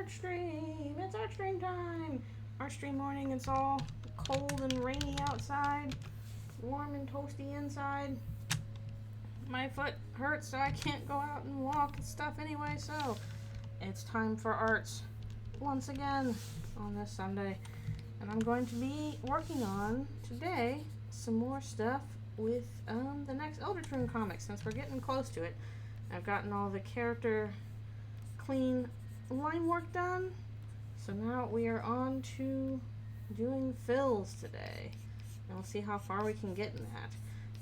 art stream. It's art stream time. Art stream morning. It's all cold and rainy outside, warm and toasty inside. My foot hurts, so I can't go out and walk and stuff anyway, so it's time for arts once again on this Sunday. And I'm going to be working on today some more stuff with the next Eldritchrune comic, since we're getting close to it. I've gotten all the character clean line work done, so now we are on to doing fills today, and we'll see how far we can get in that.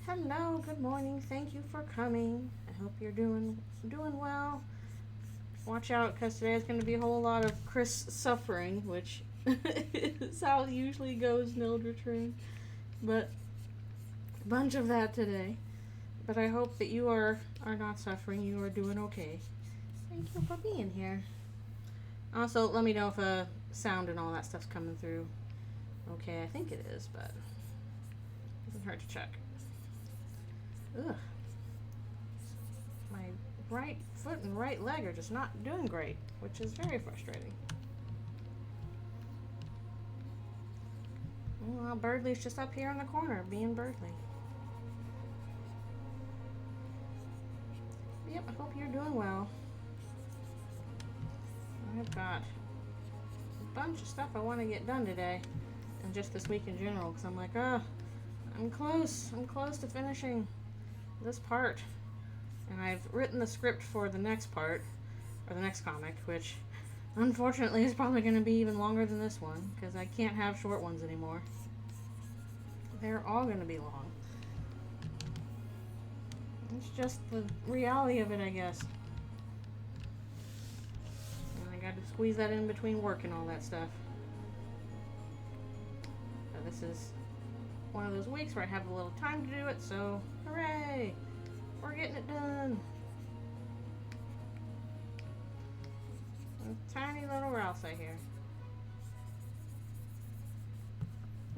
Hello, good morning, thank you for coming. I hope you're doing well. Watch out, because today is going to be a whole lot of Chris suffering, which is how it usually goes in Eldritchrune, but a bunch of that today. But I hope that you are not suffering, you are doing okay. Thank you for being here. Also, let me know if sound and all that stuff's coming through. Okay, I think it is, but it doesn't hurt to check. Ugh. My right foot and right leg are just not doing great, which is very frustrating. Well, Birdley's just up here in the corner, being Birdley. Yep, I hope you're doing well. I've got a bunch of stuff I want to get done today, and just this week in general, because I'm like, I'm close to finishing this part. And I've written the script for the next part, or the next comic, which unfortunately is probably going to be even longer than this one, because I can't have short ones anymore. They're all going to be long. It's just the reality of it, I guess. And I got to squeeze that in between work and all that stuff. So this is one of those weeks where I have a little time to do it, so hooray! We're getting it done. A tiny little Rouse I hear.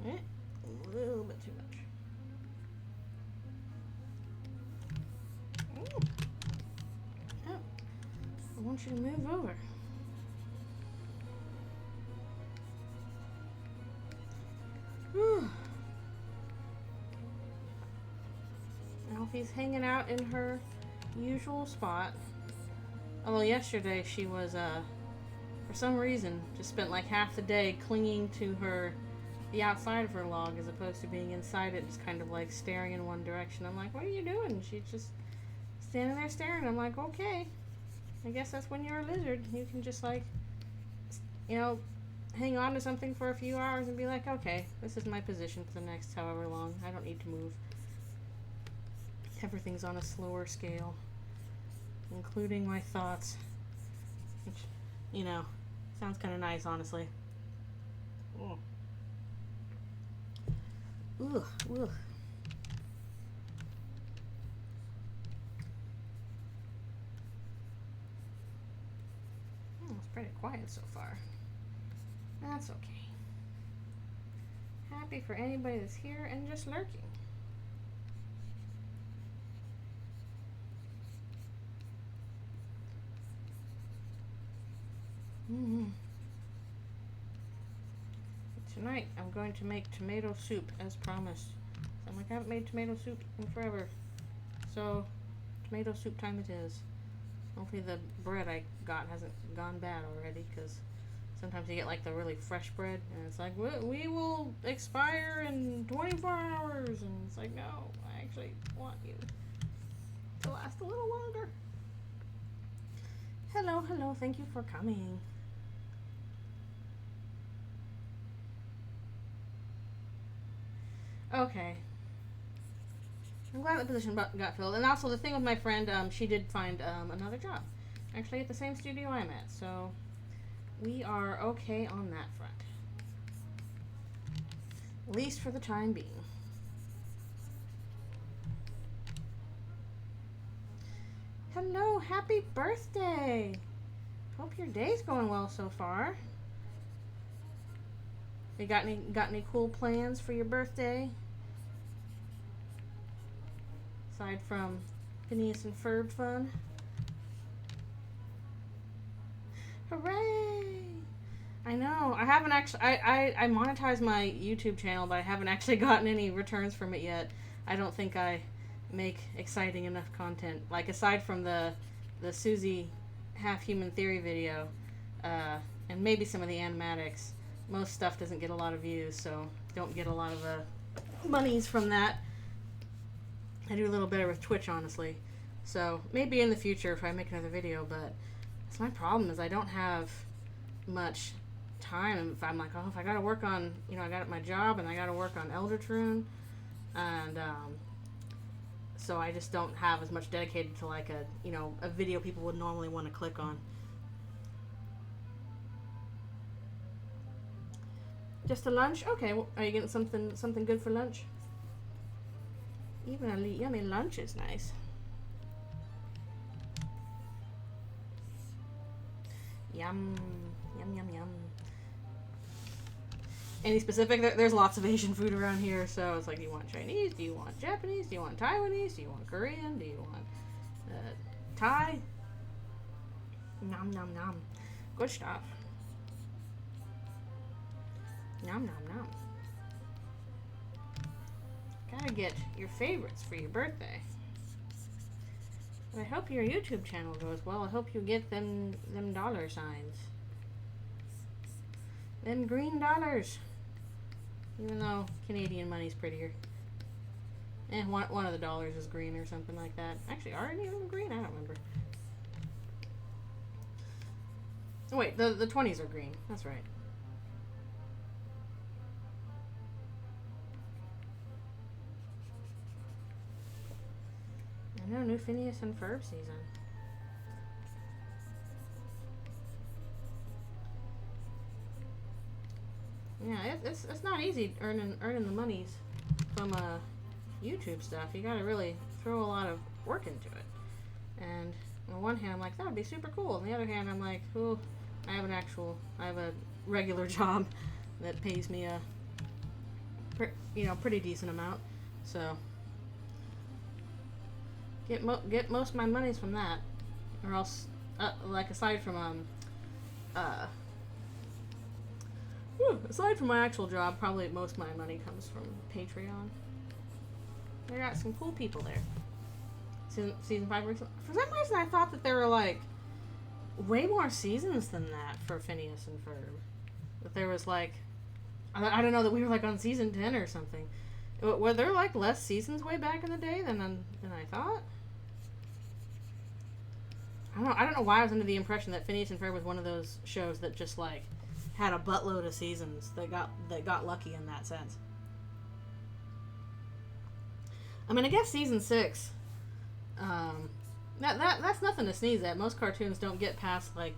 A little bit too much. Oh, I want you to move over. Whew. Alfie's hanging out in her usual spot. Although yesterday she was, for some reason, just spent like half the day clinging to the outside of her log as opposed to being inside it, just kind of like staring in one direction. I'm like, what are you doing? She's just standing there staring. I'm like, okay, I guess that's when you're a lizard. You can just like, hang on to something for a few hours and be like, okay, this is my position for the next however long. I don't need to move. Everything's on a slower scale, including my thoughts, which, sounds kind of nice, honestly. Ugh. Ugh. Ugh. It's pretty quiet so far. That's okay. Happy for anybody that's here and just lurking. Tonight I'm going to make tomato soup as promised. So I'm like, I haven't made tomato soup in forever. So tomato soup time it is. Hopefully the bread I got hasn't gone bad already, because sometimes you get like the really fresh bread and it's like, we will expire in 24 hours, and it's like, no, I actually want you to last a little longer. Hello, thank you for coming. Okay. I'm glad the position got filled. And also the thing with my friend, she did find another job. Actually at the same studio I'm at. So we are okay on that front. At least for the time being. Hello, happy birthday. Hope your day's going well so far. You got any cool plans for your birthday? Aside from Phineas and Ferb fun. Hooray! I know. I haven't actually. I monetized my YouTube channel, but I haven't actually gotten any returns from it yet. I don't think I make exciting enough content. Like, aside from the Susie Half Human Theory video, and maybe some of the animatics, most stuff doesn't get a lot of views, so don't get a lot of monies from that. I do a little better with Twitch, honestly. So maybe in the future if I make another video, but that's my problem, is I don't have much time. If I'm like, oh, if I gotta work on, I got my job and I gotta work on Eldritchrune, and so I just don't have as much dedicated to like a video people would normally want to click on. Just a lunch? Okay, well, are you getting something good for lunch? Even a yummy lunch is nice. Yum, yum, yum, yum. Any specific? There's lots of Asian food around here, so it's like, do you want Chinese? Do you want Japanese? Do you want Taiwanese? Do you want Korean? Do you want Thai? Nom, nom, nom. Good stuff. Nom, nom, nom. Gotta get your favorites for your birthday. But I hope your YouTube channel goes well. I hope you get them dollar signs. Them green dollars. Even though Canadian money's prettier. And one of the dollars is green or something like that. Actually, are any of them green? I don't remember. Oh wait, the 20s are green. That's right. I know, new Phineas and Ferb season. Yeah, it's not easy earning the monies from YouTube stuff. You gotta really throw a lot of work into it. And on one hand, I'm like, that would be super cool. On the other hand, I'm like, oh, I have a regular job that pays me a pretty decent amount. So get most of my monies from that, or else like aside from my actual job, probably most of my money comes from Patreon. They got some cool people there. Season 5 for some reason I thought that there were like way more seasons than that for Phineas and Ferb. That there was like, I don't know, that we were like on season 10 or something. Were there like less seasons way back in the day than I thought? I don't know why I was under the impression that Phineas and Ferb was one of those shows that just like had a buttload of seasons that got lucky in that sense. I mean, I guess season 6, that's nothing to sneeze at. Most cartoons don't get past like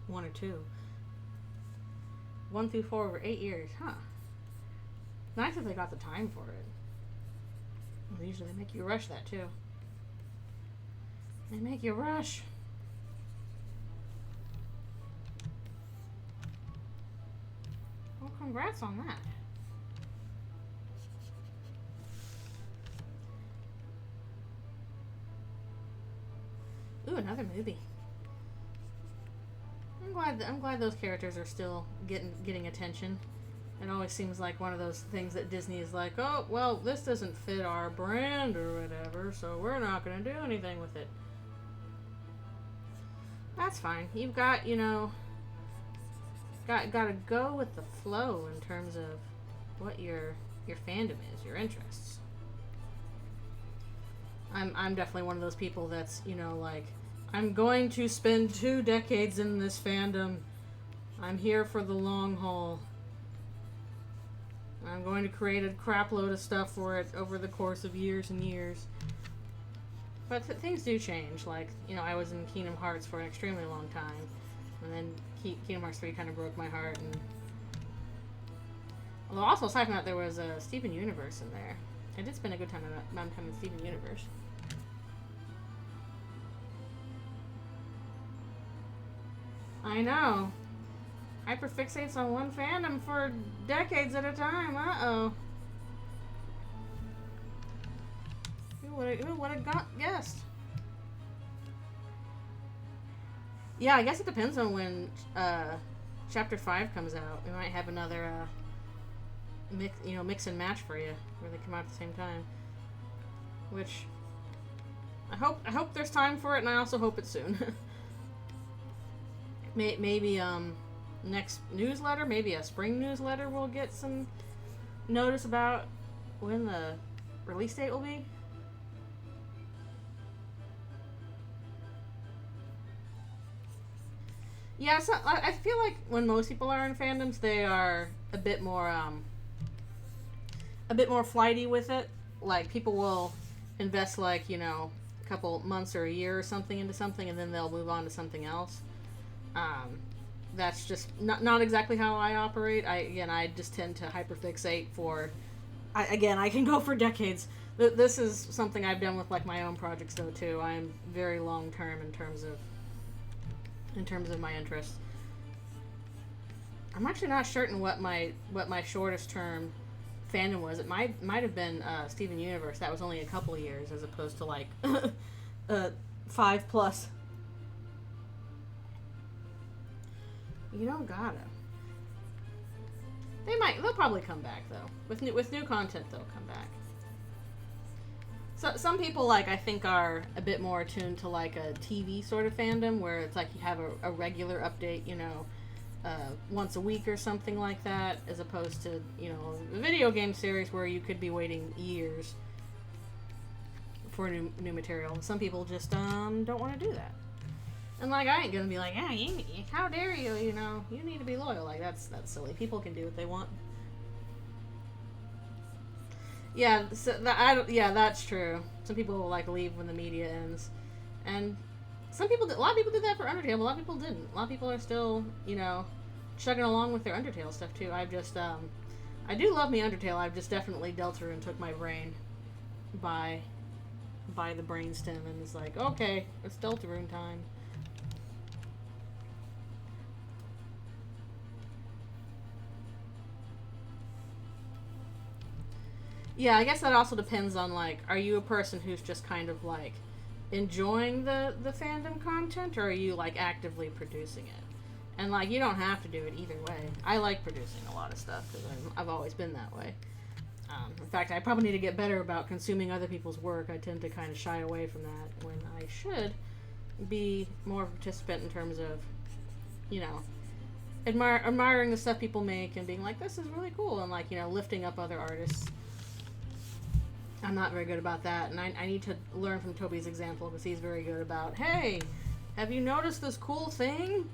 1 or 2. 1 through 4 over 8 years, huh? Nice if they got the time for it. Well, usually they make you rush that too. They make you rush. Well, congrats on that. Ooh, another movie. I'm glad those characters are still getting attention. It always seems like one of those things that Disney is like, oh, well, this doesn't fit our brand or whatever, so we're not going to do anything with it. That's fine. You've got, got to go with the flow in terms of what your fandom is, your interests. I'm definitely one of those people that's, like, I'm going to spend 2 decades in this fandom. I'm here for the long haul. I'm going to create a crap load of stuff for it over the course of years and years. But things do change. Like, I was in Kingdom Hearts for an extremely long time. And then Kingdom Hearts 3 kind of broke my heart. And although also, aside from that, there was a Steven Universe in there. I did spend a good amount of time in Steven Universe. I know. Hyperfixates on one fandom for decades at a time. Uh-oh. Who would have guessed? Yeah, I guess it depends on when Chapter 5 comes out, we might have another mix and match for you, where they come out at the same time. Which I hope there's time for it, and I also hope it's soon. Maybe next newsletter, maybe a spring newsletter, we'll get some notice about when the release date will be. Yeah, so I feel like when most people are in fandoms, they are a bit more flighty with it. Like, people will invest, like, you know, a couple months or a year or something into something, and then they'll move on to something else. That's just not exactly how I operate. I just tend to hyperfixate for... I can go for decades. This is something I've done with, like, my own projects, though, too. I am very long-term in terms of my interests. I'm actually not certain what my shortest term fandom was. It might have been Steven Universe. That was only a couple of years, as opposed to like 5+. You don't gotta. They'll probably come back though. With new content, they'll come back. So some people, like, I think are a bit more attuned to like a TV sort of fandom, where it's like you have a regular update, you know, once a week or something like that, as opposed to, you know, a video game series where you could be waiting years for new material. Some people just don't want to do that. And like, I ain't gonna be like, how dare you? You know, you need to be loyal. Like, that's silly. People can do what they want. Yeah, that's true. Some people will, like, leave when the media ends, and a lot of people did that for Undertale, but a lot of people didn't. A lot of people are still, you know, chugging along with their Undertale stuff too. I've just, I do love me Undertale. I've just definitely Deltarune took my brain by the brainstem and is like, okay, it's Deltarune time. Yeah, I guess that also depends on, like, are you a person who's just kind of, like, enjoying the fandom content, or are you, like, actively producing it? And, like, you don't have to do it either way. I like producing a lot of stuff, because I've always been that way. In fact, I probably need to get better about consuming other people's work. I tend to kind of shy away from that, when I should be more of a participant in terms of, you know, admiring the stuff people make and being like, this is really cool, and, like, you know, lifting up other artists. I'm not very good about that, and I need to learn from Toby's example, because he's very good about, hey, have you noticed this cool thing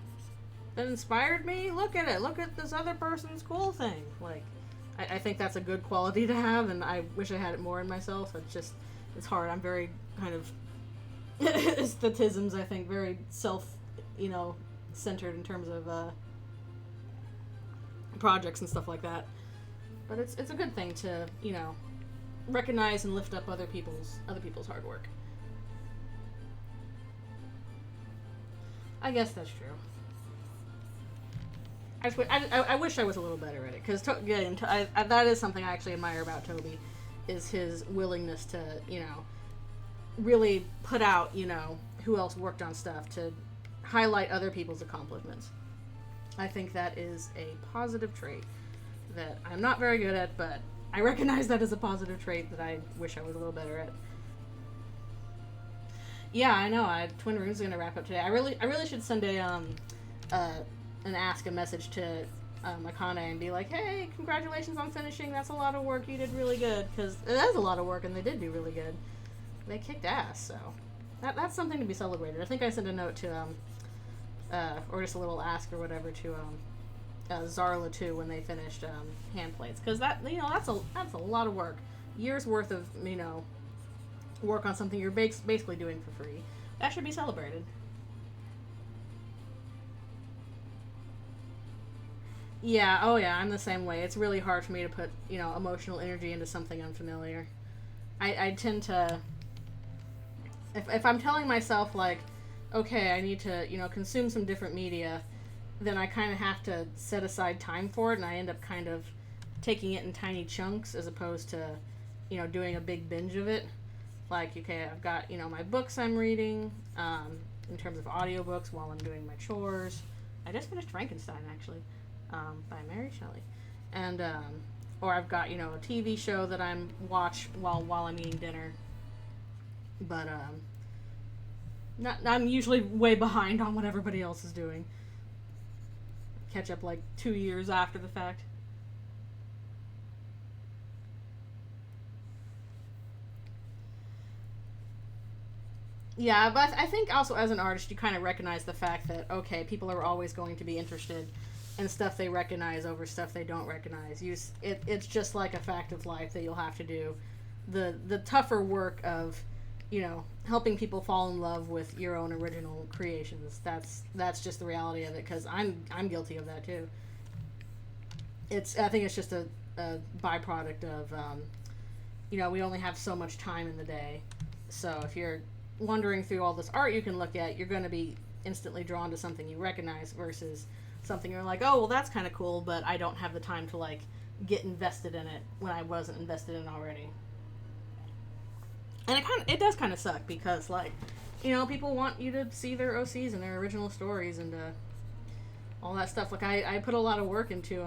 that inspired me? Look at it. Look at this other person's cool thing. Like, I think that's a good quality to have, and I wish I had it more in myself. It's hard. I'm very kind of aesthetisms, I think, very centered in terms of projects and stuff like that. But it's a good thing to, you know, recognize and lift up other people's hard work. I guess that's true. I wish I was a little better at it, because that is something I actually admire about Toby, is his willingness to, you know, really put out, you know, who else worked on stuff, to highlight other people's accomplishments. I think that is a positive trait that I'm not very good at, but I recognize that as a positive trait that I wish I was a little better at. Yeah, I know. Twin Rune's gonna wrap up today. I really should send a message to Akane and be like, hey, congratulations on finishing. That's a lot of work. You did really good, because it is a lot of work, and they did do really good. They kicked ass, so that's something to be celebrated. I think I sent a note to or just a little ask or whatever to Zarla too when they finished hand plates, because that, you know, that's a lot of work, years worth of, you know, work on something you're basically doing for free. That should be celebrated. Yeah, oh yeah, I'm the same way. It's really hard for me to put, you know, emotional energy into something unfamiliar. I tend to, if I'm telling myself, like, okay, I need to, you know, consume some different media, then I kind of have to set aside time for it, and I end up kind of taking it in tiny chunks, as opposed to, you know, doing a big binge of it. Like, okay, I've got, you know, my books I'm reading, in terms of audiobooks while I'm doing my chores, I just finished Frankenstein, actually, by Mary Shelley. And, or I've got, you know, a TV show that I'm watch while I'm eating dinner. But, I'm usually way behind on what everybody else is doing. Catch up like 2 years after the fact. Yeah, but I think also as an artist, you kind of recognize the fact that, okay, people are always going to be interested in stuff they recognize over stuff they don't recognize. It's just like a fact of life that you'll have to do. The tougher work of, you know, helping people fall in love with your own original creations. That's just the reality of it, because I'm guilty of that too. I think it's just a byproduct of, you know, we only have so much time in the day. So if you're wandering through all this art you can look at, you're going to be instantly drawn to something you recognize versus something you're like, oh, well, that's kind of cool, but I don't have the time to, like, get invested in it when I wasn't invested in already. And it does kind of suck because, like, you know, people want you to see their OCs and their original stories and all that stuff. Like, I put a lot of work into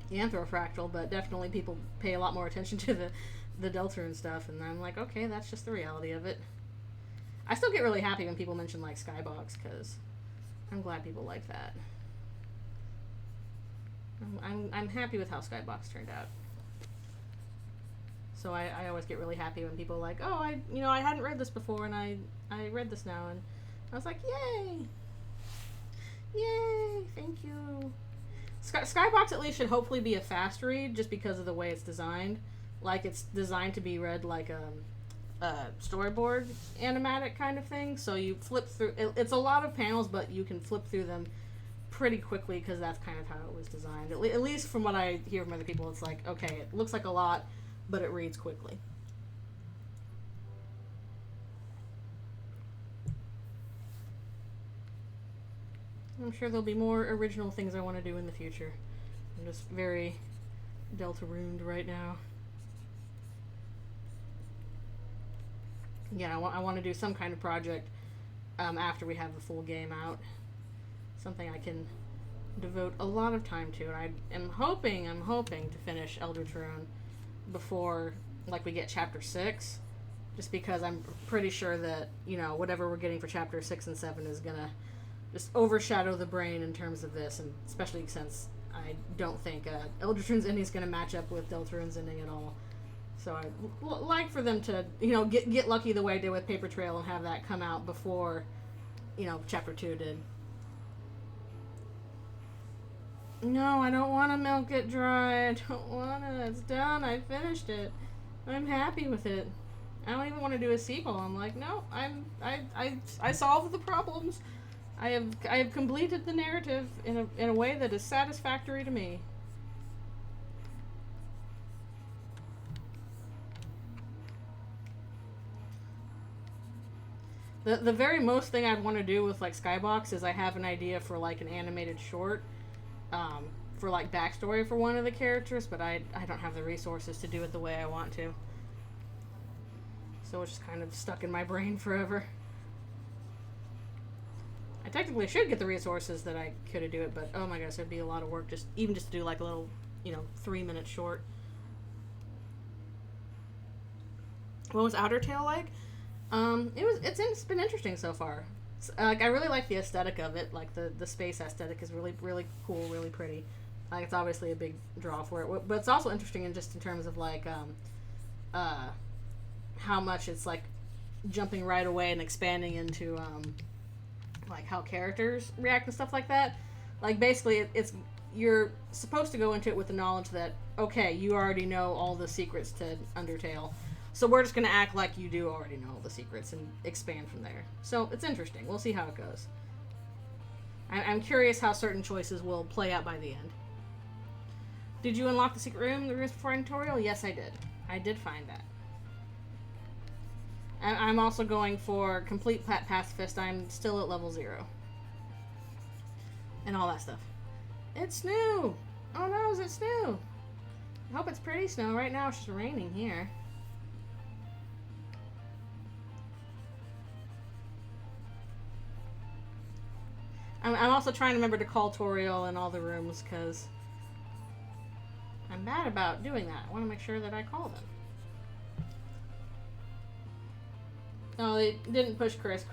the Anthrofractal, but definitely people pay a lot more attention to the Deltarune stuff, and I'm like, okay, that's just the reality of it. I still get really happy when people mention, like, Skybox, because I'm glad people like that. I'm happy with how Skybox turned out. So I always get really happy when people are like, oh, I hadn't read this before, and I read this now, and I was like, yay! Yay! Thank you. Skybox at least should hopefully be a fast read, just because of the way it's designed. Like, it's designed to be read like a storyboard animatic kind of thing, so you flip through it's a lot of panels, but you can flip through them pretty quickly because that's kind of how it was designed. At least from what I hear from other people, it's like, okay, it looks like a lot, but it reads quickly. I'm sure there'll be more original things I want to do in the future. I'm just very Deltaruned right now. Yeah, I want to do some kind of project after we have the full game out. Something I can devote a lot of time to. And I am hoping to finish Eldritchrune before, like, we get Chapter 6. Just because I'm pretty sure that, you know, whatever we're getting for Chapter 6 and 7 is going to just overshadow the brain in terms of this. And especially since I don't think Eldritchrune's ending is going to match up with Deltarune's ending at all. So I'd like for them to, you know, get lucky the way I did with Paper Trail and have that come out before, you know, Chapter 2 did. No, I don't want to milk it dry. I don't want to. It's done. I finished it. I'm happy with it. I don't even want to do a sequel. I'm like, no, I solved the problems. I have completed the narrative in a way that is satisfactory to me. The very most thing I'd want to do with, like, Skybox is I have an idea for, like, an animated short for, like, backstory for one of the characters, but I don't have the resources to do it the way I want to. So it's just kind of stuck in my brain forever. I technically should get the resources that I could to do it, but oh my gosh, it'd be a lot of work just to do, like, a little, you know, 3-minute short. What was Outer Tail like? It's been interesting so far. Like, I really like the aesthetic of it. Like, the space aesthetic is really, really cool, really pretty. Like, it's obviously a big draw for it, but it's also interesting in terms of, like, how much it's, like, jumping right away and expanding into like, how characters react and stuff like that. Like, basically, you're supposed to go into it with the knowledge that, okay, you already know all the secrets to Undertale. So we're just going to act like you do already know all the secrets and expand from there. So it's interesting. We'll see how it goes. I'm curious how certain choices will play out by the end. Did you unlock the secret room, the rooms before tutorial? Yes, I did. I did find that. I'm also going for complete pacifist. I'm still at level 0. And all that stuff. It's snow! Oh no, is it snow? I hope it's pretty snow. Right now it's just raining here. I'm also trying to remember to call Toriel in all the rooms, because I'm bad about doing that. I want to make sure that I call them. No, they didn't push Chris.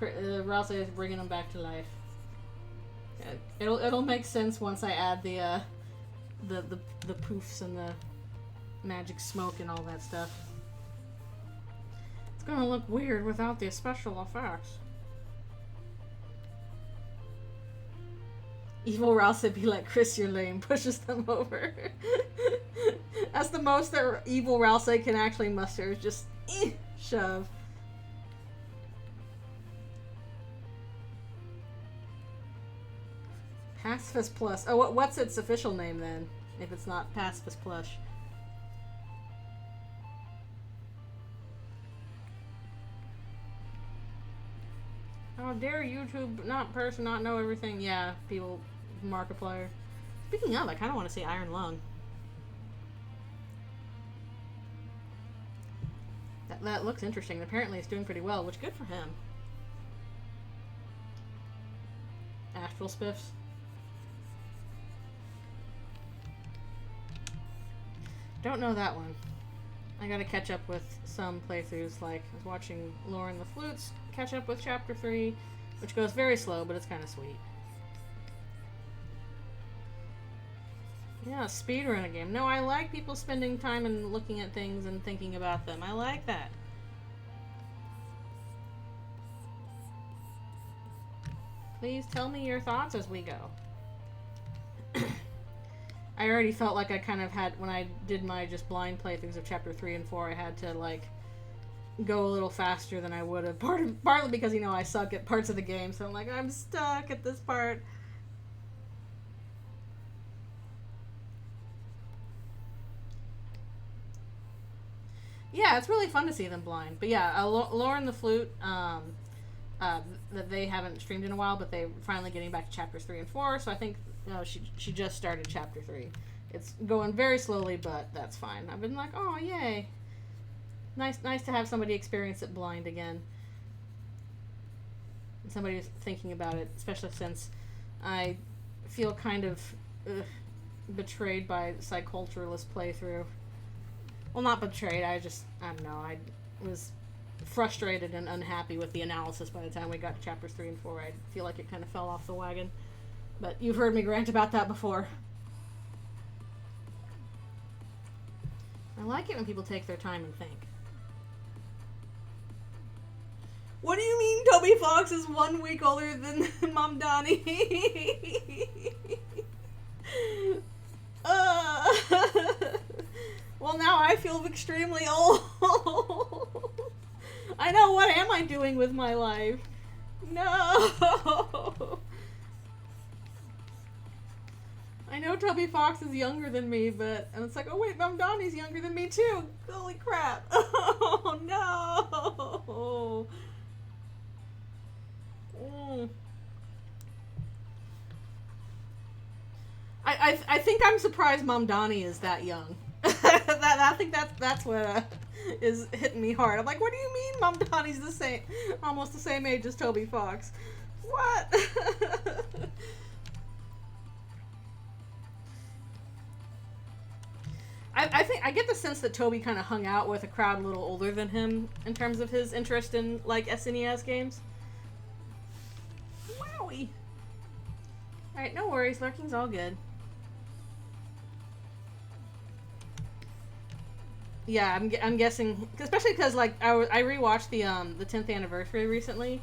Rouse is bringing him back to life. It'll make sense once I add the poofs and the magic smoke and all that stuff. It's gonna look weird without the special effects. Evil Rouse would be like, Chris, you're lame, pushes them over. That's the most that Evil Rouse can actually muster, is just shove. Pacifist Plus. Oh, what's its official name then? If it's not Pacifist Plush. How dare YouTube person not know everything? Yeah, people, Markiplier. Speaking of, I kind of want to see Iron Lung. That looks interesting. Apparently it's doing pretty well, which good for him. Astral Spiffs. Don't know that one. I gotta catch up with some playthroughs, like I was watching Lauren the Flutes catch up with Chapter 3, which goes very slow, but it's kind of sweet. Yeah, speedrun a game. No, I like people spending time and looking at things and thinking about them. I like that. Please tell me your thoughts as we go. I already felt like I kind of had, when I did my just blind playthroughs of Chapter 3 and 4, I had to, like, go a little faster than I would have. Partly because, you know, I suck at parts of the game, so I'm like, I'm stuck at this part. Yeah, it's really fun to see them blind. But yeah, Lauren the Flute, that they haven't streamed in a while, but they're finally getting back to Chapters 3 and 4, so I think she just started Chapter 3. It's going very slowly, but that's fine. I've been like, oh, yay. Nice to have somebody experience it blind again. And somebody who's thinking about it, especially since I feel kind of betrayed by Psyculturalist playthrough. Well, not betrayed, I don't know, I was frustrated and unhappy with the analysis by the time we got to Chapters 3 and 4. I feel like it kind of fell off the wagon. But you've heard me rant about that before. I like it when people take their time and think. What do you mean Toby Fox is 1 week older than Mom Donnie? Well, now I feel extremely old. I know, what am I doing with my life? No! I know Toby Fox is younger than me, but... And it's like, oh wait, Mom Donnie's younger than me too! Holy crap! Oh no! I think I'm surprised Mom Donnie is that young. I think that's what is hitting me hard. I'm like, what do you mean Mom Donnie's almost the same age as Toby Fox? What? I think I get the sense that Toby kind of hung out with a crowd a little older than him in terms of his interest in, like, SNES games. Wowie. Alright, no worries. Lurking's all good. Yeah, I'm guessing, especially because, like, I rewatched the 10th anniversary recently,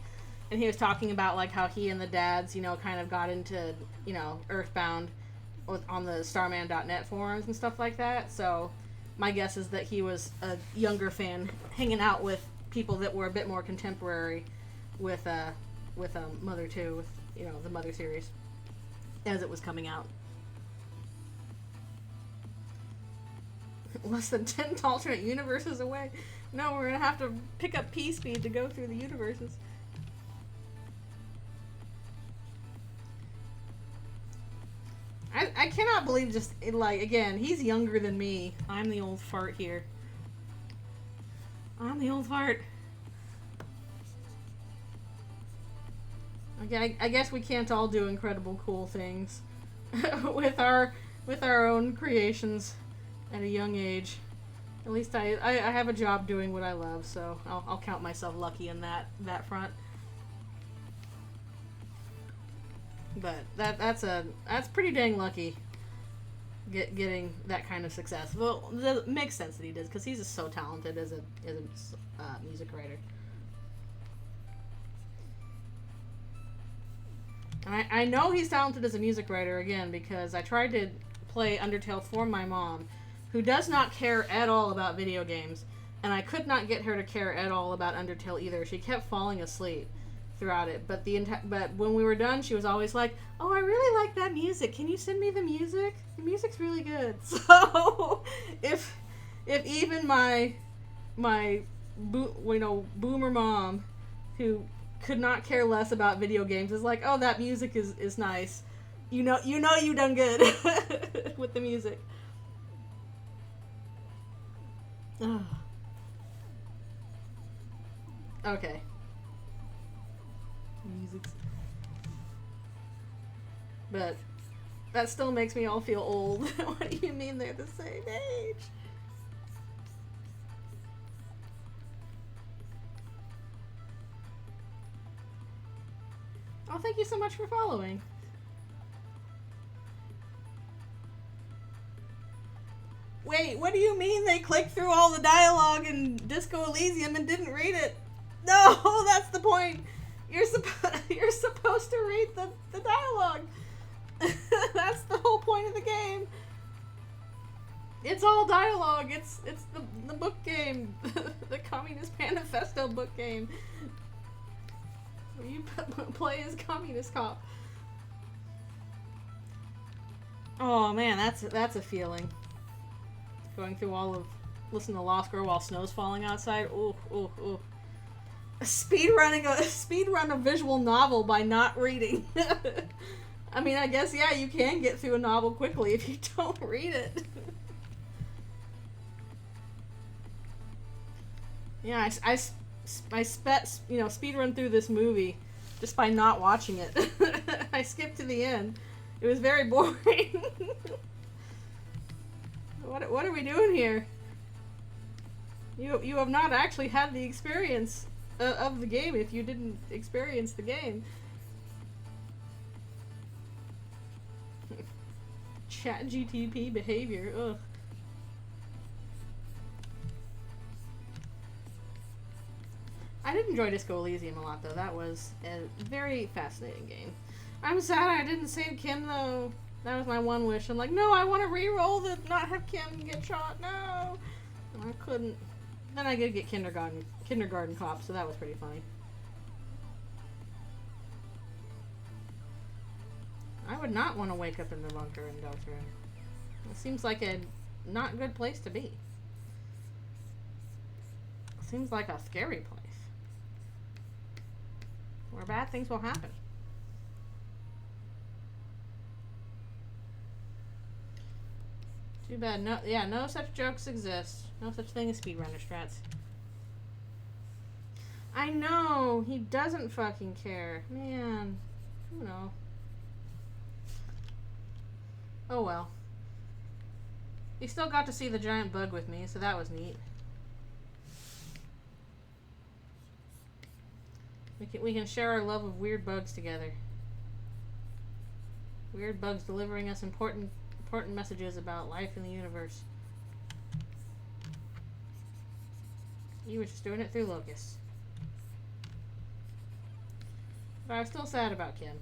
and he was talking about, like, how he and the dads, you know, kind of got into, you know, Earthbound on the Starman.net forums and stuff like that. So my guess is that he was a younger fan hanging out with people that were a bit more contemporary with Mother 2, with, you know, the Mother series as it was coming out. Less than 10 alternate universes away. No, we're gonna have to pick up P-speed to go through the universes. I cannot believe just, like, again, he's younger than me. I'm the old fart here. I'm the old fart. Okay, I guess we can't all do incredible cool things with our own creations at a young age. At least I have a job doing what I love, so I'll count myself lucky in that front. But that's pretty dang lucky. Getting that kind of success. Well, it makes sense that he does, because he's just so talented as a music writer. And I know he's talented as a music writer, again, because I tried to play Undertale for my mom, who does not care at all about video games, and I could not get her to care at all about Undertale either. She kept falling asleep throughout it, but when we were done, she was always like, "Oh, I really like that music. Can you send me the music? The music's really good." So if even my boomer mom, who could not care less about video games, is like, "Oh, that music is nice," you know you done good with the music. Okay. Music's... But that still makes me all feel old. What do you mean they're the same age? Oh, thank you so much for following. Wait, what do you mean they clicked through all the dialogue in Disco Elysium and didn't read it? No, that's the point. You're supposed to read the dialogue. That's the whole point of the game. It's all dialogue. It's the book game, the Communist Manifesto book game. Where you play as communist cop. Oh man, that's a feeling. Going through listen to Lost Girl while snow's falling outside. Ooh, ooh, ooh. Speedrun a visual novel by not reading. I mean, I guess, yeah, you can get through a novel quickly if you don't read it. Yeah, I speedrun through this movie just by not watching it. I skipped to the end. It was very boring. What are we doing here? You have not actually had the experience of the game if you didn't experience the game. Chat GTP behavior. Ugh. I did enjoy Disco Elysium a lot, though. That was a very fascinating game. I'm sad I didn't save Kim, though. That was my one wish. I'm like, no, I want to re-roll the not have Kim get shot. No. And I couldn't. Then I did get kindergarten cop, so that was pretty funny. I would not want to wake up in the bunker in Deltarune. It seems like a not good place to be. It seems like a scary place. Where bad things will happen. Too bad. No such jokes exist. No such thing as speedrunner strats. I know! He doesn't fucking care. Man. You know. Oh well. He still got to see the giant bug with me, so that was neat. We can share our love of weird bugs together. Weird bugs delivering us important messages about life in the universe. You were just doing it through locusts. But I was still sad about Kim.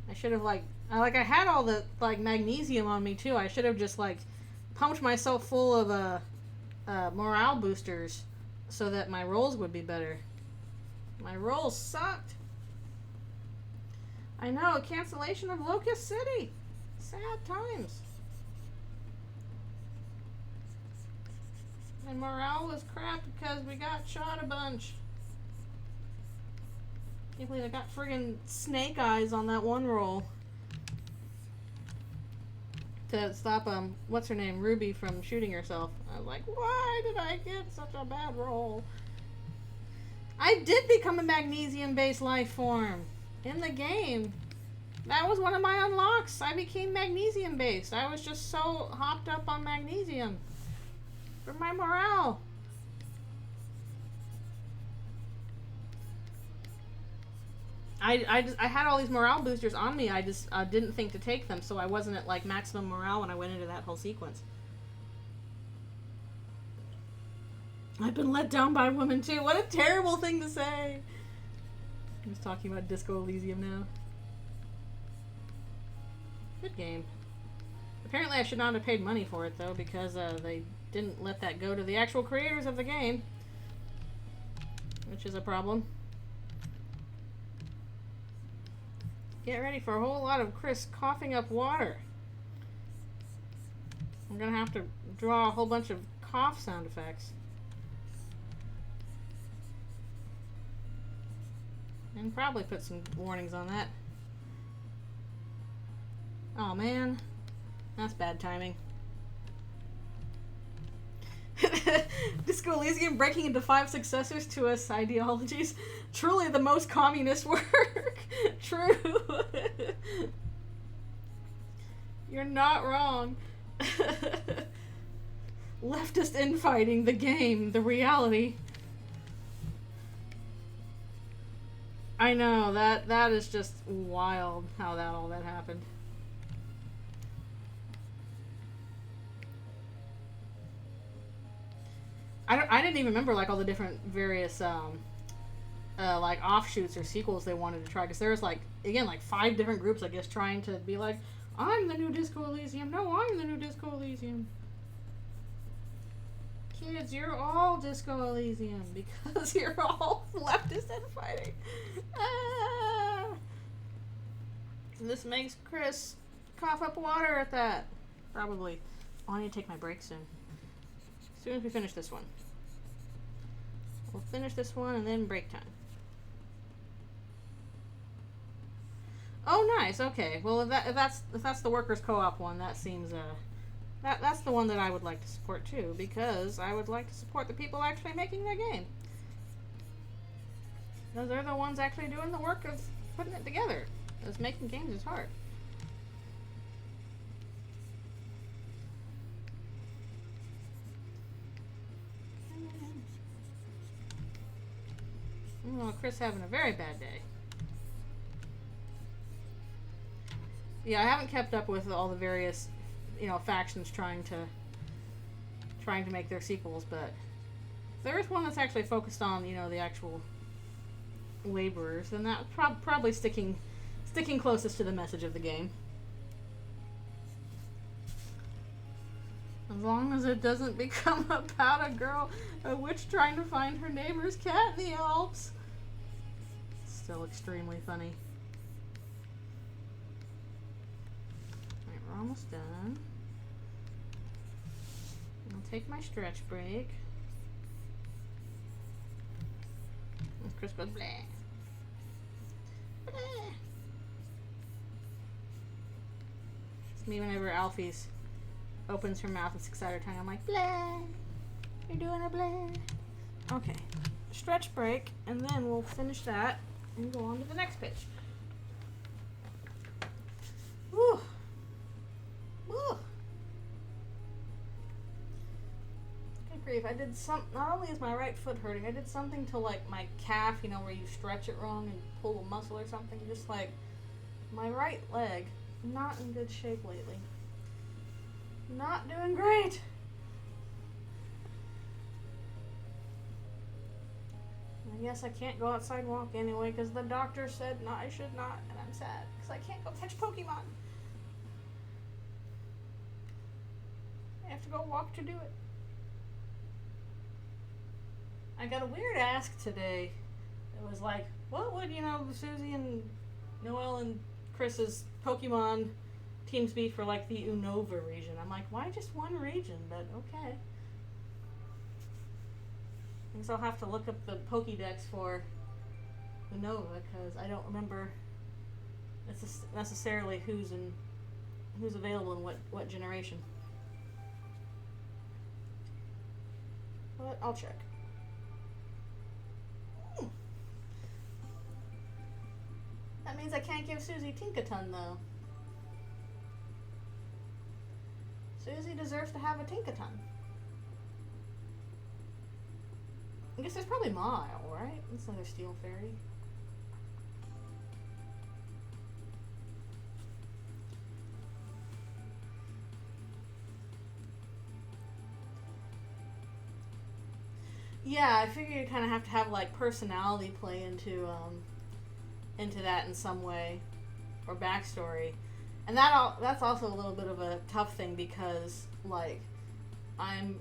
I should have I had all the magnesium on me too. I should have just pumped myself full of morale boosters so that my rolls would be better. My rolls sucked. I know, cancellation of Locust City. Sad times. And morale was crap because we got shot a bunch. Can't believe I got friggin' snake eyes on that one roll. To stop, what's her name, Ruby, from shooting herself. I was like, why did I get such a bad roll? I did become a magnesium-based life form in the game. That was one of my unlocks. I became magnesium-based. I was just so hopped up on magnesium for my morale. I had all these morale boosters on me. I just didn't think to take them, so I wasn't at like maximum morale when I went into that whole sequence. I've been let down by women too. What a terrible thing to say. I'm just talking about Disco Elysium now. Good game. Apparently I should not have paid money for it though, because they didn't let that go to the actual creators of the game, which is a problem. Get ready for a whole lot of Chris coughing up water. I'm gonna have to draw a whole bunch of cough sound effects. And probably put some warnings on that. Oh man, that's bad timing. Disco Elysium breaking into 5 successors to us ideologies. Truly the most communist work. True. You're not wrong. Leftist infighting, the game, the reality. I know, that is just wild how all that happened. I didn't even remember like all the different various like offshoots or sequels they wanted to try, because there was like, again, like 5 different groups I guess trying to be like, I'm the new Disco Elysium. No, I'm the new Disco Elysium. Kids, you're all Disco Elysium because you're all leftist infighting. This makes Chris cough up water at that. Probably. Oh, I need to take my break soon. As soon as we finish this one. We'll finish this one and then break time. Oh, nice. Okay. Well, if that's the workers co-op one, that seems that's the one that I would like to support too, because I would like to support the people actually making the game. Because they're the ones actually doing the work of putting it together. Because making games is hard. Oh, Chris having a very bad day. Yeah, I haven't kept up with all the various, factions trying to make their sequels, but there is one that's actually focused on, the actual laborers, and that's probably sticking closest to the message of the game. As long as it doesn't become about a witch trying to find her neighbor's cat in the Alps. Still extremely funny. Alright, we're almost done. I'll take my stretch break. And Chris goes, bleh. Bleh. It's me whenever Alfie's opens her mouth and sticks out her tongue. I'm like, bleh. You're doing a bleh. Okay. Stretch break, and then we'll finish that and go on to the next page. Woo. Woo. Good grief. I did not only is my right foot hurting, I did something to like my calf, where you stretch it wrong and pull a muscle or something. Just like my right leg, not in good shape lately. Not doing great. I guess I can't go outside and walk anyway because the doctor said no, I should not, and I'm sad because I can't go catch Pokemon. I have to go walk to do it. I got a weird ask today. It was like, what would, Susie and Noelle and Chris's Pokemon teams be for like the Unova region? I'm like, why just one region? But okay. I guess I'll have to look up the Pokédex for Unova because I don't remember necessarily who's available in what generation. But I'll check. means I can't give Susie Tinkaton, though. Susie deserves to have a Tinkaton. I guess there's probably Mile, right? That's another Steel Fairy. Yeah, I figure you kind of have to have like personality play into that in some way, or backstory, and that's also a little bit of a tough thing because like I'm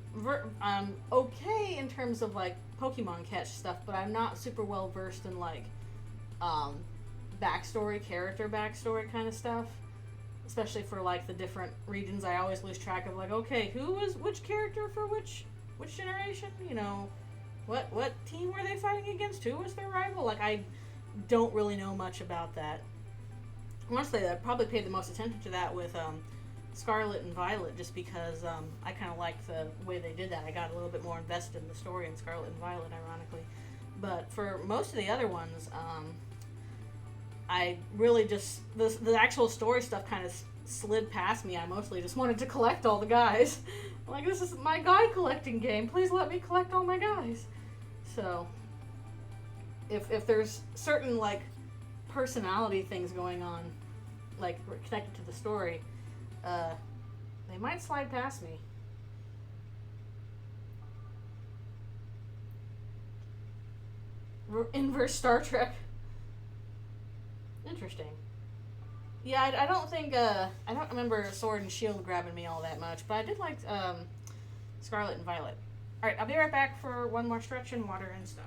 okay in terms of like Pokemon catch stuff, but I'm not super well versed in like character backstory kind of stuff, especially for like the different regions. I always lose track of like, okay, who was which character for which generation, you know. What team were they fighting against? Who was their rival? Like, I don't really know much about that. Honestly, I probably paid the most attention to that with Scarlet and Violet, just because I kind of liked the way they did that. I got a little bit more invested in the story in Scarlet and Violet, ironically. But for most of the other ones, I really just... The actual story stuff kind of slid past me. I mostly just wanted to collect all the guys. Like, this is my guy collecting game. Please let me collect all my guys. So, if there's certain, like, personality things going on, like, connected to the story, they might slide past me. Inverse Star Trek. Interesting. Yeah, I don't think, I don't remember Sword and Shield grabbing me all that much, but I did like Scarlet and Violet. Alright, I'll be right back for one more stretch and water and stuff.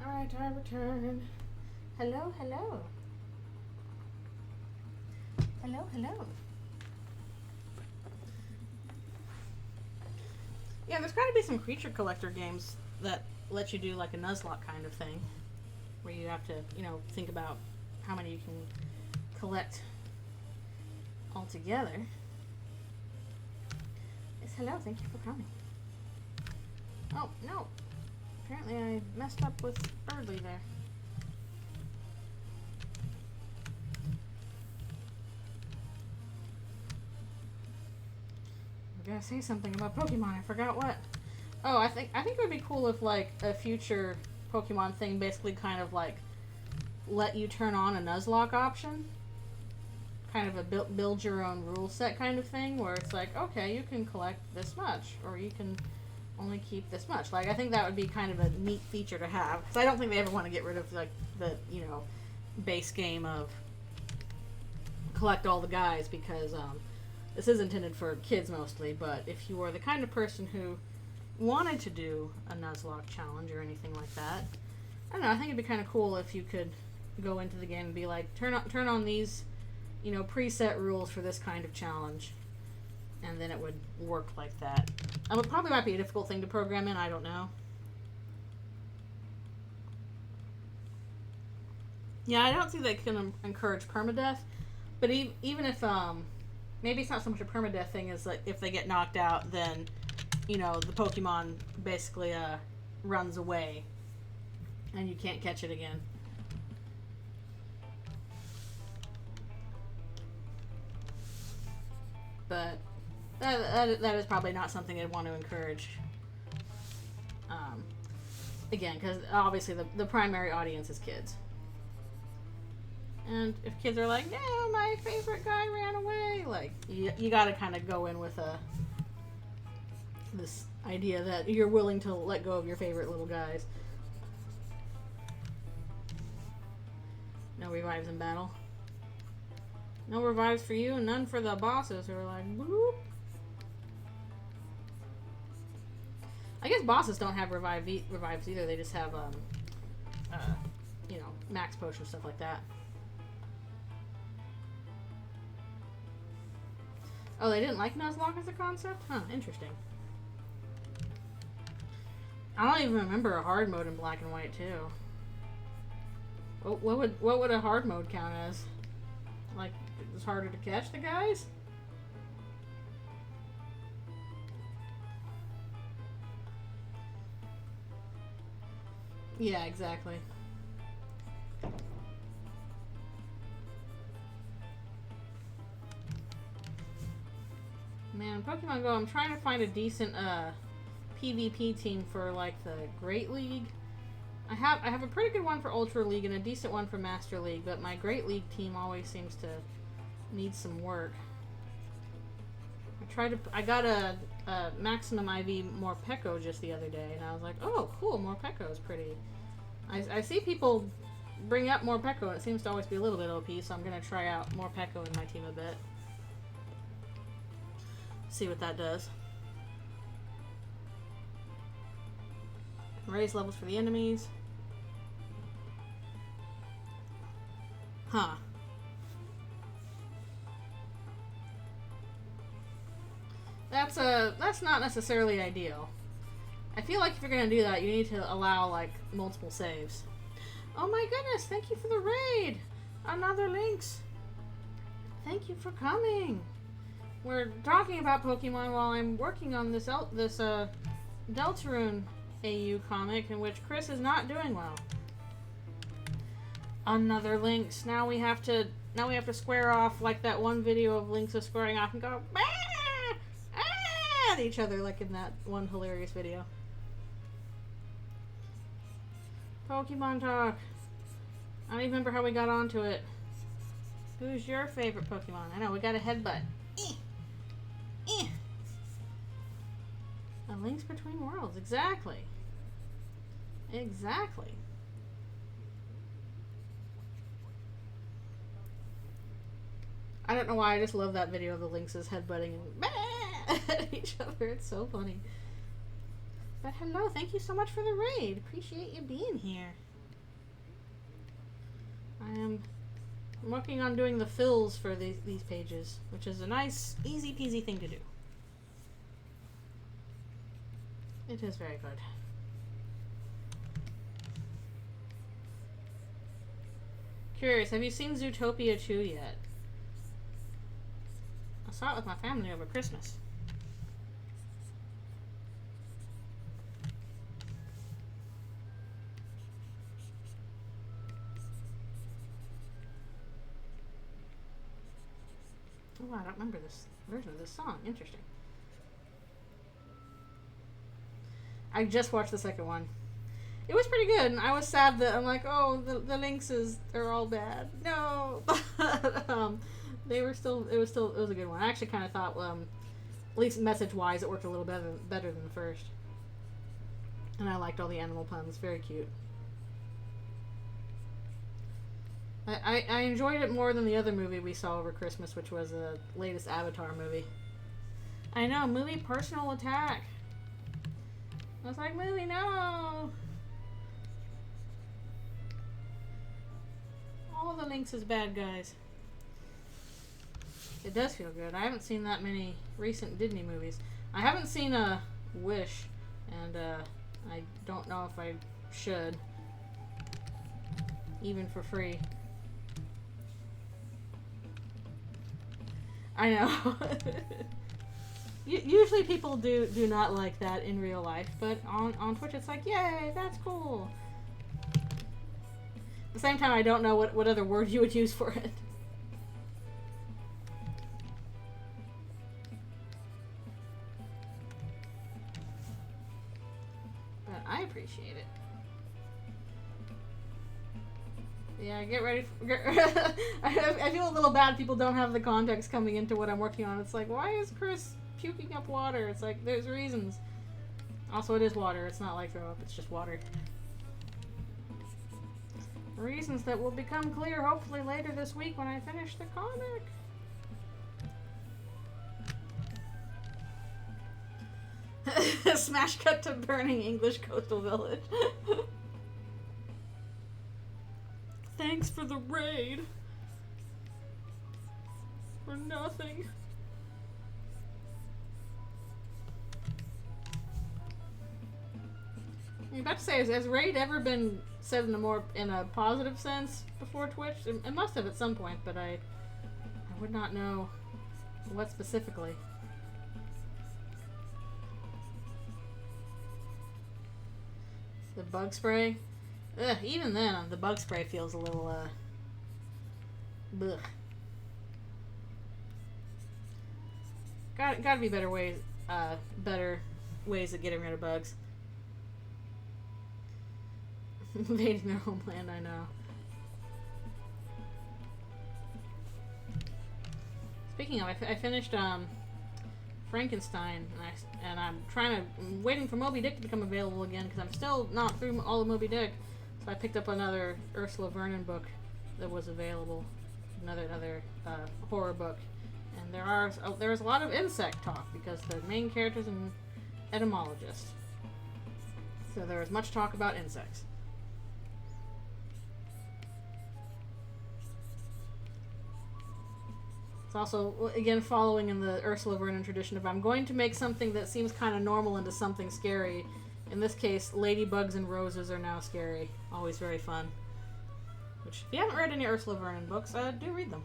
Alright, I return. Hello, hello. Hello, hello. Yeah, there's got to be some creature collector games that let you do like a Nuzlocke kind of thing, where you have to, you know, think about how many you can collect altogether. Yes, hello, thank you for coming. Oh, no. Apparently I messed up with Birdly there. I gotta say something about Pokemon. I forgot what. Oh, I think it would be cool if like a future Pokemon thing basically kind of like let you turn on a Nuzlocke option. Kind of a build your own rule set kind of thing, where it's like, okay, you can collect this much, or you can only keep this much. Like, I think that would be kind of a neat feature to have. Because I don't think they ever want to get rid of, like, the, you know, base game of collect all the guys, because this is intended for kids mostly, but if you were the kind of person who wanted to do a Nuzlocke challenge or anything like that, I don't know, I think it'd be kind of cool if you could go into the game and be like, turn on these, you know, preset rules for this kind of challenge, and then it would work like that. It probably might be a difficult thing to program in, I don't know. Yeah, I don't think they can encourage permadeath, but even if, maybe it's not so much a permadeath thing as like if they get knocked out, then, you know, the Pokemon basically runs away and you can't catch it again. But that is probably not something I'd want to encourage. Again, because obviously the primary audience is kids. And if kids are like, no, my favorite guy ran away, like, you got to kind of go in with this idea that you're willing to let go of your favorite little guys. No revives in battle. No revives for you, and none for the bosses who are like, whoop. I guess bosses don't have revives either. They just have, you know, max potion, stuff like that. Oh, they didn't like Nuzlocke as a concept? Huh, interesting. I don't even remember a hard mode in Black and White, too. What would a hard mode count as? Like, it's harder to catch the guys? Yeah, exactly. Man, Pokemon Go, I'm trying to find a decent PvP team for like the Great League. I have a pretty good one for Ultra League and a decent one for Master League, but my Great League team always seems to need some work. I got a Maximum IV Morpeko just the other day, and I was like, oh, cool, Morpeko is pretty. I see people bring up Morpeko, and it seems to always be a little bit OP, so I'm going to try out Morpeko in my team a bit. See what that does. Raise levels for the enemies. Huh. That's not necessarily ideal. I feel like if you're gonna do that, you need to allow like multiple saves. Oh my goodness! Thank you for the raid. Another Lynx. Thank you for coming. We're talking about Pokemon while I'm working on this Deltarune AU comic in which Chris is not doing well. Another Lynx. Now we have to square off like that one video of Lynx squaring off and go at each other like in that one hilarious video. Pokemon talk. I don't even remember how we got onto it. Who's your favorite Pokemon? I know we got a headbutt. A Lynx between worlds. Exactly. Exactly. I don't know why, I just love that video of the Lynxes headbutting and at each other. It's so funny. But hello, thank you so much for the raid. Appreciate you being here. I'm working on doing the fills for these pages, which is a nice, easy peasy thing to do. It is very good. Curious, have you seen Zootopia 2 yet? I saw it with my family over Christmas. Oh, I don't remember this version of this song. Interesting. I just watched the second one. It was pretty good, and I was sad that I'm like, oh, the Lynxes, they're all bad. No, they were still. It was a good one. I actually kind of thought, at least message-wise, it worked a little better than the first. And I liked all the animal puns. Very cute. I enjoyed it more than the other movie we saw over Christmas, which was the latest Avatar movie. I know, movie personal attack. I was like, movie, no! All the Lynx is bad guys. It does feel good. I haven't seen that many recent Disney movies. I haven't seen Wish, and I don't know if I should. Even for free. I know. Usually people do not like that in real life, but on Twitch it's like, yay, that's cool. At the same time, I don't know what other word you would use for it. But I appreciate it. Yeah, get ready. I feel a little bad people don't have the context coming into what I'm working on. It's like, why is Chris puking up water? It's like, there's reasons. Also, it is water. It's not like throw up. It's just water. Reasons that will become clear hopefully later this week when I finish the comic. Smash cut to burning English coastal village. Thanks for the raid. For nothing. I'm about to say, has raid ever been said in a positive sense before Twitch? It must have at some point, but I would not know what specifically. The bug spray? Ugh, even then, the bug spray feels a little, blech. Gotta be better ways of getting rid of bugs. Invading their homeland, I know. Speaking of, I finished, Frankenstein, and I'm waiting for Moby Dick to become available again, because I'm still not through all of Moby Dick. So I picked up another Ursula Vernon book that was available, another horror book, and there's a lot of insect talk because the main character's an etymologist. So there was much talk about insects. It's also, again, following in the Ursula Vernon tradition of I'm going to make something that seems kind of normal into something scary. In this case, ladybugs and roses are now scary. Always very fun. Which, if you haven't read any Ursula Vernon books, do read them.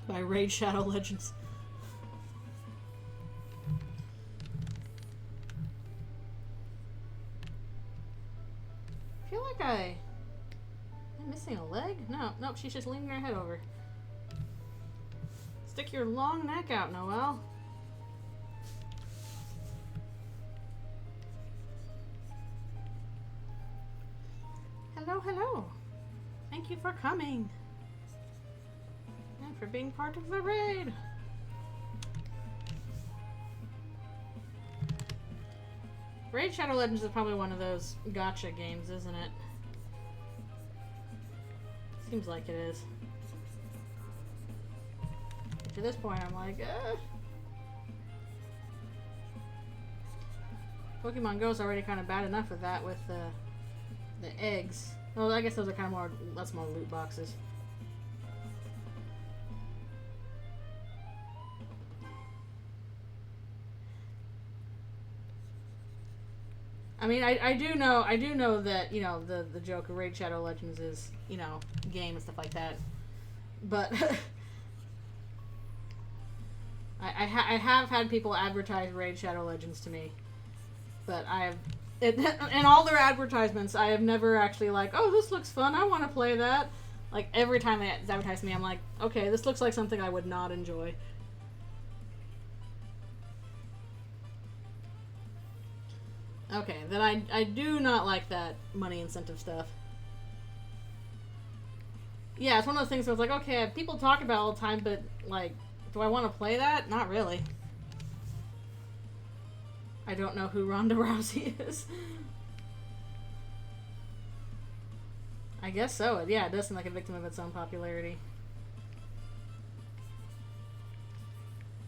By Raid Shadow Legends. I feel like I'm missing a leg? No, nope, she's just leaning her head over. Stick your long neck out, Noelle. Hello, hello. Thank you for coming. And for being part of the raid. Raid Shadow Legends is probably one of those gacha games, isn't it? Seems like it is. To this point, I'm like, Pokemon Go's already kind of bad enough with that, with the eggs. Well, I guess those are kind of that's more loot boxes. I mean, I do know that, you know, the joke of Raid Shadow Legends is, you know, game and stuff like that. But I have had people advertise Raid Shadow Legends to me, but in all their advertisements, I have never actually like, oh, this looks fun, I want to play that. Like, every time they advertise to me, I'm like, okay, this looks like something I would not enjoy. Okay, then I do not like that money incentive stuff. Yeah, it's one of those things where it's like, okay, people talk about it all the time, but, like, do I want to play that? Not really. I don't know who Ronda Rousey is. I guess so. Yeah, it does seem like a victim of its own popularity.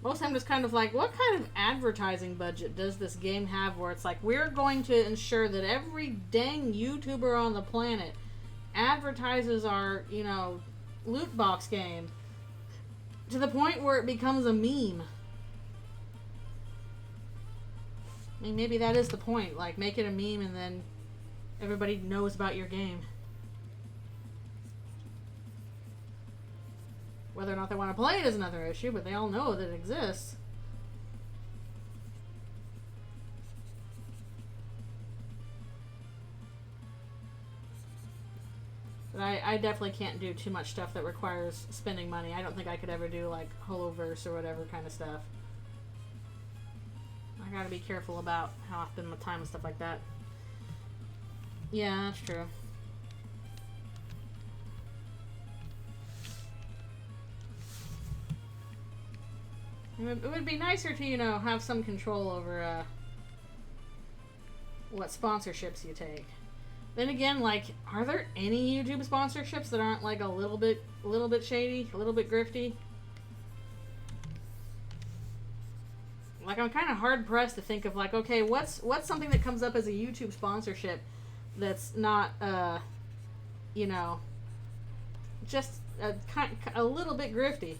Most I'm just kind of like, what kind of advertising budget does this game have where it's like, we're going to ensure that every dang YouTuber on the planet advertises our, you know, loot box game to the point where it becomes a meme. I mean, maybe that is the point. Like, make it a meme and then everybody knows about your game. Whether or not they want to play it is another issue, but they all know that it exists. But I definitely can't do too much stuff that requires spending money. I don't think I could ever do, like, Holoverse or whatever kind of stuff. I gotta be careful about how I spend my time and stuff like that. Yeah, that's true. It would be nicer to, you know, have some control over what sponsorships you take. Then again, like, are there any YouTube sponsorships that aren't like a little bit shady, a little bit grifty? Like, I'm kind of hard pressed to think of like, okay, what's something that comes up as a YouTube sponsorship that's not, you know, just a little bit grifty.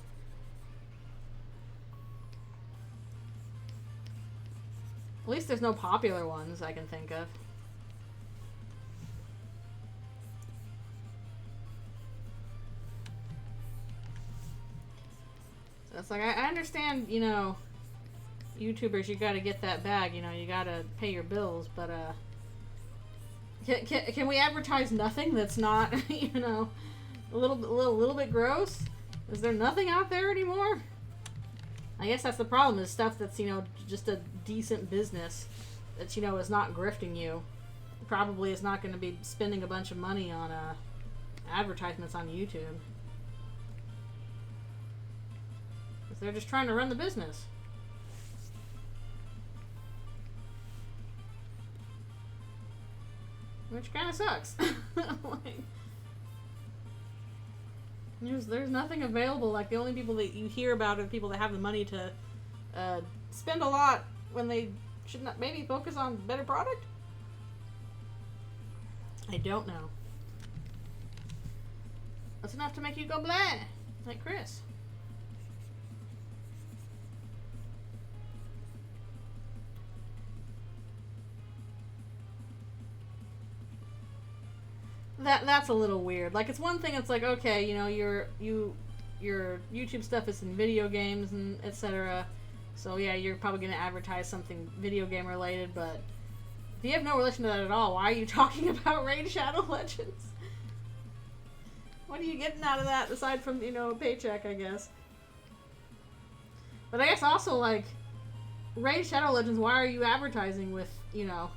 At least there's no popular ones I can think of. So it's like, I understand, you know, YouTubers, you gotta get that bag, you know, you gotta pay your bills, but, can we advertise nothing that's not, you know, a little bit gross? Is there nothing out there anymore? I guess that's the problem, is stuff that's, you know, just a decent business that, you know, is not grifting you. Probably is not going to be spending a bunch of money on advertisements on YouTube. Because they're just trying to run the business. Which kind of sucks. Like, there's nothing available. Like, the only people that you hear about are the people that have the money to spend a lot when they should not maybe focus on better product. I don't know. That's enough to make you go blah, like Chris. That's a little weird. Like, it's one thing, it's like, okay, you know, your YouTube stuff is in video games and etc. So yeah, you're probably going to advertise something video game related, but if you have no relation to that at all, why are you talking about Raid Shadow Legends? What are you getting out of that aside from, you know, a paycheck, I guess? But I guess also, like, Raid Shadow Legends, why are you advertising with, you know,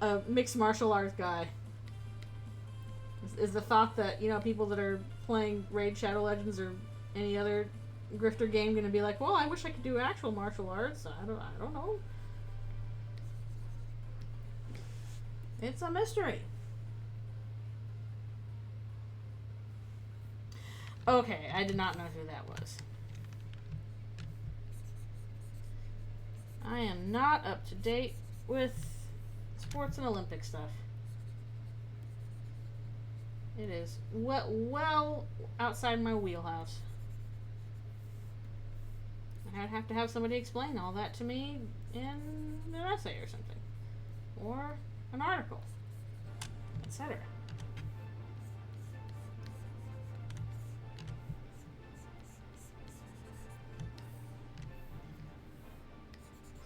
a mixed martial arts guy? Is the thought that, you know, people that are playing Raid Shadow Legends or any other grifter game going to be like, well, I wish I could do actual martial arts. I don't know. It's a mystery. Okay, I did not know who that was. I am not up to date with sports and Olympic stuff. It is well outside my wheelhouse. I'd have to have somebody explain all that to me in an essay or something. Or an article, etc.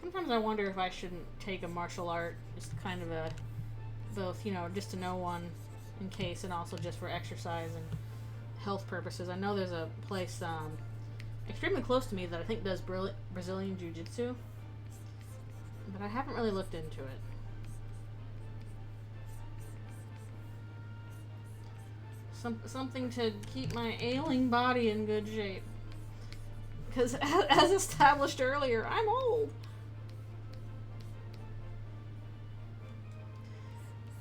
Sometimes I wonder if I shouldn't take a martial art, just kind of a, both, you know, just to know one in case, and also just for exercise and health purposes. I know there's a place extremely close to me that I think does Brazilian Jiu-Jitsu, but I haven't really looked into it. Something to keep my ailing body in good shape. Because as established earlier, I'm old.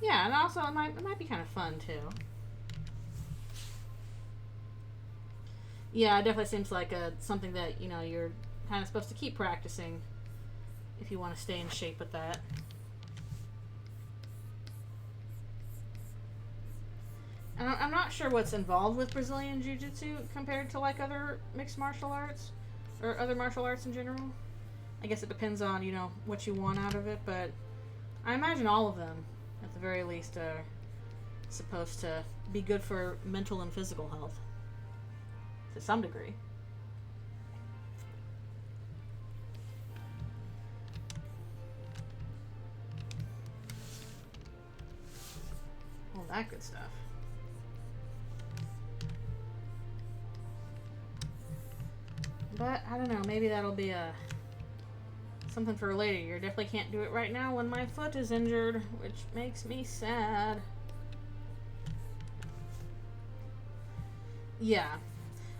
Yeah, and also it might be kind of fun too. Yeah, it definitely seems like something that, you know, you're kind of supposed to keep practicing if you want to stay in shape with that. And I'm not sure what's involved with Brazilian Jiu-Jitsu compared to like other mixed martial arts or other martial arts in general. I guess it depends on, you know, what you want out of it, but I imagine all of them, at the very least, are supposed to be good for mental and physical health to some degree. All that good stuff. But I don't know, maybe that'll be something for later. You definitely can't do it right now when my foot is injured, which makes me sad. Yeah.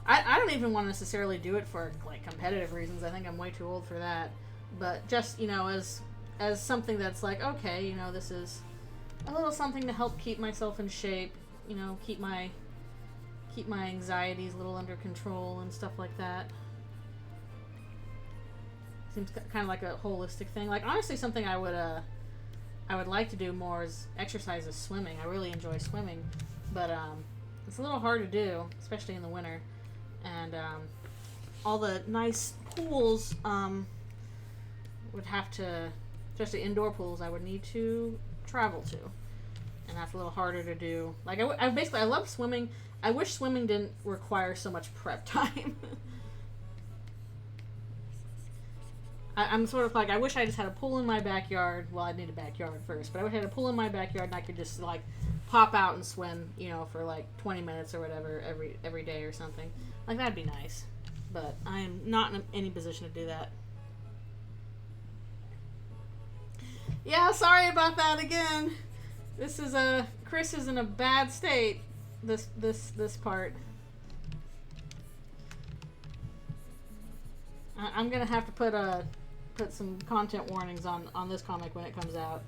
I don't even want to necessarily do it for like competitive reasons. I think I'm way too old for that. But just, you know, as something that's like, okay, you know, this is a little something to help keep myself in shape, you know, keep my anxieties a little under control and stuff like that. Seems kind of like a holistic thing. Like, honestly, something I would like to do more is exercise is swimming. I really enjoy swimming, but it's a little hard to do, especially in the winter. And all the nice pools would have to, especially indoor pools, I would need to travel to, and that's a little harder to do. Like, I love swimming. I wish swimming didn't require so much prep time. I'm sort of like, I wish I just had a pool in my backyard. Well, I'd need a backyard first, but I wish I had a pool in my backyard and I could just like pop out and swim, you know, for like 20 minutes or whatever every day or something. Like, that'd be nice. But I am not in any position to do that. Yeah, sorry about that again. This is Chris is in a bad state. This part. I'm gonna have to put some content warnings on this comic when it comes out.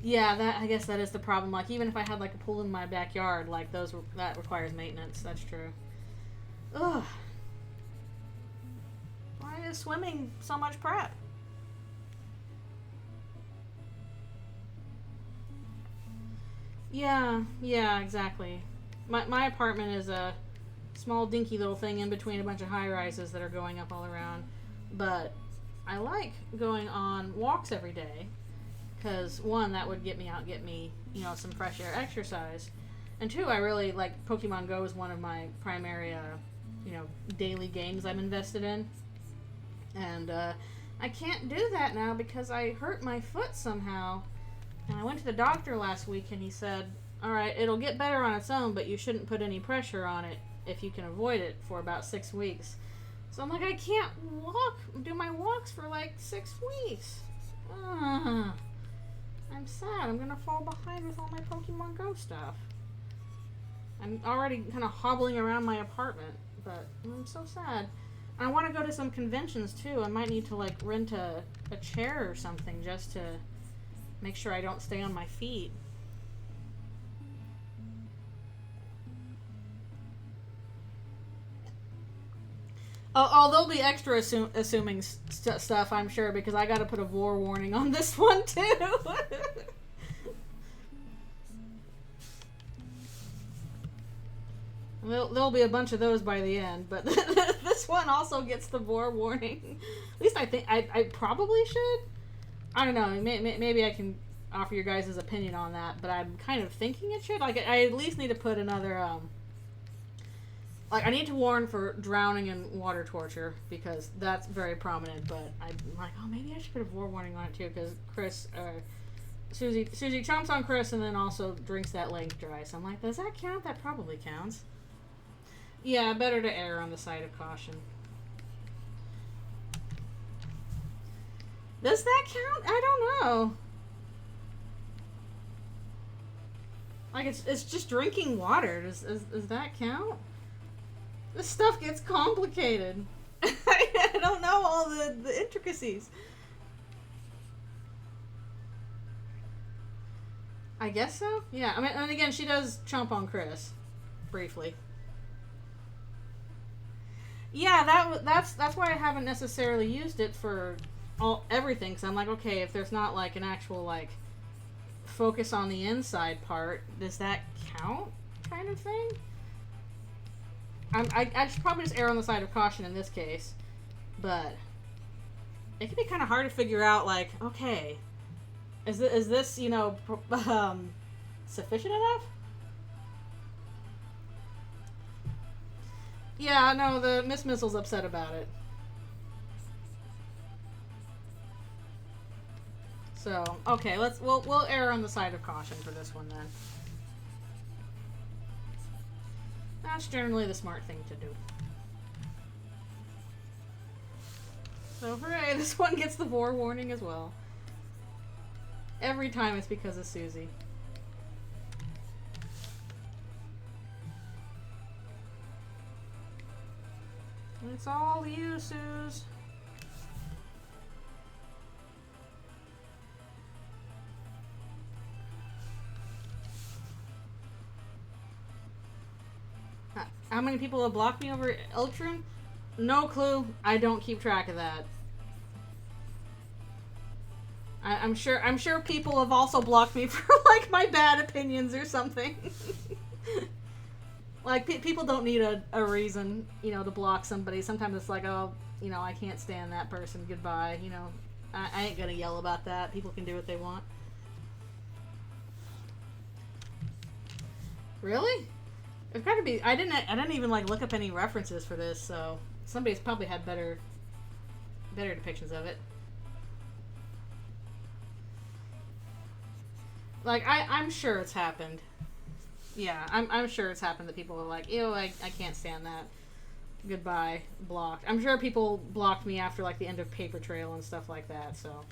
Yeah, I guess that is the problem. Like, even if I had like a pool in my backyard, like that requires maintenance. That's true. Ugh. Why is swimming so much prep? Yeah, exactly. My apartment is a small dinky little thing in between a bunch of high rises that are going up all around, but I like going on walks every day because, one, that would get me you know, some fresh air exercise, and two, I really like Pokemon Go is one of my primary you know, daily games I'm invested in, and I can't do that now because I hurt my foot somehow, and I went to the doctor last week and he said, alright, it'll get better on its own, but you shouldn't put any pressure on it if you can avoid it for about 6 weeks. So I'm like, I can't do my walks for like 6 weeks. I'm sad. I'm gonna fall behind with all my Pokemon Go stuff. I'm already kind of hobbling around my apartment, but I'm so sad. I want to go to some conventions too. I might need to like rent a chair or something just to make sure I don't stay on my feet. Oh, there'll be extra assuming stuff, I'm sure, because I got to put a vor warning on this one too. There'll be a bunch of those by the end, but this one also gets the vor warning. At least I think I probably should. I don't know. Maybe I can offer your guys' opinion on that, but I'm kind of thinking it should. Like, I at least need to put another like, I need to warn for drowning and water torture because that's very prominent. But I'm like, oh, maybe I should put a vor warning on it too because Susie chomps on Chris and then also drinks that Lynx dry. So I'm like, does that count? That probably counts. Yeah, better to err on the side of caution. Does that count? I don't know. Like, it's just drinking water. Does that count? This stuff gets complicated. I don't know all the intricacies. I guess so. Yeah. I mean, and again, she does chomp on Chris, briefly. Yeah, that's why I haven't necessarily used it for everything. Because I'm like, okay, if there's not like an actual like focus on the inside part, does that count? Kind of thing. I should probably just err on the side of caution in this case, but it can be kind of hard to figure out. Like, okay, is this you know sufficient enough? Yeah, no, the Miss Missile's upset about it. So, okay, we'll err on the side of caution for this one then. That's generally the smart thing to do. So hooray, this one gets the vor warning as well. Every time it's because of Susie. It's all you, Suze. How many people have blocked me over Eldritchrune? No clue. I don't keep track of that. I'm sure people have also blocked me for like my bad opinions or something. Like people don't need a reason, you know, to block somebody. Sometimes it's like, oh, you know, I can't stand that person. Goodbye. You know, I ain't gonna yell about that. People can do what they want. Really? It's got to be. I didn't even like look up any references for this, so somebody's probably had better depictions of it. Like I'm sure it's happened. Yeah, I'm sure it's happened that people are like, ew, I can't stand that. Goodbye, blocked. I'm sure people blocked me after like the end of Paper Trail and stuff like that. So,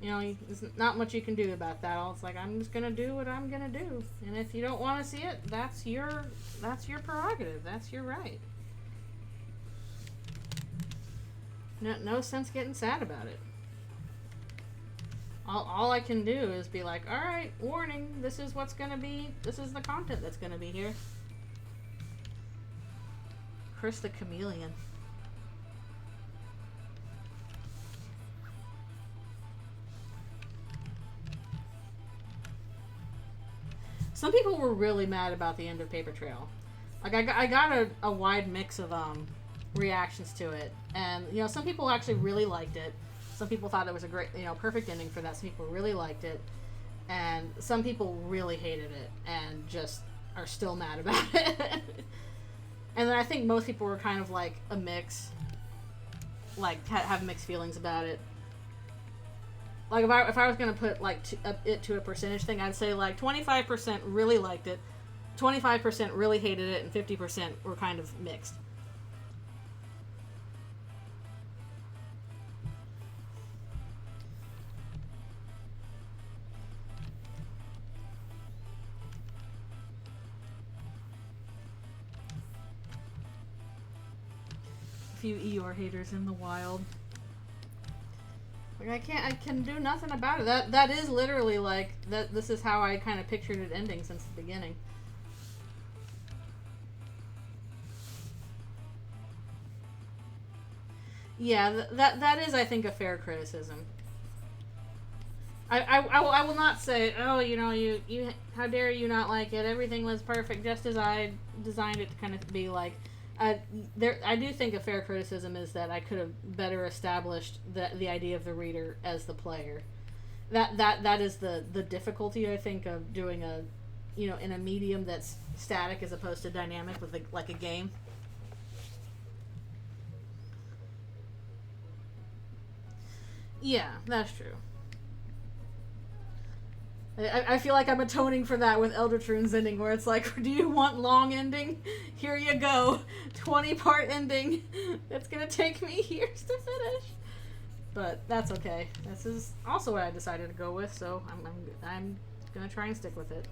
you know, there's not much you can do about that. It's like, I'm just gonna do what I'm gonna do, and if you don't want to see it, that's your prerogative. That's your right. No sense getting sad about it. All I can do is be like, all right, warning, this is what's gonna be. This is the content that's gonna be here. Chris the Chameleon. Some people were really mad about the end of Paper Trail. Like I got a wide mix of reactions to it, and you know, some people actually really liked it. Some people thought it was a great, you know, perfect ending for that. Some people really liked it, and some people really hated it and just are still mad about it. And then I think most people were kind of like a mix, like have mixed feelings about it. Like if I was gonna put like it to a percentage thing, I'd say like 25% really liked it, 25% really hated it, and 50% were kind of mixed. A few Eeyore haters in the wild. Like I can do nothing about it. That is literally like that. This is how I kind of pictured it ending since the beginning. Yeah, that is, I think, a fair criticism. I will not say, oh, you know, you how dare you not like it? Everything was perfect, just as I designed it to kind of be. Like, I do think a fair criticism is that I could have better established the idea of the reader as the player. That is the difficulty, I think, of doing a, you know, in a medium that's static as opposed to dynamic with like a game. Yeah, that's true. I feel like I'm atoning for that with Eldritchrune's ending, where it's like, do you want long ending? Here you go, 20-part ending. It's gonna take me years to finish, but that's okay. This is also what I decided to go with, so I'm gonna try and stick with it.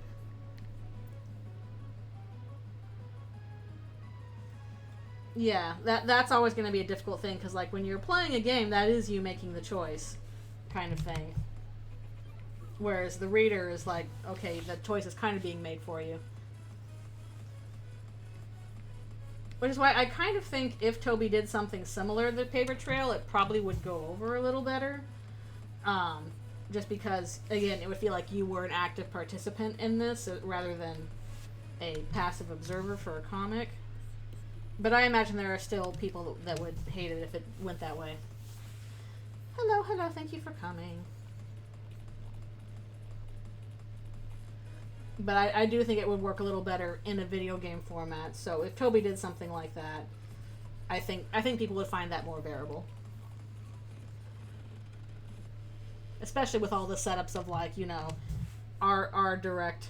Yeah, that's always gonna be a difficult thing, because like when you're playing a game, that is you making the choice, kind of thing. Whereas the reader is like, okay, the choice is kind of being made for you. Which is why I kind of think if Toby did something similar to the paper trail, it probably would go over a little better. Just because, again, it would feel like you were an active participant in this rather than a passive observer for a comic. But I imagine there are still people that would hate it if it went that way. Hello, thank you for coming. But I do think it would work a little better in a video game format. So if Toby did something like that, I think people would find that more bearable. Especially with all the setups of, like, you know, our direct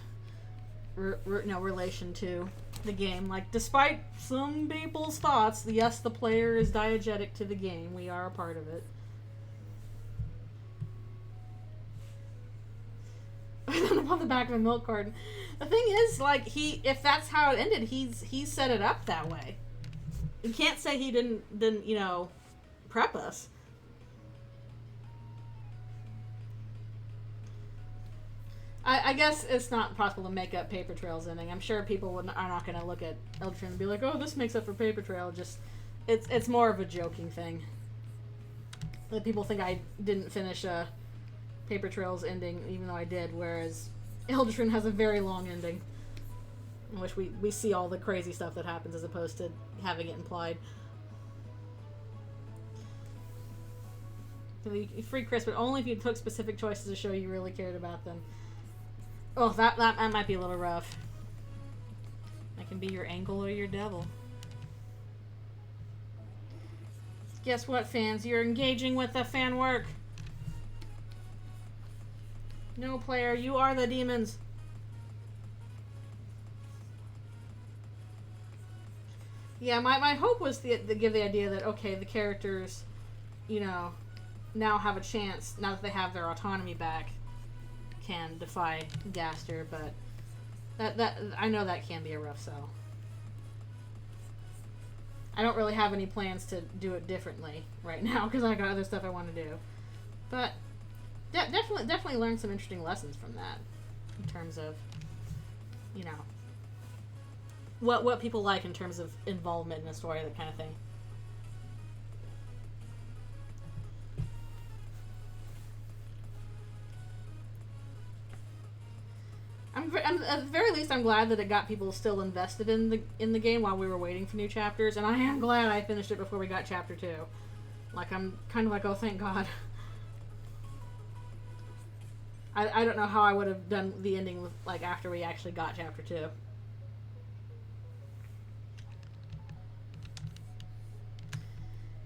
relation to the game. Like, despite some people's thoughts, yes, the player is diegetic to the game. We are a part of it. Up on the back of a milk carton. The thing is, like, if that's how it ended, he's set it up that way. You can't say he didn't you know, prep us. I guess it's not possible to make up Paper Trail's ending. I'm sure people are not going to look at Eldritchrune and be like, oh, this makes up for Paper Trail. Just it's more of a joking thing. That people think I didn't finish Paper Trail's ending, even though I did, whereas Eldritchrune has a very long ending, in which we see all the crazy stuff that happens as opposed to having it implied. Free Chris, but only if you took specific choices to show you really cared about them. Oh, that might be a little rough. I can be your angel or your devil. Guess what, fans? You're engaging with the fan work. No, player, you are the demons. Yeah, my hope was to give the idea that, okay, the characters, you know, now have a chance, now that they have their autonomy back, can defy Gaster, but that I know that can be a rough sell. I don't really have any plans to do it differently right now because I got other stuff I want to do. But definitely learned some interesting lessons from that in terms of, you know, what people like in terms of involvement in a story, that kind of thing. At the very least, I'm glad that it got people still invested in the game while we were waiting for new chapters, and I am glad I finished it before we got chapter 2. Like, I'm kind of like, oh, thank God. I don't know how I would have done the ending with, like, after we actually got chapter 2.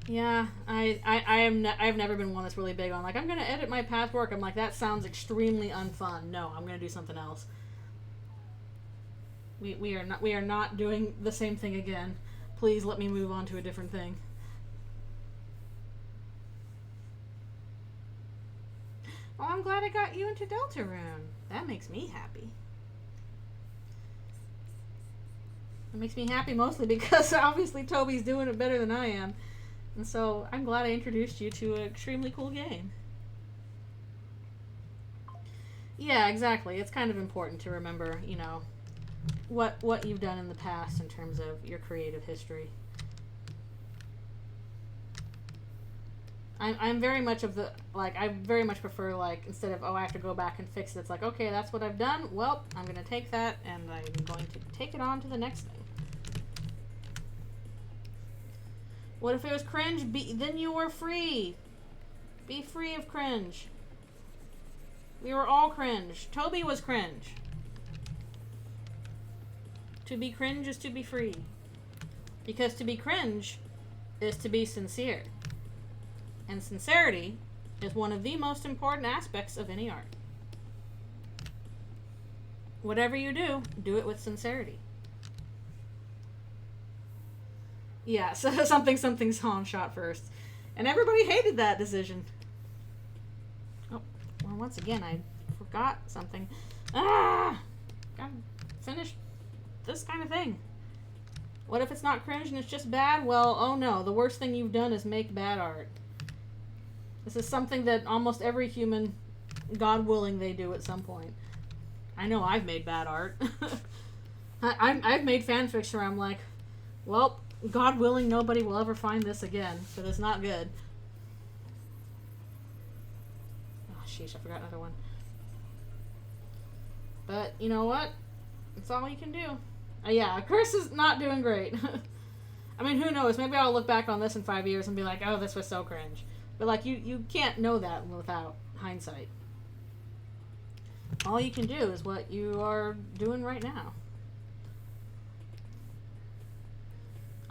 Yeah, I've never been one that's really big on, like, I'm gonna edit my past work. I'm like, that sounds extremely unfun. No, I'm gonna do something else. We are not doing the same thing again. Please let me move on to a different thing. Oh, I'm glad I got you into Deltarune. That makes me happy. It makes me happy mostly because obviously Toby's doing it better than I am. And so I'm glad I introduced you to an extremely cool game. Yeah, exactly. It's kind of important to remember, you know, what you've done in the past in terms of your creative history. I'm very much of the, like, I very much prefer, like, instead of, oh, I have to go back and fix it, it's like, okay, that's what I've done. Well, I'm going to take that and I'm going to take it on to the next thing. What if it was cringe? Then you were free. Be free of cringe. We were all cringe. Toby was cringe. To be cringe is to be free. Because to be cringe is to be sincere. And sincerity is one of the most important aspects of any art. Whatever you do it with sincerity. Yeah, so something song shot first. And everybody hated that decision. Oh, well, once again, I forgot something. Gotta finish this kind of thing. What if it's not cringe and it's just bad? Well, oh no, the worst thing you've done is make bad art. This is something that almost every human God willing, they do at some point. I know I've made bad art. I've made fanfics where I'm like, well, God willing, nobody will ever find this again, but it's not good. Oh, sheesh, I forgot another one. But, you know what? It's all you can do. Yeah, Chris is not doing great. I mean, who knows? Maybe I'll look back on this in 5 years and be like, oh, this was so cringe. But, like, you can't know that without hindsight. All you can do is what you are doing right now.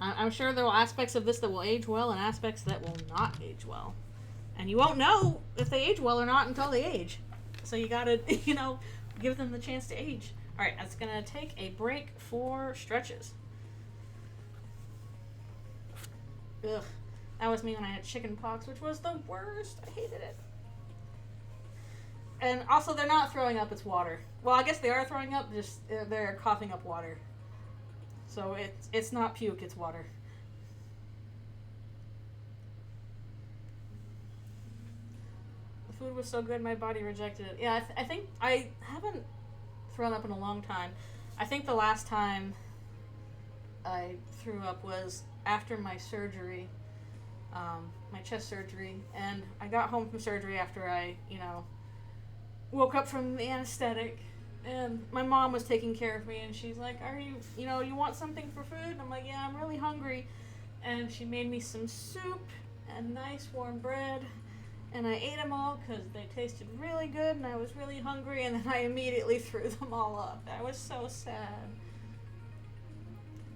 I'm sure there are aspects of this that will age well and aspects that will not age well. And you won't know if they age well or not until they age. So you gotta, give them the chance to age. Alright, that's gonna take a break for stretches. Ugh. That was me when I had chicken pox, which was the worst. I hated it. And also, they're not throwing up, it's water. Well, I guess they are throwing up, just they're coughing up water. So it's not puke, it's water. The food was so good, my body rejected it. Yeah, I think I haven't thrown up in a long time. I think the last time I threw up was after my surgery, my chest surgery. And I got home from surgery after I, woke up from the anesthetic. And my mom was taking care of me, and she's like, are you, you want something for food? And I'm like, yeah, I'm really hungry. And she made me some soup and nice warm bread, and I ate them all because they tasted really good, and I was really hungry, and then I immediately threw them all up. I was so sad.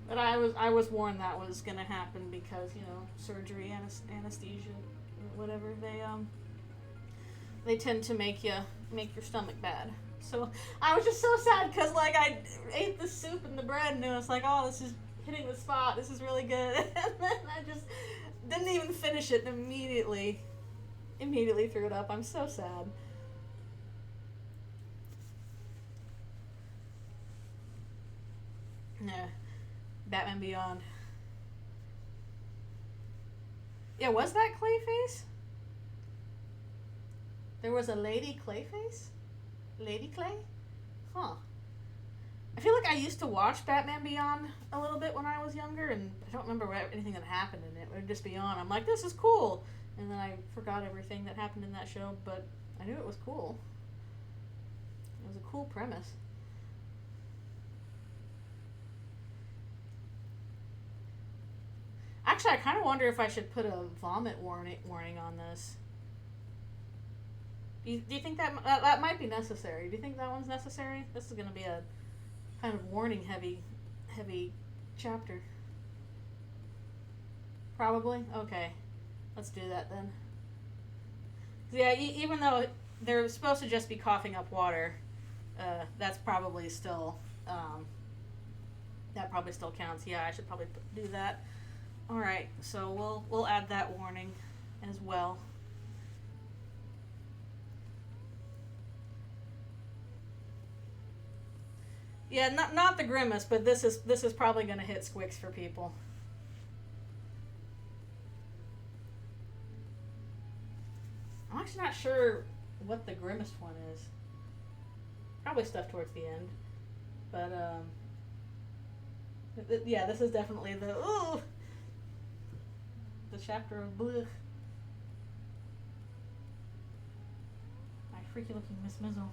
But I was warned that was going to happen because, surgery, anesthesia, whatever, they tend to make your stomach bad. So I was just so sad because, like, I ate the soup and the bread, and it was like, oh, this is hitting the spot. This is really good. And then I just didn't even finish it and immediately threw it up. I'm so sad. Yeah. Batman Beyond. Yeah, was that Clayface? There was a Lady Clayface? Lady Clay? Huh. I feel like I used to watch Batman Beyond a little bit when I was younger, and I don't remember anything that happened in it. It would just be on. I'm like, this is cool. And then I forgot everything that happened in that show, but I knew it was cool. It was a cool premise. Actually, I kind of wonder if I should put a vomit warning on this. Do you think that might be necessary? Do you think that one's necessary? This is going to be a kind of warning heavy chapter. Probably? Okay. Let's do that then. Yeah, even though they're supposed to just be coughing up water, that's probably still, that probably still counts. Yeah, I should probably do that. Alright, so we'll add that warning as well. Yeah, not the grimace, but this is probably going to hit squicks for people. I'm actually not sure what the grimmest one is. Probably stuff towards the end, but yeah, this is definitely the chapter of blech. My freaky looking Miss Mizzle.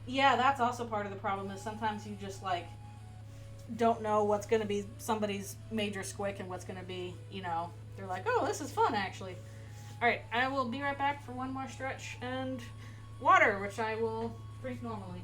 Yeah, that's also part of the problem is sometimes you just, like, don't know what's going to be somebody's major squick and what's going to be, they're like, oh, this is fun, actually. Alright, I will be right back for one more stretch and water, which I will drink normally.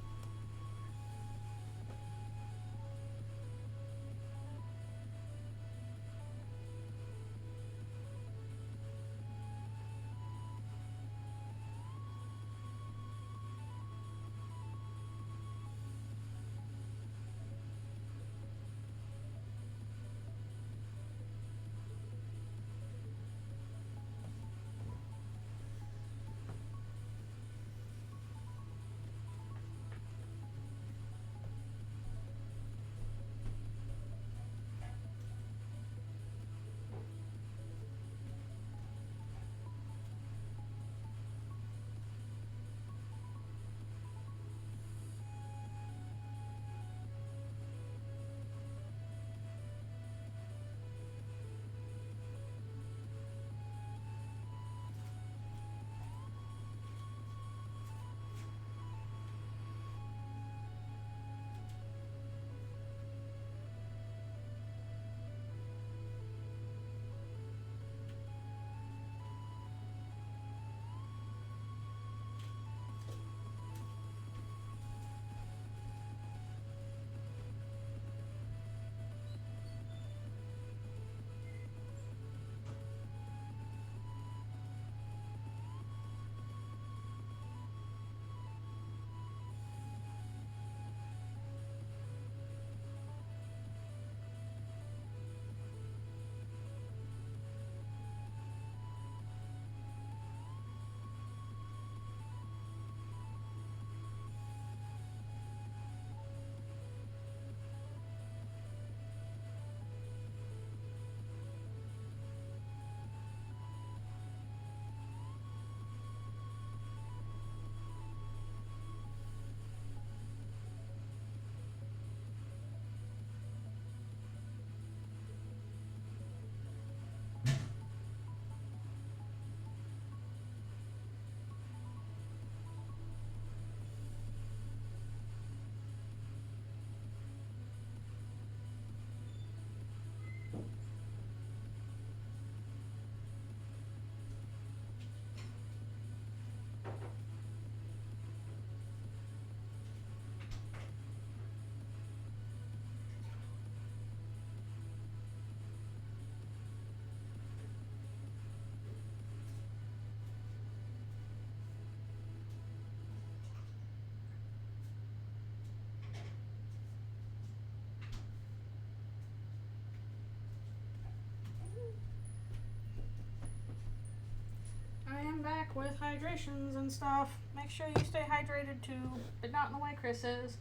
I am back with hydrations and stuff. Make sure you stay hydrated too, but not in the way Chris is.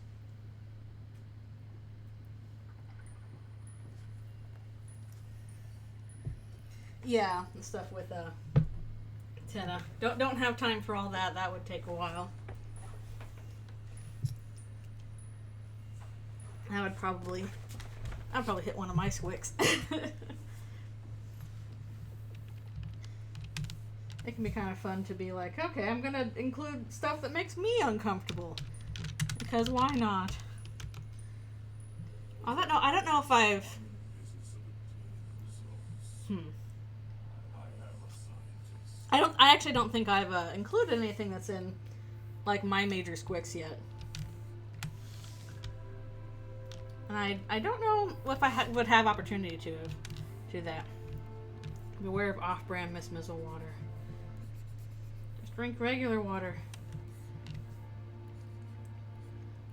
Yeah, the stuff with Tina. Don't have time for all that. That would take a while. I'd probably hit one of my squicks. It can be kind of fun to be like, okay, I'm gonna include stuff that makes me uncomfortable. Because why not? I don't know if I've... I actually don't think I've included anything that's in, like, my major squicks yet. And I don't know if I would have opportunity to do that. Beware of off-brand Miss Mizzle water. Just drink regular water.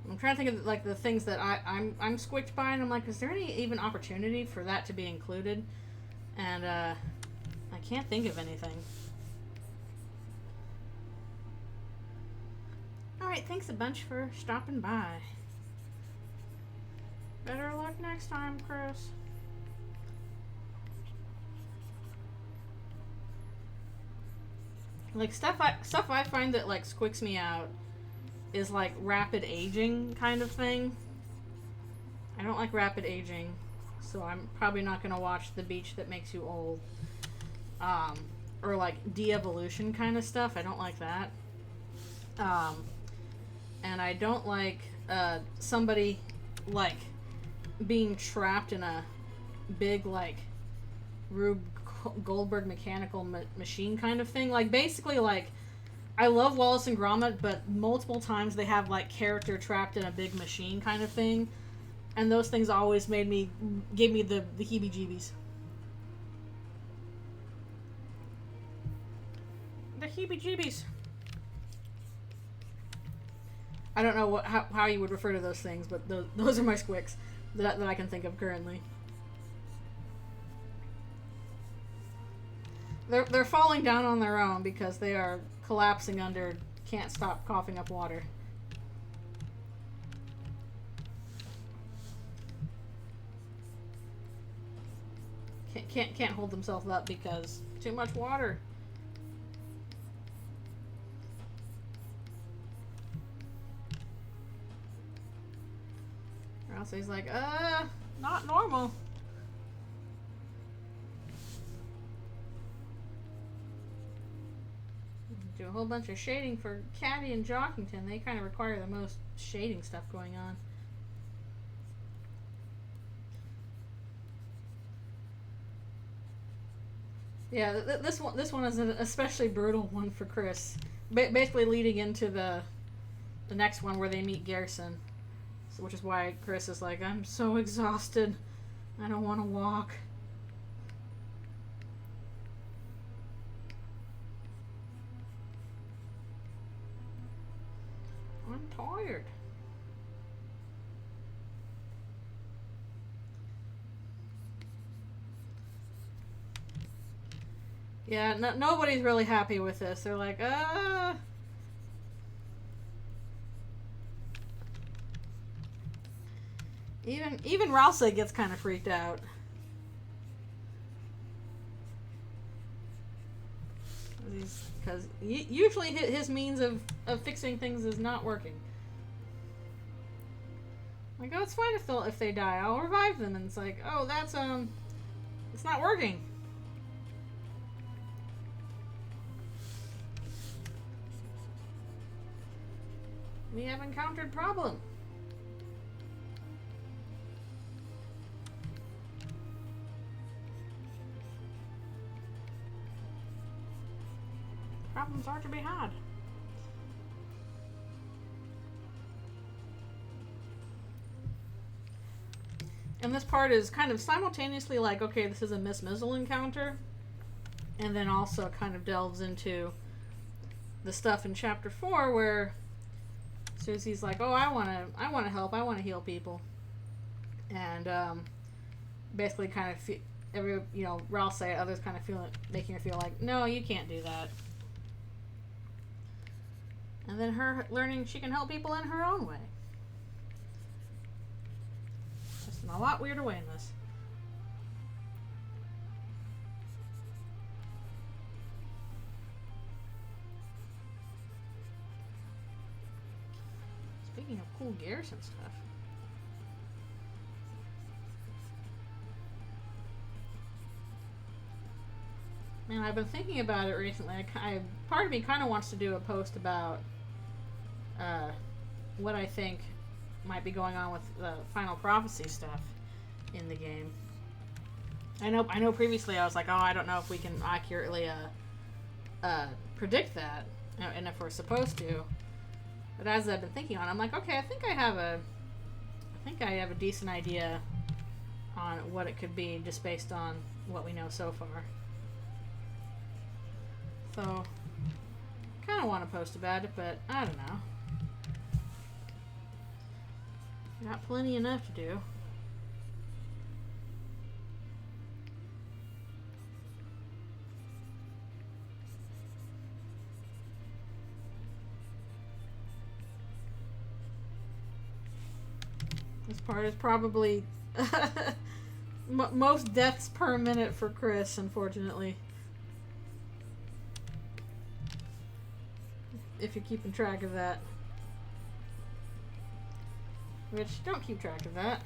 I'm trying to think of like the things that I'm squicked by, and I'm like, is there any even opportunity for that to be included? And I can't think of anything. Alright, thanks a bunch for stopping by. Better luck next time, Chris. Like stuff I find that like squicks me out is like rapid aging kind of thing. I don't like rapid aging, so I'm probably not gonna watch The Beach That Makes You Old. Or like de-evolution kind of stuff. I don't like that. And I don't like somebody like being trapped in a big like Rube Goldberg mechanical machine kind of thing. Like basically like I love Wallace and Gromit, but multiple times they have like character trapped in a big machine kind of thing, and those things always gave me the heebie-jeebies. The heebie-jeebies. I don't know how you would refer to those things, but those are my squicks that I can think of currently. They're falling down on their own because they are collapsing under can't stop coughing up water. Can't hold themselves up because too much water. Or else he's like, not normal. Do a whole bunch of shading for Caddy and Jockington. They kind of require the most shading stuff going on. Yeah, this one is an especially brutal one for Chris. Basically leading into the next one where they meet Garrison. So, which is why Chris is like, I'm so exhausted. I don't want to walk. I'm tired. Yeah, nobody's really happy with this. They're like, Even Ralsei gets kind of freaked out. Because usually his means of fixing things is not working. Like, oh, it's fine if they die. I'll revive them. And it's like, oh, that's, it's not working. We have encountered problem. Problems are to be had. And this part is kind of simultaneously like, okay, this is a Miss Mizzle encounter, and then also kind of delves into the stuff in chapter 4 where Susie's like, oh, I want to help, I want to heal people, and basically kind of I'll say it, others kind of making her feel like, no, you can't do that. And then her learning she can help people in her own way. Just in a lot weirder way in this. Speaking of cool Garrison stuff. Man, I've been thinking about it recently. Part of me kind of wants to do a post about what I think might be going on with the Final Prophecy stuff in the game. I know previously I was like, oh, I don't know if we can accurately predict that, and if we're supposed to. But as I've been thinking on it, I'm like, okay, I think I have a decent idea on what it could be just based on what we know so far. So, kind of want to post about it, but I don't know. Got plenty enough to do. This part is probably most deaths per minute for Chris, unfortunately. If you're keeping track of that. Which, don't keep track of that.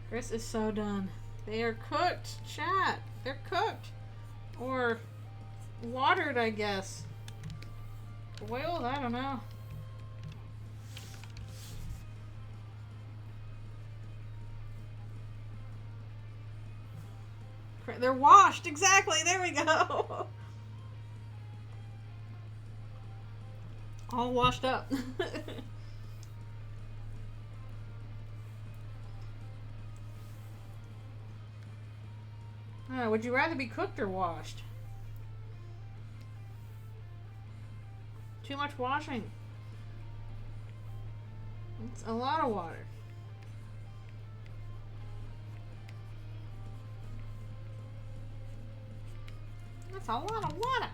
Chris is so done. They are cooked, chat. They're cooked. Or watered, I guess. Boiled? I don't know. They're washed. Exactly. There we go. All washed up. Would you rather be cooked or washed? Too much washing. It's a lot of water. That's a lot of water.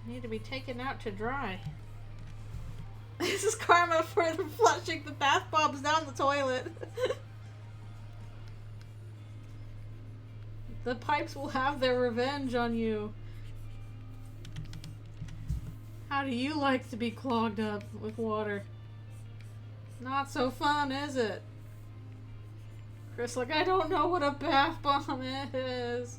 Need to be taken out to dry. This is karma for the flushing the bath bombs down the toilet. The pipes will have their revenge on you. How do you like to be clogged up with water? Not so fun, is it? Chris, like, I don't know what a bath bomb is.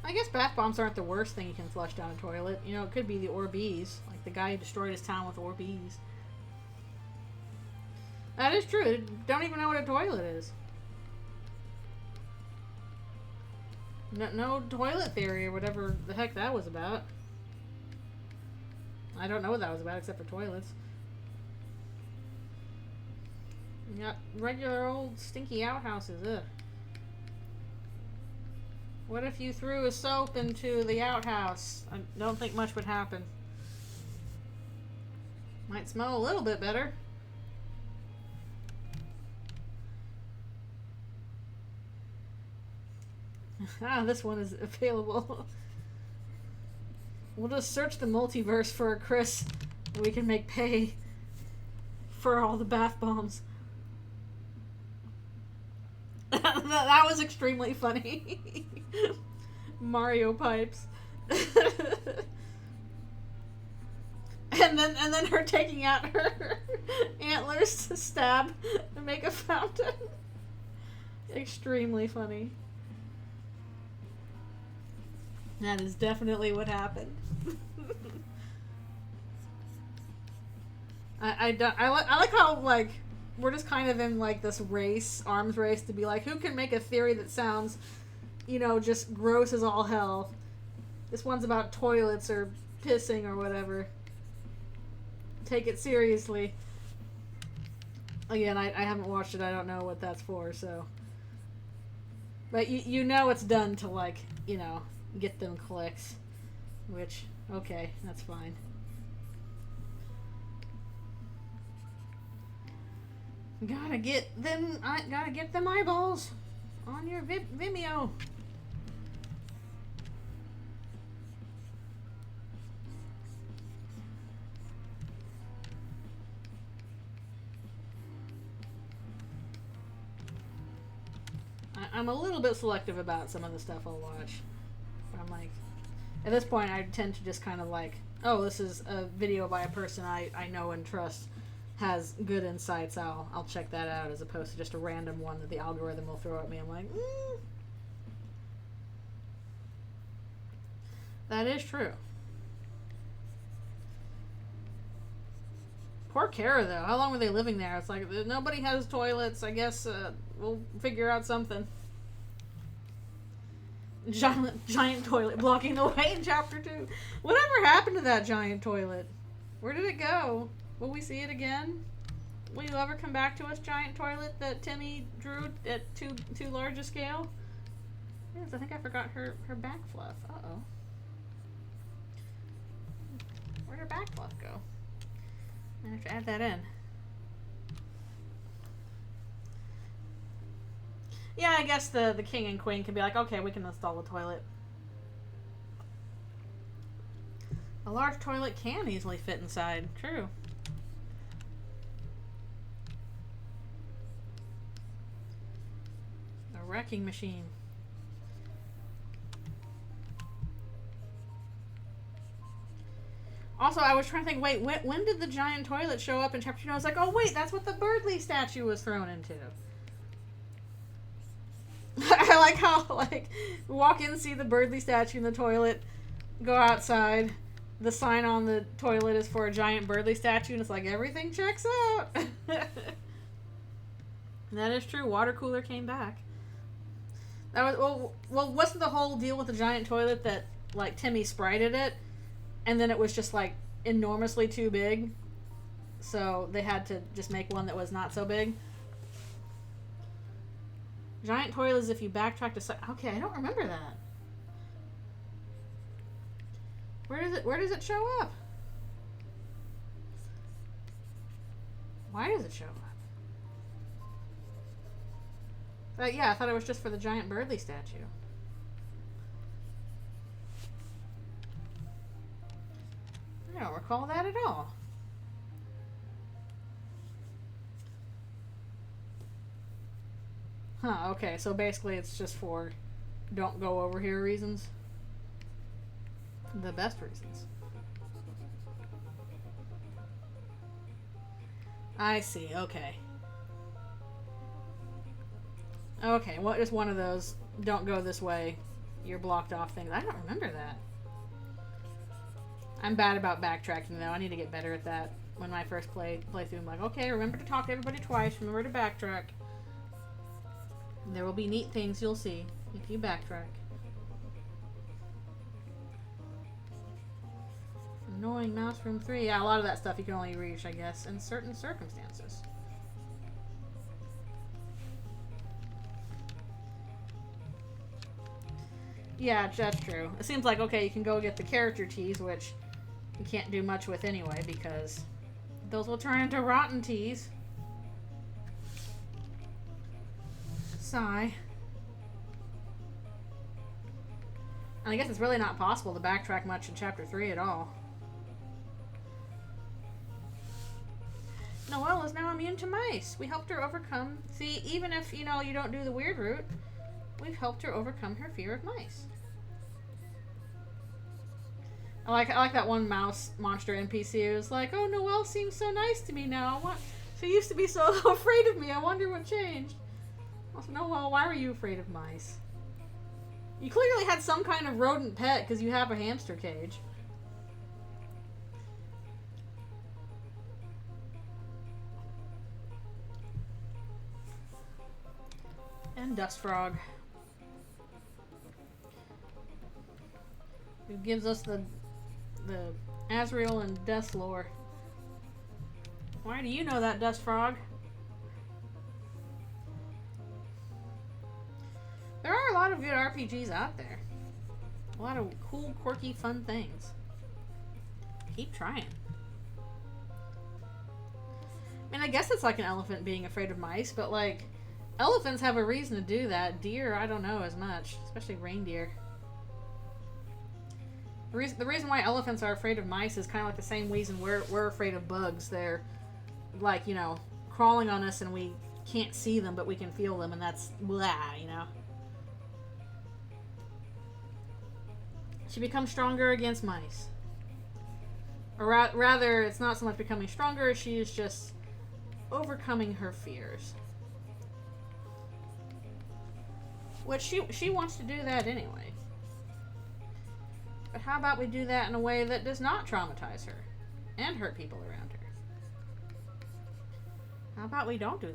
I guess bath bombs aren't the worst thing you can flush down a toilet. You know, it could be the Orbeez. Like the guy who destroyed his town with Orbeez. That is true. Don't even know what a toilet is. No toilet theory or whatever the heck that was about. I don't know what that was about except for toilets. You got regular old stinky outhouses. Ugh. What if you threw a soap into the outhouse? I don't think much would happen. Might smell a little bit better. This one is available. We'll just search the multiverse for a Chris. We can make pay for all the bath bombs. That was extremely funny. Mario pipes. and then her taking out her antlers to stab and make a fountain. Extremely funny. That is definitely what happened. I like how, like, we're just kind of in like this race, arms race, to be like, who can make a theory that sounds, you know, just gross as all hell. This one's about toilets or pissing or whatever. Take it seriously. Again, I haven't watched it. I don't know what that's for, so. But you know it's done to, like, you know, get them clicks. Which, okay, that's fine. Gotta get them eyeballs on your Vimeo. I'm a little bit selective about some of the stuff I'll watch. I'm like, at this point, I tend to just kind of like, oh, this is a video by a person I know and trust, has good insights. I'll check that out, as opposed to just a random one that the algorithm will throw at me. I'm like, that is true. Poor Kara, though. How long were they living there? It's like, nobody has toilets. I guess we'll figure out something. Giant toilet blocking the way in Chapter 2. Whatever happened to that giant toilet? Where did it go? Will we see it again? Will you ever come back to us, giant toilet that Timmy drew at too large a scale? Yes, I think I forgot her back fluff. Uh-oh. Where'd her back fluff go? I have to add that in. Yeah, I guess the king and queen can be like, okay, we can install a toilet. A large toilet can easily fit inside. True. A wrecking machine. Also, I was trying to think, wait, when did the giant toilet show up in Chapter 2? I was like, oh, wait, that's what the Birdley statue was thrown into. I like how, like, walk in, see the Birdley statue in the toilet, go outside, the sign on the toilet is for a giant Birdley statue, and it's like, everything checks out. That is true. Water cooler came back. That was, well, wasn't the whole deal with the giant toilet that, like, Timmy sprited it, and then it was just, like, enormously too big, so they had to just make one that was not so big? Giant toilet is if you backtrack to... Okay, I don't remember that. Where does it show up? Why does it show up? Yeah, I thought it was just for the giant Birdley statue. I don't recall that at all. Huh, okay, so basically it's just for don't go over here reasons. The best reasons. I see, okay. Okay, well, just one of those don't go this way, you're blocked off things. I don't remember that. I'm bad about backtracking, though. I need to get better at that. When I first playthrough, I'm like, okay, remember to talk to everybody twice, remember to backtrack. There will be neat things you'll see if you backtrack. Annoying mouse room 3. Yeah, a lot of that stuff you can only reach, I guess, in certain circumstances. Yeah, that's true. It seems like, okay, you can go get the character teas, which you can't do much with anyway, because those will turn into rotten teas. Sigh. And I guess it's really not possible to backtrack much in Chapter 3 at all. Noelle is now immune to mice. We helped her overcome... See, even if, you know, you don't do the weird route, we've helped her overcome her fear of mice. I like that one mouse monster NPC who was like, oh, Noelle seems so nice to me now. She used to be so afraid of me. I wonder what changed. Also, Noelle, why were you afraid of mice? You clearly had some kind of rodent pet because you have a hamster cage. And Dust Frog. Who gives us the Azrael and Death lore. Why do you know that, Dust Frog? There are a lot of good RPGs out there. A lot of cool, quirky, fun things. Keep trying. I mean, I guess it's like an elephant being afraid of mice, but like, elephants have a reason to do that. Deer, I don't know as much, especially reindeer. The reason why elephants are afraid of mice is kind of like the same reason we're afraid of bugs. They're like, you know, crawling on us and we can't see them, but we can feel them, and that's blah, you know. She becomes stronger against mice. Or rather, it's not so much becoming stronger, she is just overcoming her fears. Which she wants to do that anyway. But how about we do that in a way that does not traumatize her and hurt people around her? How about we don't do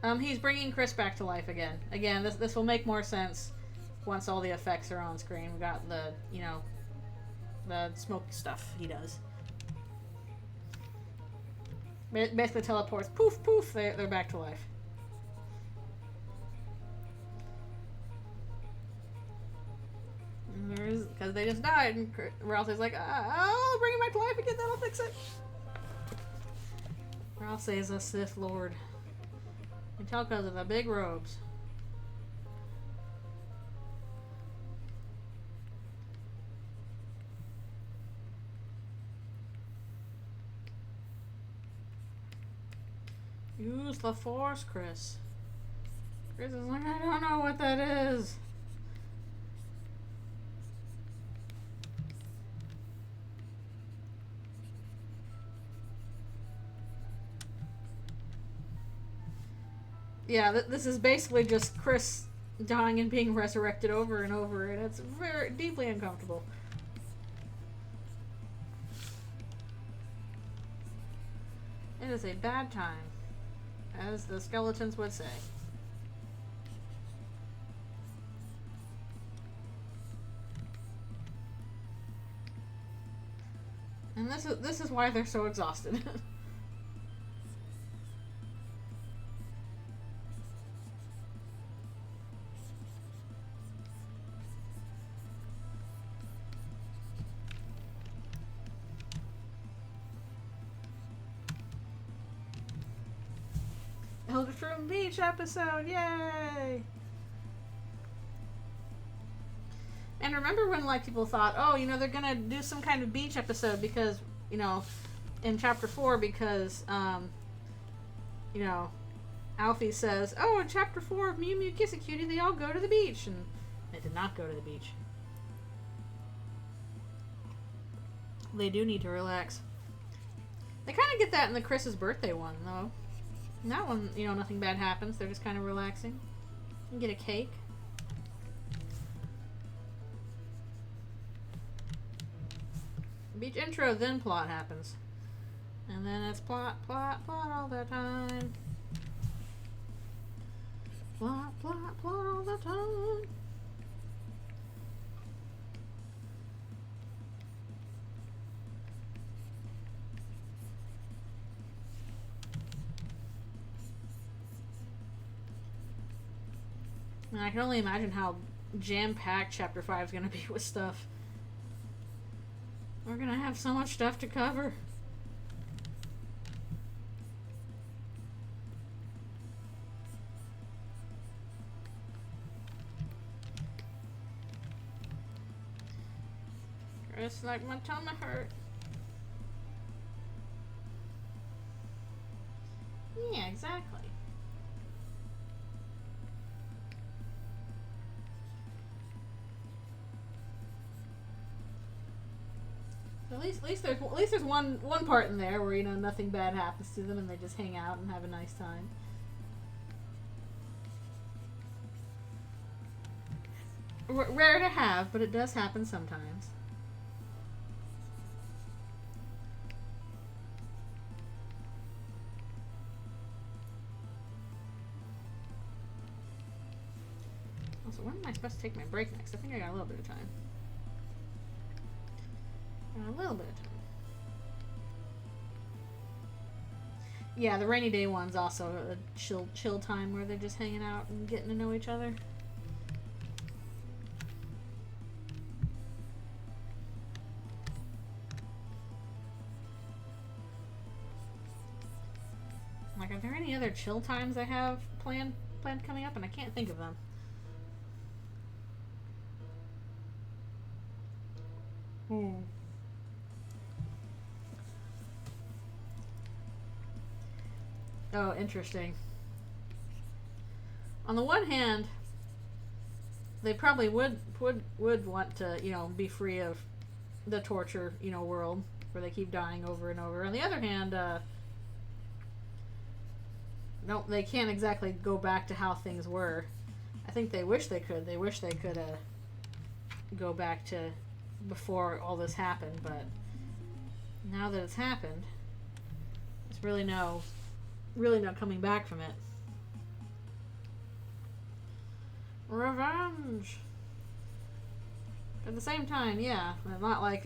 that? He's bringing Chris back to life again. Again, this will make more sense once all the effects are on screen. We got the, you know, the smoke stuff he does. Basically teleports. Poof, poof, they're back to life. Because they just died, and Ralsei's like, oh, bring him back to life again, that'll fix it. Ralsei is a Sith Lord. You can tell because of the big robes. Use the Force, Chris. Chris is like, I don't know what that is. Yeah, this is basically just Chris dying and being resurrected over and over, and it's very deeply uncomfortable. It is a bad time, as the skeletons would say. And this is why they're so exhausted. Eldritchrune Beach episode, yay! And remember when, like, people thought, oh, you know, they're gonna do some kind of beach episode because, you know, in chapter 4 because, you know, Alfie says, oh, in chapter 4 of Mew Mew Kiss a Cutie, they all go to the beach, and they did not go to the beach. They do need to relax. They kind of get that in the Chris's birthday one, though. In that one, you know, nothing bad happens. They're just kind of relaxing. You can get a cake. Beach intro, then plot happens. And then it's plot, plot, plot all the time. Plot, plot, plot all the time. And I can only imagine how jam-packed Chapter 5 is going to be with stuff. We're going to have so much stuff to cover. It's like my tummy hurt. Yeah, exactly. At least there's one part in there where, you know, nothing bad happens to them and they just hang out and have a nice time. Rare to have, but it does happen sometimes. Also, when am I supposed to take my break next? I think I got a little bit of time. A little bit of time. Yeah, the rainy day one's also a chill time where they're just hanging out and getting to know each other. Like, are there any other chill times I have planned coming up? And I can't think of them. Oh, interesting. On the one hand, they probably would want to, you know, be free of the torture, you know, world where they keep dying over and over. On the other hand, no, they can't exactly go back to how things were. I think they wish they could. They wish they could go back to before all this happened, but now that it's happened, there's really no coming back from it. Revenge. At the same time, yeah, not like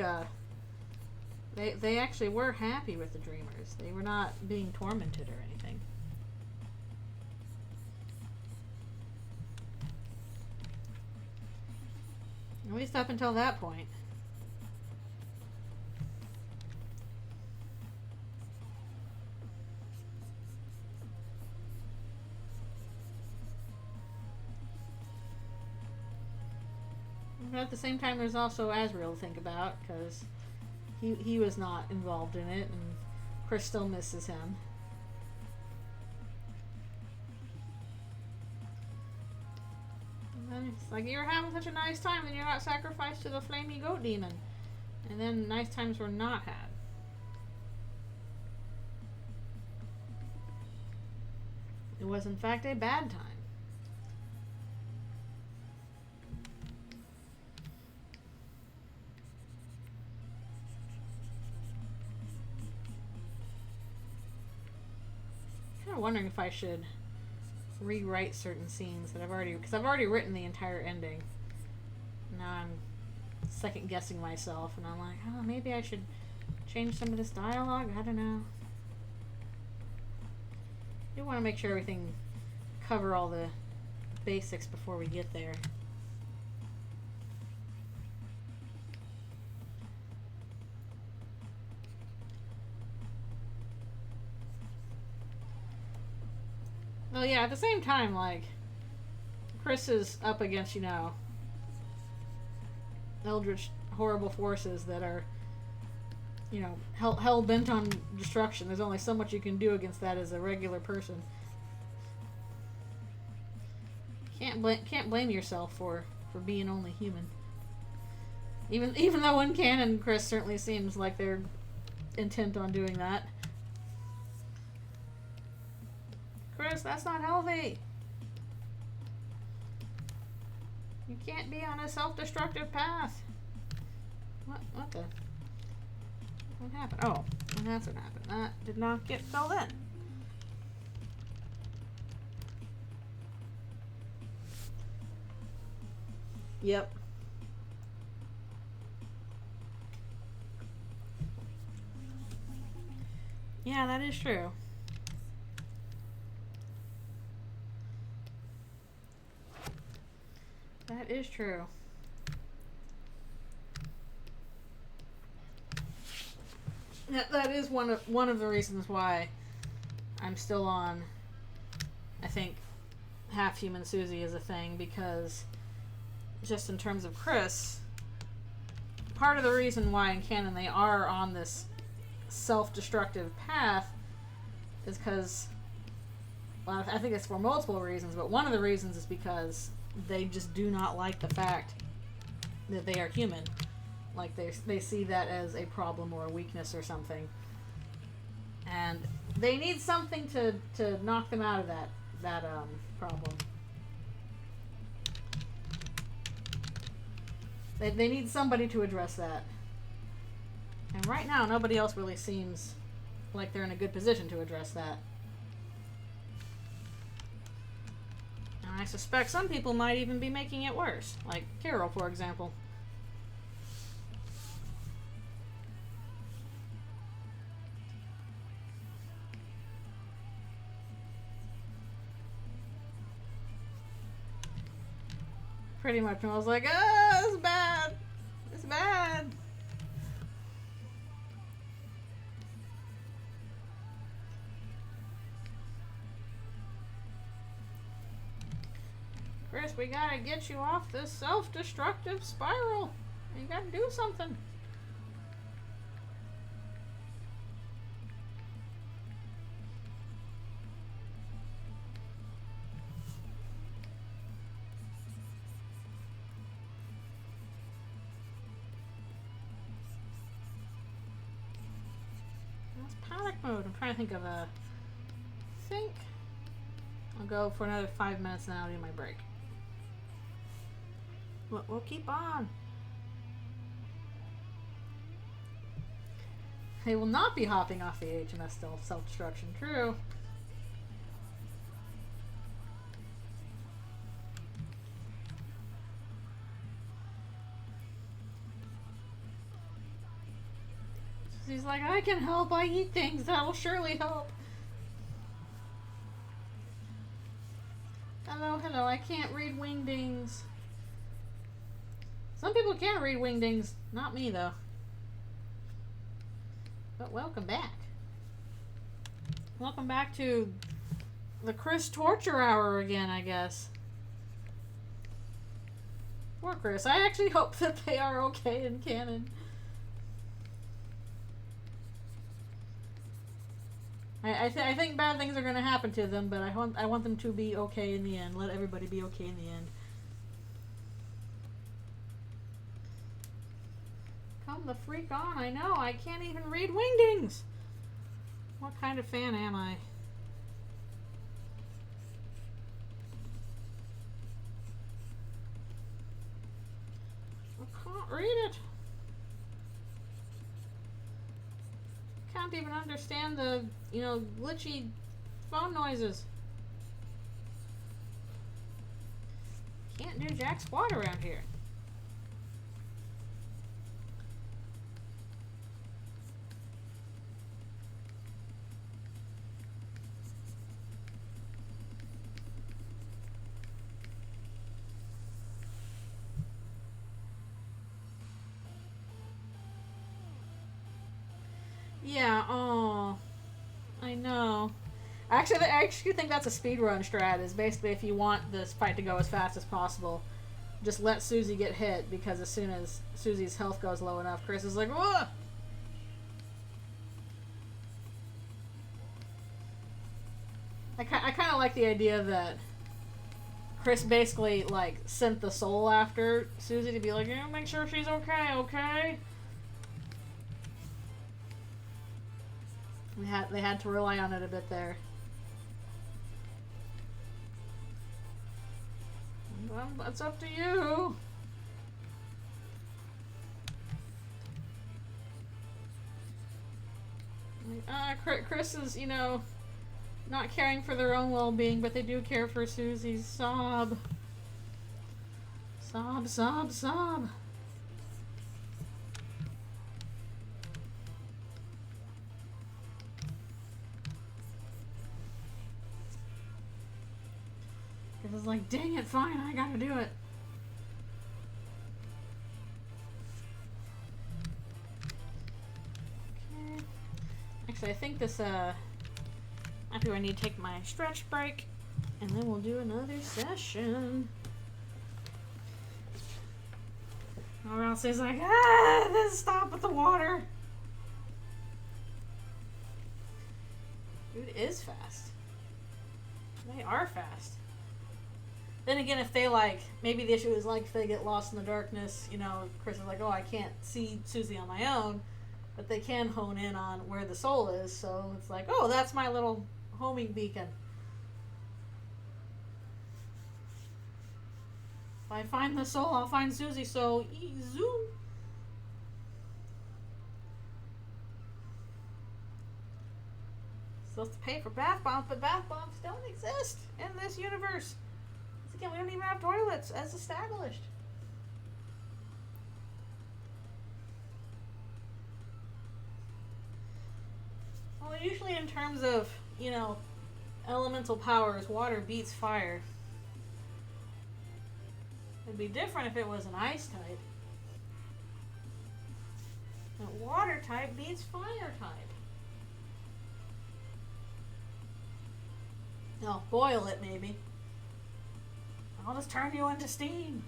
they actually were happy with the dreamers. They were not being tormented or anything. At least up until that point. But at the same time, there's also Asriel to think about, because he was not involved in it, and Chris still misses him. And then it's like, you're having such a nice time, and you're not sacrificed to the flamey goat demon. And then nice times were not had. It was, in fact, a bad time. Wondering if I should rewrite certain scenes that I've already written the entire ending. Now I'm second guessing myself, and I'm like, oh, maybe I should change some of this dialogue. I don't know. I do want to make sure everything cover all the basics before we get there. Well, yeah, at the same time, like, Chris is up against, you know, eldritch horrible forces that are, you know, hell bent on destruction. There's only so much you can do against that as a regular person. Can't blame yourself for being only human. Even though in canon, Chris certainly seems like they're intent on doing that. Chris, that's not healthy. You can't be on a self-destructive path. What the? What happened? Oh, that's what happened. That did not get filled in. Yep. Yeah, that is true. That is true. That is one of the reasons why I'm still on, I think, half human Susie is a thing, because just in terms of Chris, part of the reason why in canon they are on this self-destructive path is because, well, I think it's for multiple reasons, but one of the reasons is because they just do not like the fact that they are human. Like, they see that as a problem or a weakness or something. And they need something to knock them out of that problem. They need somebody to address that. And right now, nobody else really seems like they're in a good position to address that. I suspect some people might even be making it worse, like Carol, for example. Pretty much, I was like, oh, it's bad. It's bad. Chris, we gotta get you off this self-destructive spiral. You gotta do something. That's panic mode. I'm trying to think of a... I'll go for another 5 minutes and then I'll do my break. We'll keep on. They will not be hopping off the HMS self-destruction. True. He's like, I can help. I eat things. That will surely help. Hello, hello. I can't read wingdings. Some people can read wingdings. Not me, though. But welcome back. Welcome back to the Chris torture hour again, I guess. Poor Chris. I actually hope that they are okay in canon. I think bad things are going to happen to them, but I want them to be okay in the end. Let everybody be okay in the end. Come the freak on. I know. I can't even read wingdings. What kind of fan am I? I can't read it. Can't even understand the, glitchy phone noises. Can't do jack squat around here. Yeah, oh, I know. I actually think that's a speedrun strat, is basically if you want this fight to go as fast as possible, just let Susie get hit, because as soon as Susie's health goes low enough, Chris is like, whoa! I kind of like the idea that Chris basically, sent the soul after Susie to be like, make sure she's okay, okay? They had to rely on it a bit there. Well, that's up to you. Chris is, not caring for their own well-being, but they do care for Susie's. Sob. Sob, sob, sob. It was like, dang it, fine, I gotta do it. Okay. Actually, I think this, after I need to take my stretch break, and then we'll do another session. Or else he's like, then stop with the water. Dude is fast. They are fast. Then again, if they maybe the issue is if they get lost in the darkness, Chris is like, oh, I can't see Susie on my own, but they can hone in on where the soul is, so it's like, oh, that's my little homing beacon. If I find the soul, I'll find Susie, so zoom. Supposed to pay for bath bombs, but bath bombs don't exist in this universe. we don't even have toilets as established. Well, usually in terms of, you know, elemental powers, water beats fire. It'd be different if it was an ice type. But water type beats fire type. No, boil it maybe. I'll just turn you into steam.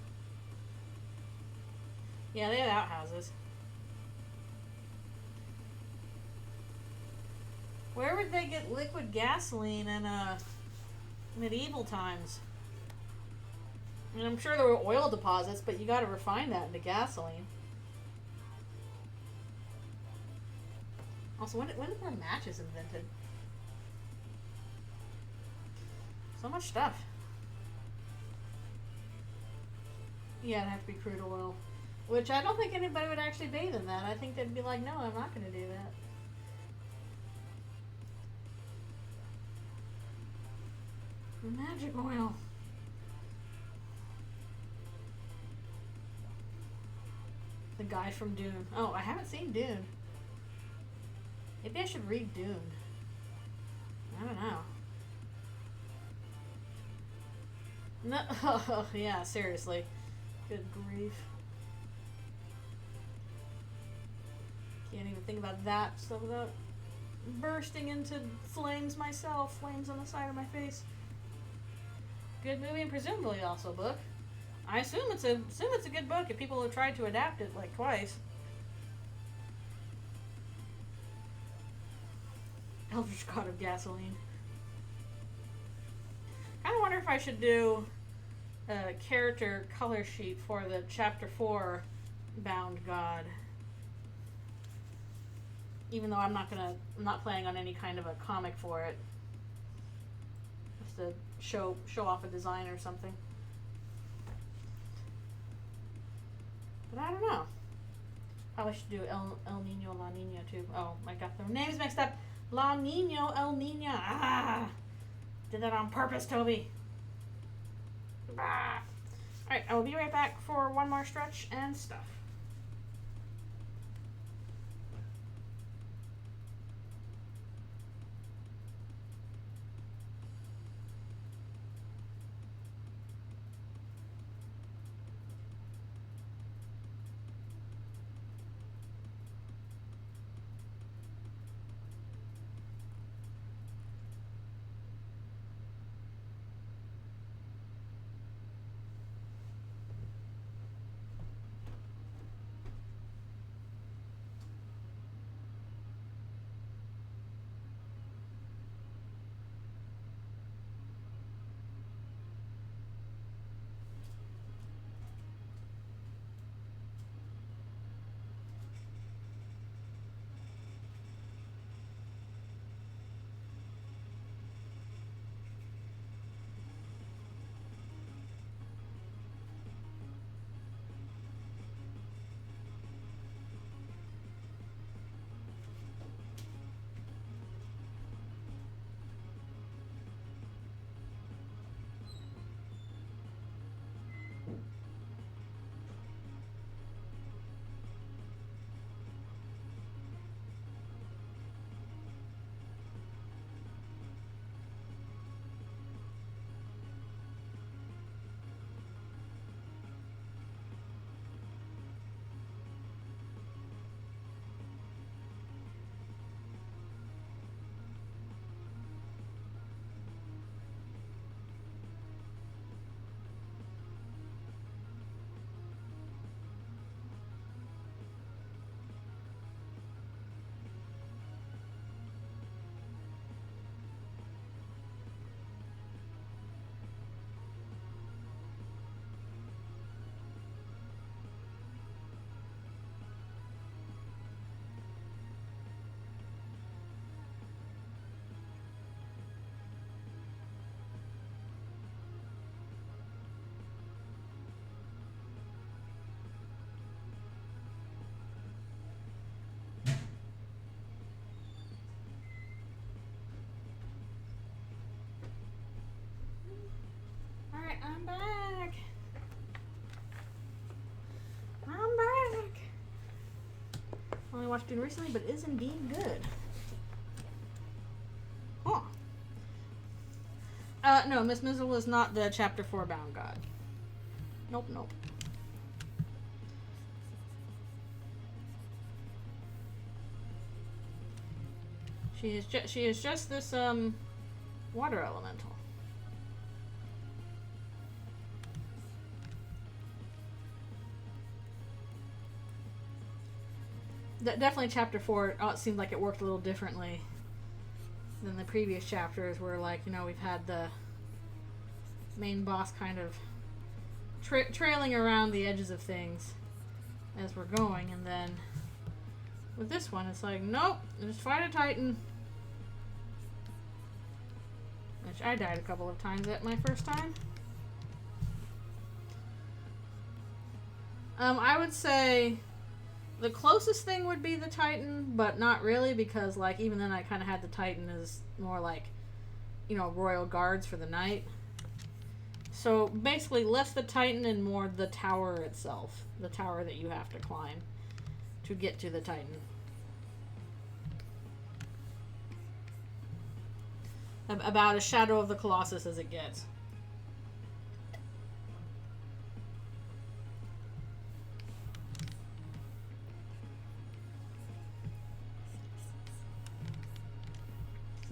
Yeah, they have outhouses. Where would they get liquid gasoline in medieval times? I mean, I'm sure there were oil deposits, but you gotta refine that into gasoline. Also, when were matches invented? So much stuff. Yeah, it'd have to be crude oil. Which I don't think anybody would actually bathe in that. I think they'd be like, no, I'm not going to do that. Magic oil. The guy from Dune. Oh, I haven't seen Dune. Maybe I should read Dune. I don't know. No, oh, yeah, seriously. Good grief. Can't even think about that stuff without bursting into flames myself. Flames on the side of my face. Good movie and presumably also a book. I assume it's a good book if people have tried to adapt it like twice. Eldritch God of Gasoline. I kind of wonder if I should do a character color sheet for the Chapter 4 Bound God. Even though I'm not planning on any kind of a comic for it. Just to show off a design or something. But I don't know. Probably should do El Nino, La Nina too. Oh, I got their names mixed up. La Nino, El Nina. Ah! Did that on purpose, Toby. Ah. Alright, I will be right back for one more stretch and stuff. watched Dune recently, but it is indeed good. Huh. No, Miss Mizzle is not the Chapter 4 Bound God. Nope, nope. She is just this, water elemental. Definitely Chapter 4, it seemed like it worked a little differently than the previous chapters, where, like, you know, we've had the main boss kind of trailing around the edges of things as we're going, and then with this one, it's like, nope, just fight a Titan. Which I died a couple of times at my first time. I would say the closest thing would be the Titan, but not really, because, like, even then I kind of had the Titan as more like, you know, royal guards for the night. So basically less the Titan and more the tower itself. The tower that you have to climb to get to the Titan. About as Shadow of the Colossus as it gets.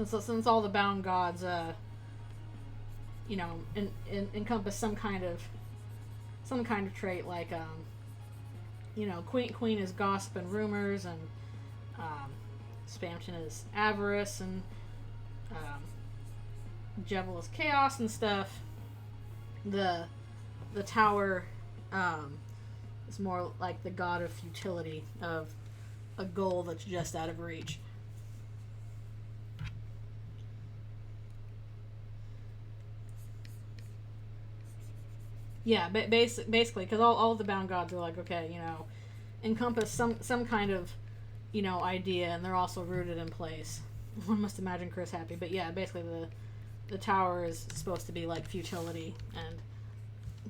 Since all the bound gods, you know, encompass some kind of trait, like, you know, Queen is gossip and rumors, and Spamton is avarice, and Jebel is chaos and stuff. The tower is more like the god of futility, of a goal that's just out of reach. Yeah, basically, because all the bound gods are like, okay, you know, encompass some kind of, you know, idea, and they're also rooted in place. One must imagine Chris happy, but yeah, basically the tower is supposed to be like futility and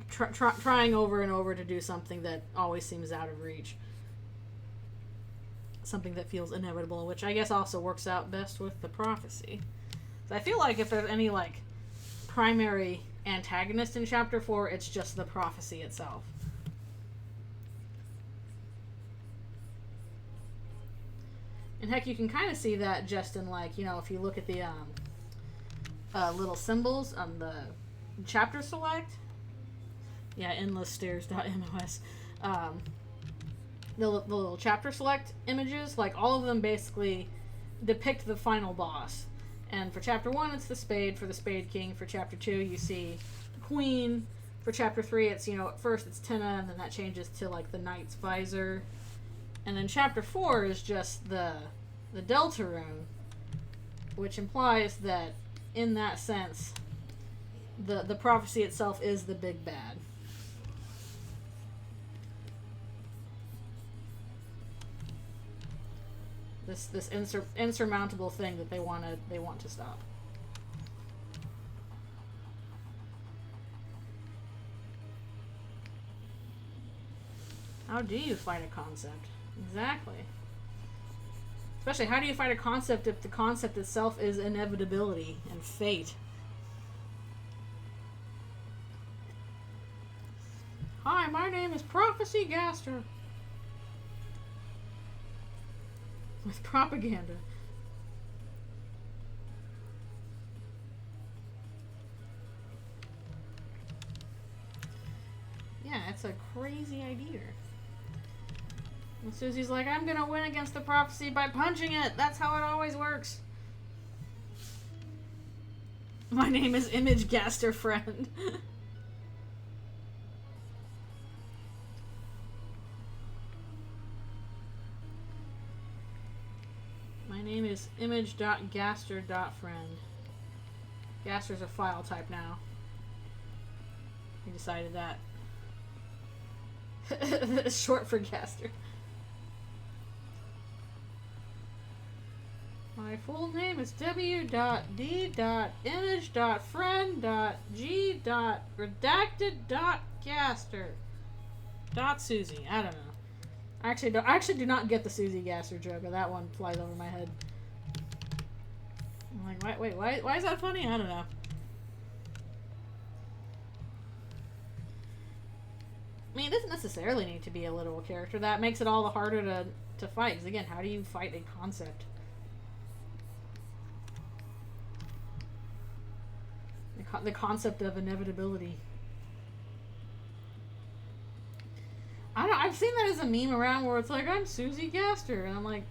trying over and over to do something that always seems out of reach, something that feels inevitable, which I guess also works out best with the prophecy. So I feel like if there's any, like, primary antagonist in Chapter 4, it's just the prophecy itself. And heck, you can kind of see that just in, like, you know, if you look at the little symbols on the chapter select. Yeah, endlessstairs.mos. The little chapter select images, like, all of them basically depict the final boss. And for Chapter 1, it's the Spade, for the Spade King. For Chapter 2, you see the Queen. For Chapter 3, it's, you know, at first it's Tenna, and then that changes to, like, the Knight's Visor. And then Chapter 4 is just the Deltarune, which implies that, in that sense, the prophecy itself is the big bad. This insurmountable thing that they want to stop. How do you fight a concept? Exactly. Especially, how do you fight a concept if the concept itself is inevitability and fate? Hi, my name is Prophecy Gaster. With propaganda. Yeah, it's a crazy idea. And Susie's like, I'm gonna win against the prophecy by punching it. That's how it always works. My name is Image Gaster Friend. My name is image.gaster.friend. Gaster's a file type now. We decided that. It's short for Gaster. My full name is w.d.image.friend.g.redacted.gaster. Susie. I don't know. I actually do not get the Susie Gasser joke, but that one flies over my head. I'm like, wait, why is that funny? I don't know. I mean, it doesn't necessarily need to be a literal character. That makes it all the harder to fight. Because again, how do you fight a concept? The concept of inevitability. I don't know, I've seen that as a meme around where it's like, I'm Susie Gaster. And I'm like,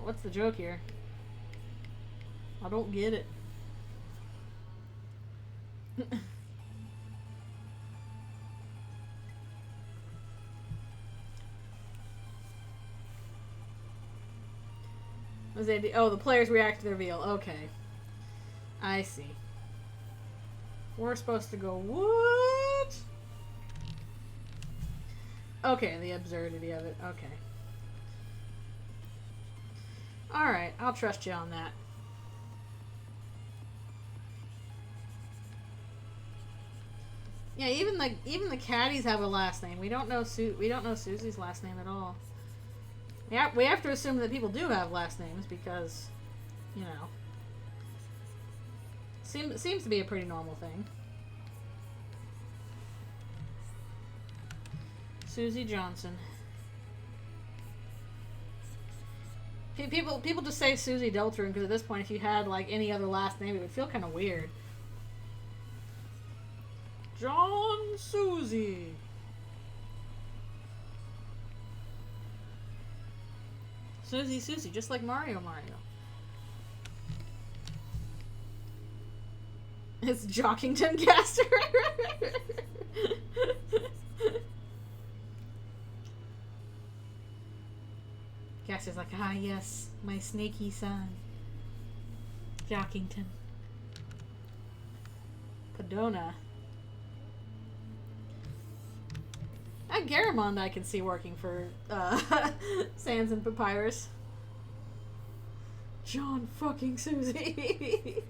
what's the joke here? I don't get it. Oh, the players react to the reveal. Okay. I see. We're supposed to go, what? Okay, the absurdity of it. Okay. Alright, I'll trust you on that. Yeah, even the caddies have a last name. We don't know Susie's last name at all. Yeah, we have to assume that people do have last names because, you know, seems to be a pretty normal thing. Susie Johnson. People just say Susie Deltarune because at this point, if you had like any other last name, it would feel kind of weird. John Susie. Susie, just like Mario. It's Jockington Gaster. Gaster's like, ah yes, my snaky son. Jockington. Padona. Garamond I can see working for Sans and Papyrus. John fucking Susie.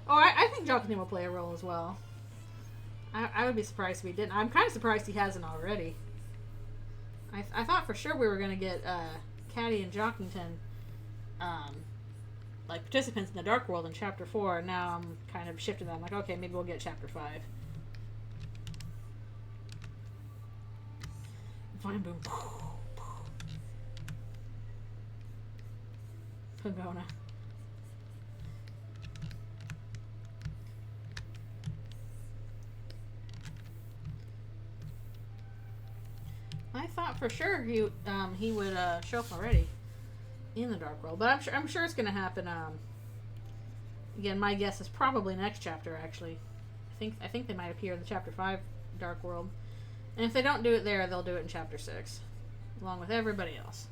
Oh, I think Jockington will play a role as well. I would be surprised if he didn't. I'm kind of surprised he hasn't already. I thought for sure we were going to get Caddy and Jockington like participants in the Dark World in Chapter 4. Now I'm kind of shifting that. I'm like, okay, maybe we'll get Chapter 5. Vine Boom. Pagona. I thought for sure he would show up already in the Dark World, but I'm sure it's gonna happen. Again, my guess is probably next chapter. Actually, I think they might appear in the Chapter 5 Dark World. And if they don't do it there, they'll do it in Chapter 6. Along with everybody else.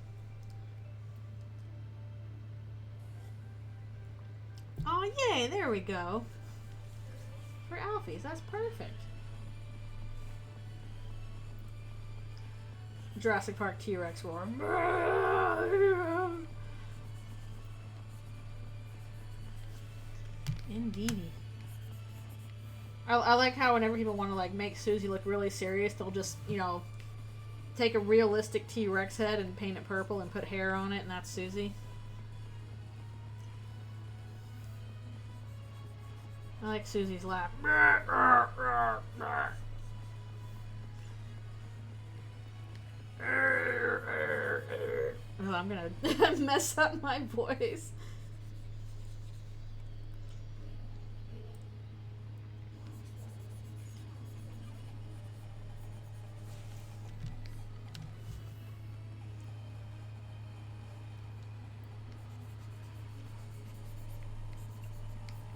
Oh, yay! There we go. For Alphys, that's perfect. Jurassic Park T-Rex roar. Indeed. I like how whenever people want to like make Susie look really serious, they'll just, you know, take a realistic T-Rex head and paint it purple and put hair on it, and that's Susie. I like Susie's laugh. Oh, I'm gonna mess up my voice.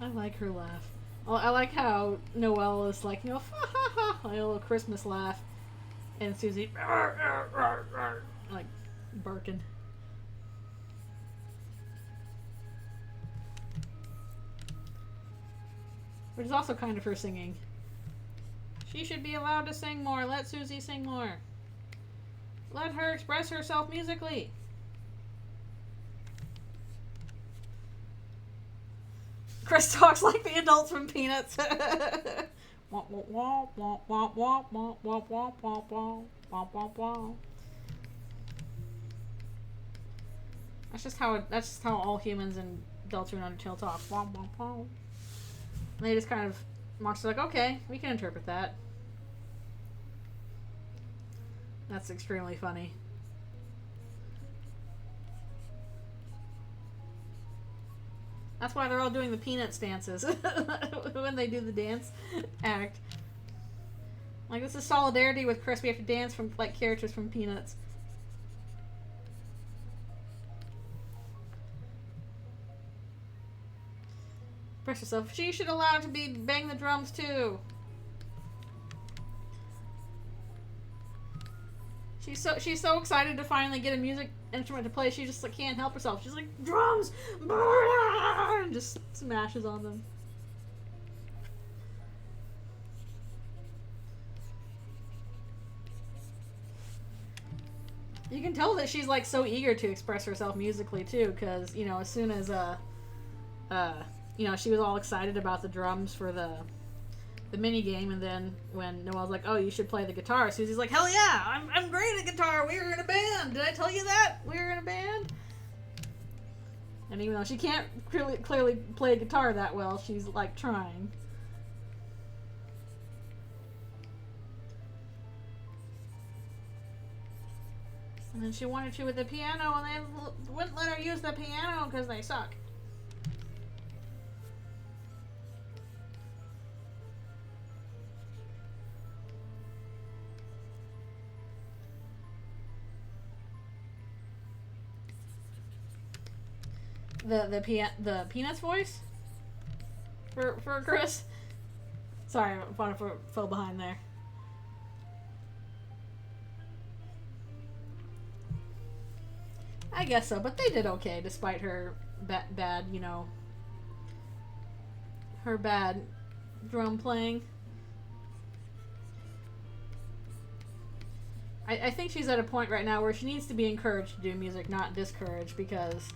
I like her laugh. I like how Noelle is like, you know, ha ha ha, a little Christmas laugh, and Susie like barking. Which is also kind of her singing. She should be allowed to sing more. Let Susie sing more. Let her express herself musically. Chris talks like the adults from Peanuts. That's just how all humans in Deltarune Undertale talk. And they just kind of Mark's like, okay, we can interpret that. That's extremely funny. That's why they're all doing the Peanuts dances when they do the dance act. Like, this is solidarity with Chris. We have to dance from like characters from Peanuts. Press yourself. She should allow to be bang the drums too. She's so excited to finally get a music instrument to play. She just like can't help herself. She's like, drums, and just smashes on them. You can tell that she's like so eager to express herself musically too, because you know, as soon as you know, she was all excited about the drums for the mini game, and then when Noelle's like, "Oh, you should play the guitar," Susie's like, "Hell yeah, I'm great at guitar. We were in a band. Did I tell you that? We were in a band." And even though she can't clearly play guitar that well, she's like trying. And then she wanted to with the piano, and they wouldn't let her use the piano because they suck. The Peanuts voice for Chris. Sorry, I fell behind there. I guess so, but they did okay despite her bad, you know, her bad drum playing. I think she's at a point right now where she needs to be encouraged to do music, not discouraged, because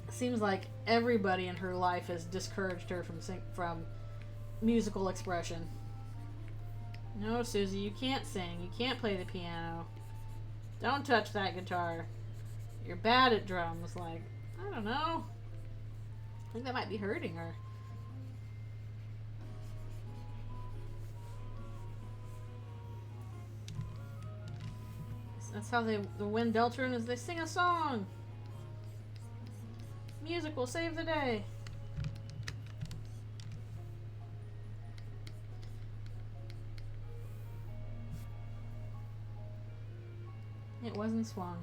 it seems like everybody in her life has discouraged her from musical expression. No, Susie, you can't sing. You can't play the piano. Don't touch that guitar. You're bad at drums. Like, I don't know. I think that might be hurting her. That's how they win Deltarune, is they sing a song. Music will save the day. It wasn't swung.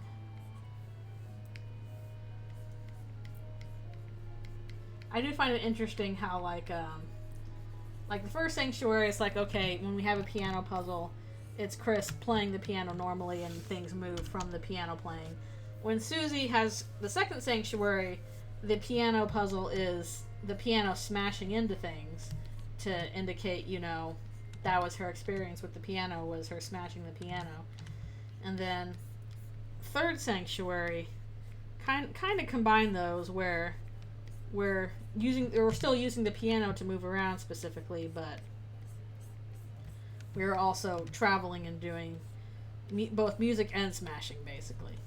I do find it interesting how like the first sanctuary is like, okay, when we have a piano puzzle, it's Chris playing the piano normally and things move from the piano playing. When Susie has the second sanctuary, the piano puzzle is the piano smashing into things to indicate, you know, that was her experience with the piano, was her smashing the piano. And then third sanctuary kind of combine those where we're still using the piano to move around specifically, but we're also traveling and doing both music and smashing, basically.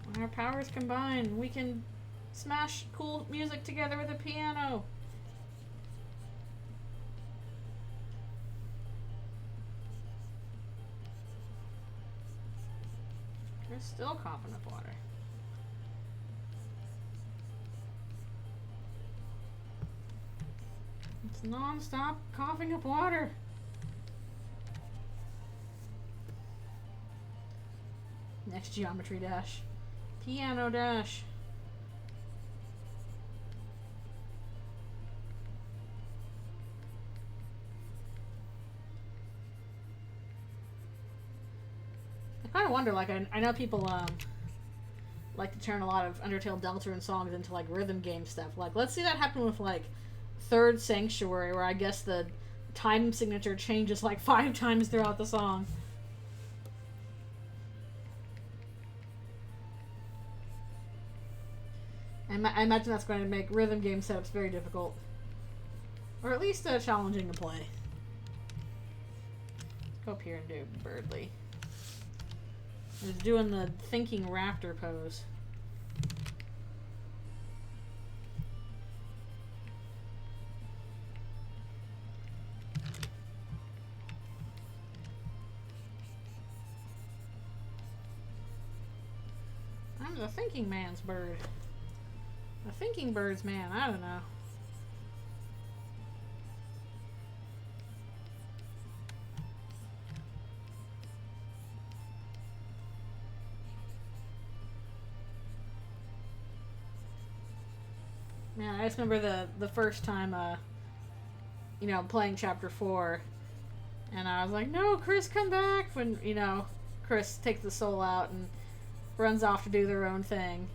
When our powers combine, we can smash cool music together with a piano. We're still coughing up water. It's non-stop coughing up water. Next geometry dash. Piano dash. I kind of wonder, like, I know people like to turn a lot of Undertale Deltarune songs into like rhythm game stuff. Like, let's see that happen with like Third Sanctuary, where I guess the time signature changes like 5 times throughout the song. I imagine that's going to make rhythm game setups very difficult. Or at least challenging to play. Let's go up here and do Birdly. I was doing the thinking raptor pose. I'm the thinking man's bird. The thinking bird's man, I don't know. Man, I just remember the first time, you know, playing Chapter 4, and I was like, no, Chris, come back, when, you know, Chris takes the soul out and runs off to do their own thing,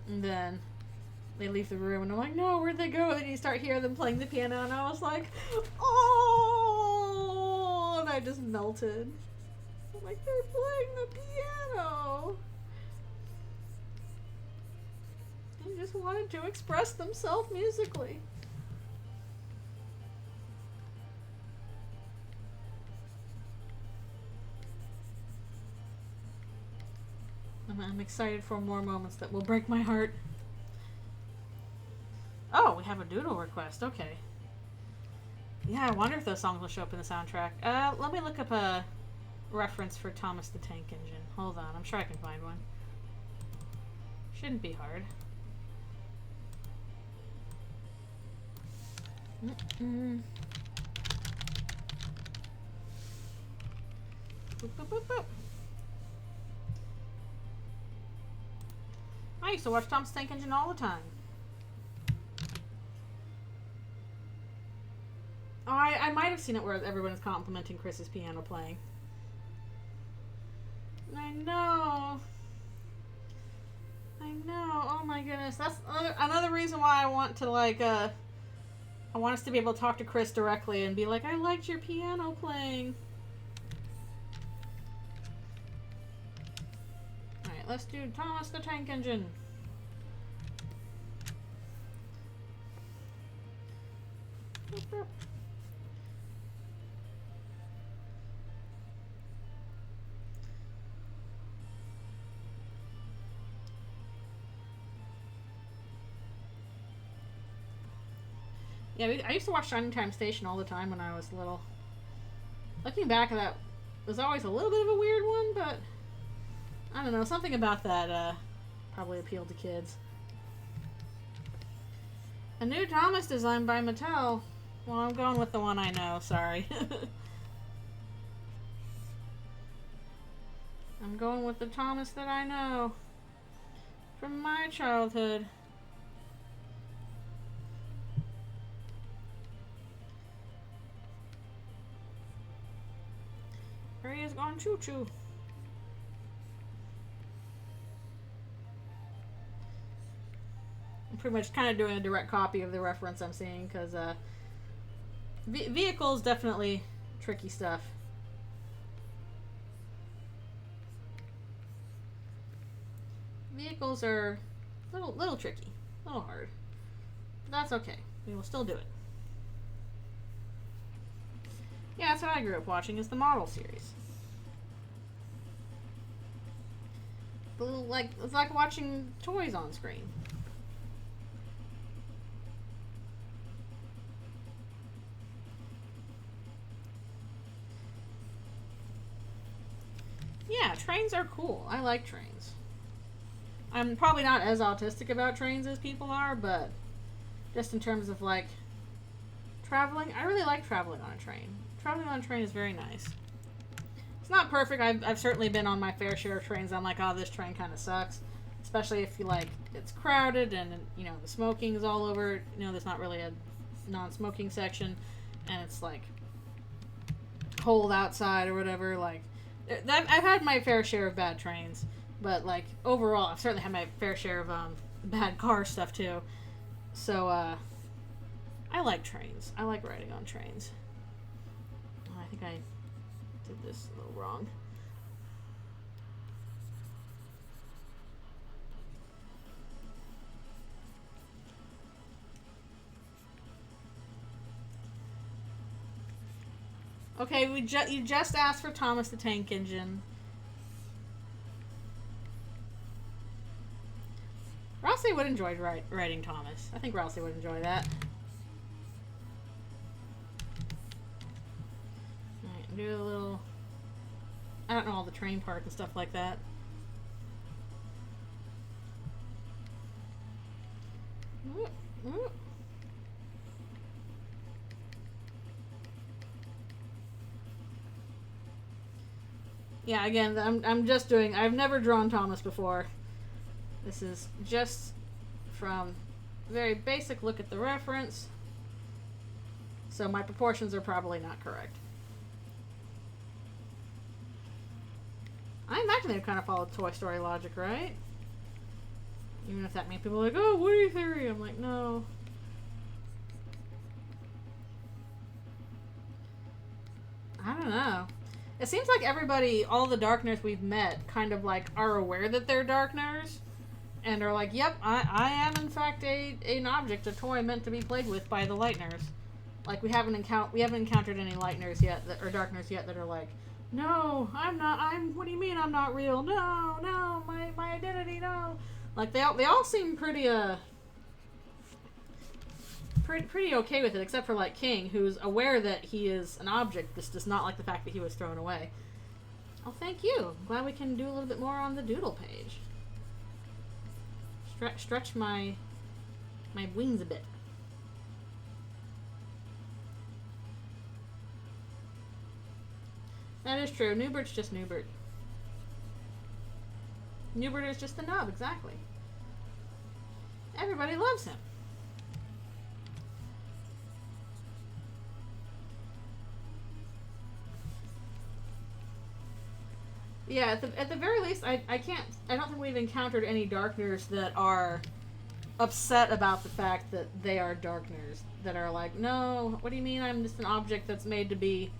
and then they leave the room, and I'm like, no, where'd they go? And then you start hearing them playing the piano, and I was like, oh, and I just melted. I'm like, they're playing the piano. They just wanted to express themselves musically. I'm excited for more moments that will break my heart. Oh, we have a doodle request. Okay. Yeah, I wonder if those songs will show up in the soundtrack. Let me look up a reference for Thomas the Tank Engine. Hold on, I'm sure I can find one. Shouldn't be hard. Boop, boop, boop, boop. I used to watch Thomas the Tank Engine all the time. Oh, I might have seen it where everyone is complimenting Chris's piano playing. I know. I know. Oh my goodness. That's another reason why I want to, like, I want us to be able to talk to Chris directly and be like, I liked your piano playing. Alright, let's do Thomas the Tank Engine. Yeah, I used to watch Shining Time Station all the time when I was little. Looking back, that was always a little bit of a weird one, but I don't know, something about that probably appealed to kids. A new Thomas design by Mattel. Well, I'm going with the one I know, sorry. I'm going with the Thomas that I know from my childhood. There he is going choo-choo. I'm pretty much kind of doing a direct copy of the reference I'm seeing, because vehicles definitely tricky stuff. Vehicles are little tricky, a little hard. But that's okay. We will still do it. Yeah, that's what I grew up watching, is the model series. It's like watching toys on screen. Yeah, trains are cool. I like trains. I'm probably not as autistic about trains as people are, but just in terms of, like, traveling, I really like traveling on a train. Traveling on a train is very nice. It's not perfect. I've certainly been on my fair share of trains. I'm like, oh, this train kind of sucks. Especially if you, like, it's crowded and, you know, the smoking is all over. You know, there's not really a non-smoking section. And it's, like, cold outside or whatever. Like, I've had my fair share of bad trains. But, like, overall, I've certainly had my fair share of bad car stuff, too. So, I like trains. I like riding on trains. I think I did this a little wrong. Okay, you just asked for Thomas the Tank Engine. Ralsei would enjoy writing Thomas. I think Ralsei would enjoy that. Alright, do a little... I don't know all the train parts and stuff like that. Yeah, again, I'm just doing... I've never drawn Thomas before. This is just from very basic look at the reference. So my proportions are probably not correct. I imagine they've kind of followed Toy Story logic, right? Even if that means people are like, oh, Woody theory. I'm like, no. I don't know. It seems like everybody, all the Darkners we've met, kind of like are aware that they're Darkners. And are like, yep, I am in fact an object, a toy meant to be played with by the Lightners. Like we haven't encountered any Lightners yet, or Darkners yet, that are like, no, I'm not. What do you mean I'm not real? No, my identity, no. Like they all seem pretty okay with it, except for like King, who's aware that he is an object. This does not like the fact that he was thrown away. Oh, thank you. I'm glad we can do a little bit more on the doodle page. Stretch my wings a bit. That is true. Newbert's just Newbert. Newbert is just the nub, exactly. Everybody loves him. Yeah, at the very least, I don't think we've encountered any Darkners that are upset about the fact that they are Darkners. That are like, no, what do you mean I'm just an object that's made to be,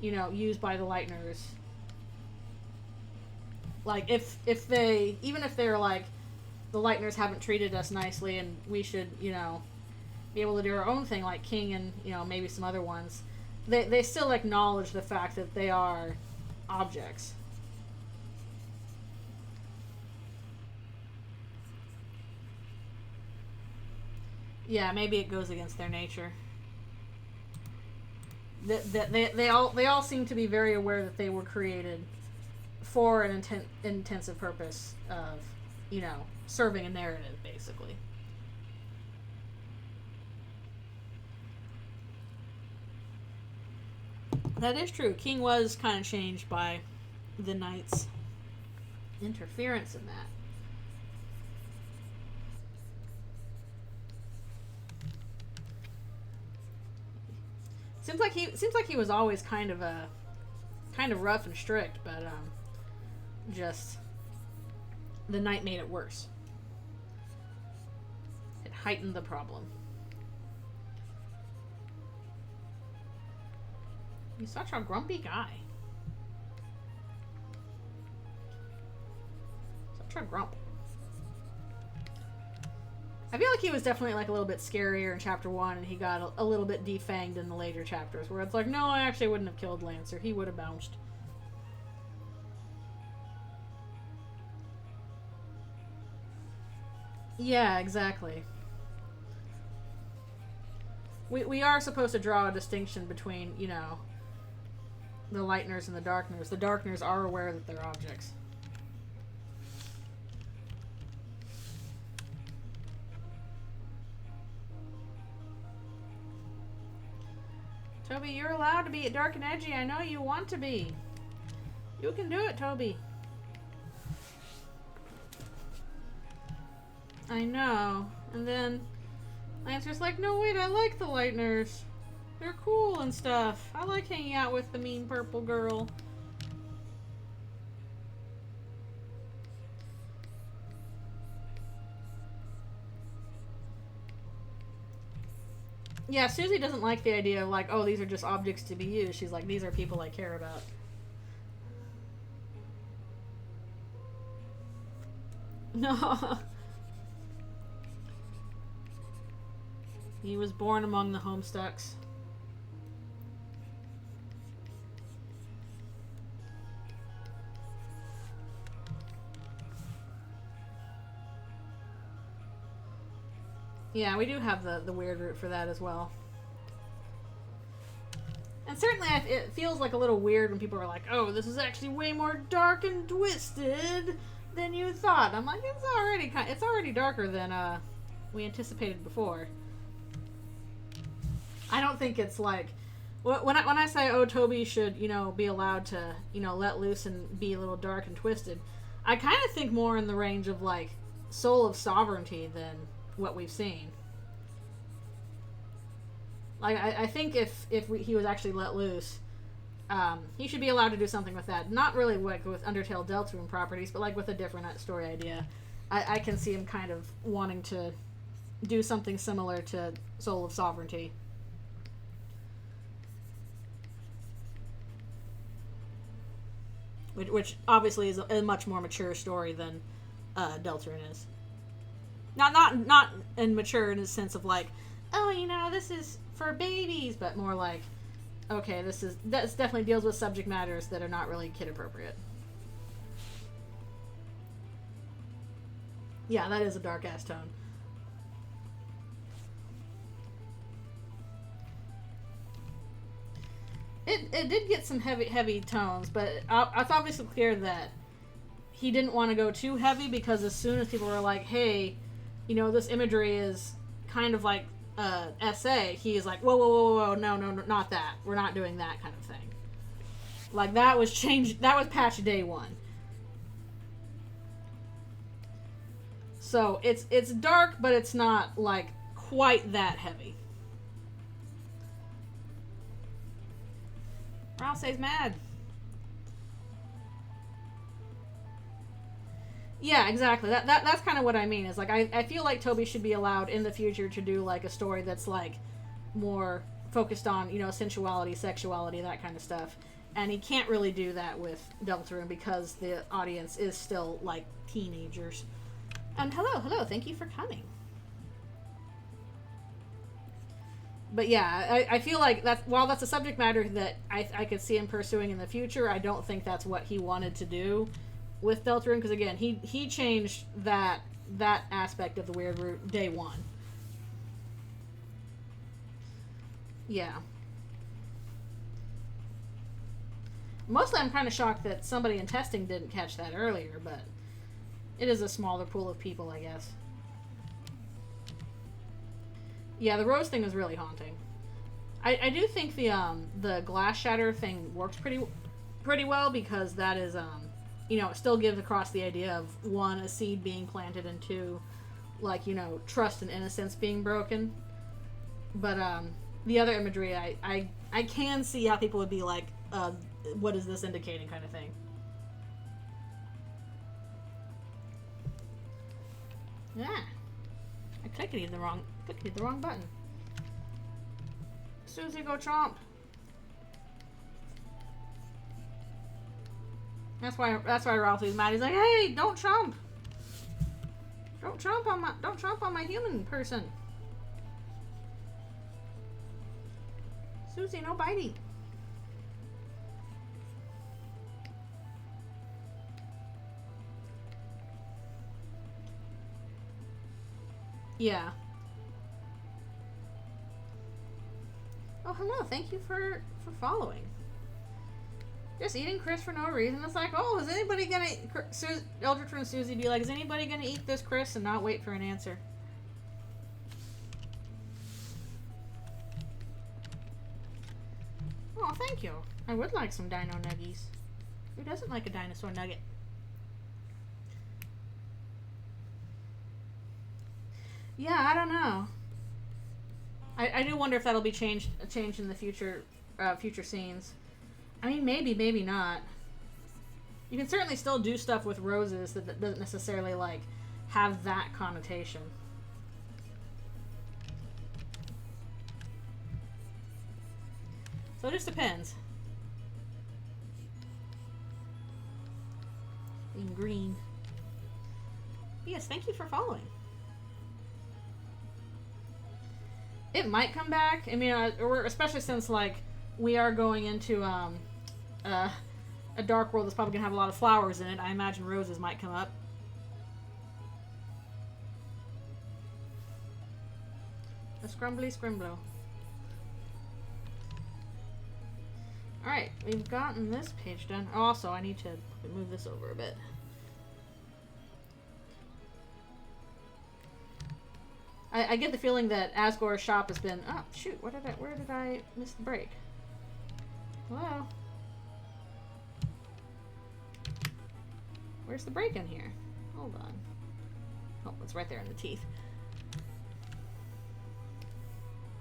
used by the Lightners? Like, if they're like, the Lightners haven't treated us nicely and we should, be able to do our own thing, like King and, maybe some other ones, they still acknowledge the fact that they are objects. Yeah, maybe it goes against their nature. They all seem to be very aware that they were created for an intensive purpose of, serving a narrative, basically. That is true. King was kind of changed by the Knight's interference in that. Seems like he was always kind of rough and strict, but just the Knight made it worse. It heightened the problem. He's such a grumpy guy. Such a grump. I feel like he was definitely like a little bit scarier in chapter 1, and he got a little bit defanged in the later chapters, where it's like, no, I actually wouldn't have killed Lancer. He would have bounced. Yeah, exactly. We are supposed to draw a distinction between, the Lightners and the Darkners. The Darkners are aware that they're objects. Toby, you're allowed to be dark and edgy. I know you want to be. You can do it, Toby. I know. And then Lancer's like, no, wait, I like the Lightners. They're cool and stuff. I like hanging out with the mean purple girl. Yeah, Susie doesn't like the idea of like, oh, these are just objects to be used. She's like, these are people I care about. No. He was born among the Homestucks. Yeah, we do have the weird root for that as well. And certainly it feels like a little weird when people are like, oh, this is actually way more dark and twisted than you thought. I'm like, it's already darker than we anticipated before. I don't think it's like when I say, oh, Toby should, be allowed to, let loose and be a little dark and twisted, I kind of think more in the range of like Soul of Sovereignty than what we've seen. Like I think if he was actually let loose, he should be allowed to do something with that. Not really like with Undertale Deltarune properties, but like with a different story idea. I can see him kind of wanting to do something similar to Soul of Sovereignty. Which obviously is a much more mature story than Deltarune is. Not mature in the sense of like, oh, this is for babies, but more like, okay, this definitely deals with subject matters that are not really kid appropriate. Yeah, that is a dark ass tone. It did get some heavy tones, but it's obviously clear that he didn't want to go too heavy, because as soon as people were like, hey, this imagery is kind of like SA, he is like, whoa, no, not that. We're not doing that kind of thing. Like, that was changed, that was patch day 1. So, it's dark, but it's not, like, quite that heavy. Ralsei's mad. Yeah, exactly. That's kind of what I mean. Is like I feel like Toby should be allowed in the future to do like a story that's like more focused on sensuality, sexuality, that kind of stuff, and he can't really do that with Deltarune because the audience is still like teenagers. And hello, thank you for coming. But yeah, I feel like while that's a subject matter that I could see him pursuing in the future, I don't think that's what he wanted to do with Deltarune, because again, he changed that aspect of the weird root day 1. Yeah. Mostly I'm kind of shocked that somebody in testing didn't catch that earlier, but it is a smaller pool of people, I guess. Yeah, the rose thing is really haunting. I do think the glass shatter thing works pretty well, because that is it still gives across the idea of 1, a seed being planted, and 2, like trust and innocence being broken. But the other imagery, I can see how people would be like, what is this indicating, kind of thing. Yeah, I clicked the wrong button. Susie, go chomp. That's why Ralphie's mad. He's like, hey, don't chomp. Don't chomp on my human person. Susie, no biting. Yeah. Oh, hello. Thank you for following. Just eating Chris for no reason. It's like, oh, is anybody gonna... Eldritchrune and Susie be like, is anybody gonna eat this Chris, and not wait for an answer? Oh, thank you. I would like some dino nuggies. Who doesn't like a dinosaur nugget? Yeah, I don't know. I do wonder if that'll be changed in the future scenes. I mean, maybe not. You can certainly still do stuff with roses that doesn't necessarily like have that connotation. So it just depends. Being green. Yes, thank you for following. It might come back. I mean, especially since like we are going into a dark world that's probably gonna have a lot of flowers in it. I imagine roses might come up. A scrumbly scrimblow. Alright, we've gotten this page done. Also, I need to move this over a bit. I get the feeling that Asgore's shop has been... Oh, shoot, where did I miss the break? Hello? Where's the break in here? Hold on. Oh, it's right there in the teeth.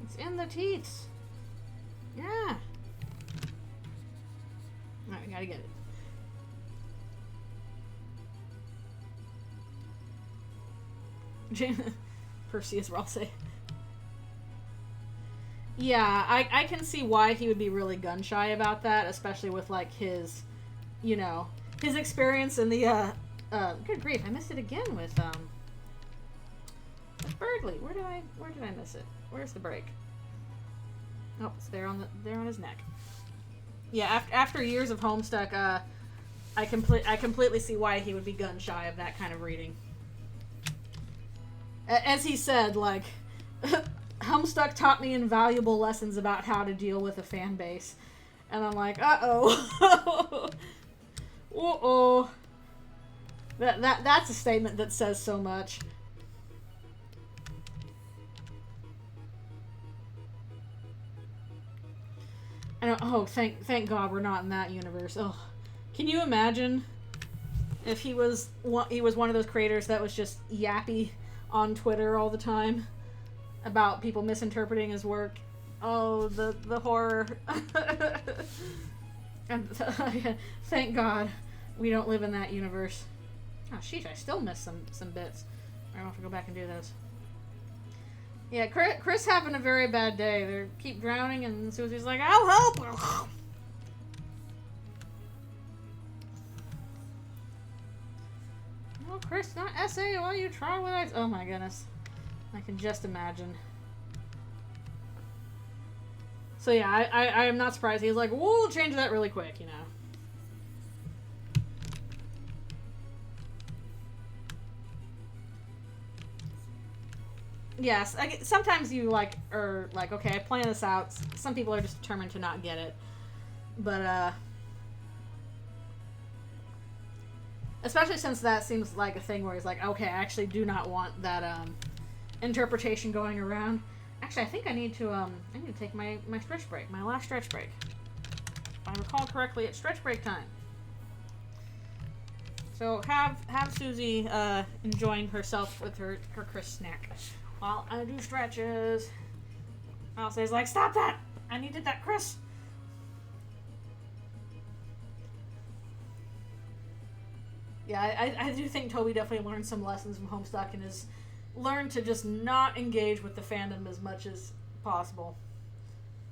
It's in the teeth. Yeah. Alright, we gotta get it. Perseus Ralsei. Yeah, I can see why he would be really gun shy about that, especially with like his, you know, his experience in the good grief, I missed it again with Birdly. Where did I miss it? Where's the break? Oh, it's there on his neck. Yeah, after years of Homestuck, I completely see why he would be gun shy of that kind of reading. As he said, like, Homestuck taught me invaluable lessons about how to deal with a fan base. And I'm like, uh-oh. Uh-oh. That's a statement that says so much. I don't, oh, thank God we're not in that universe. Oh, can you imagine if he was one of those creators that was just yappy on Twitter all the time about people misinterpreting his work? Oh, the horror. And thank God we don't live in that universe. Oh, sheesh, I still miss some bits. I have to go back and do those. Yeah, Chris having a very bad day. They keep drowning, and Susie's like, I'll help! Oh, Chris, not essay while you try what I... Oh my goodness. I can just imagine. So yeah, I am not surprised. He's like, we'll change that really quick, you know. Yes, sometimes you are like, okay, I plan this out. Some people are just determined to not get it. But, especially since that seems like a thing where he's like, okay, I actually do not want that, interpretation going around. Actually, I think I need to take my stretch break, my last stretch break. If I recall correctly, it's stretch break time. So have Susie, enjoying herself with her crisp snack. While I do stretches, I'll say, like, stop that! I needed that crisp. Yeah, I do think Toby definitely learned some lessons from Homestuck and has learned to just not engage with the fandom as much as possible.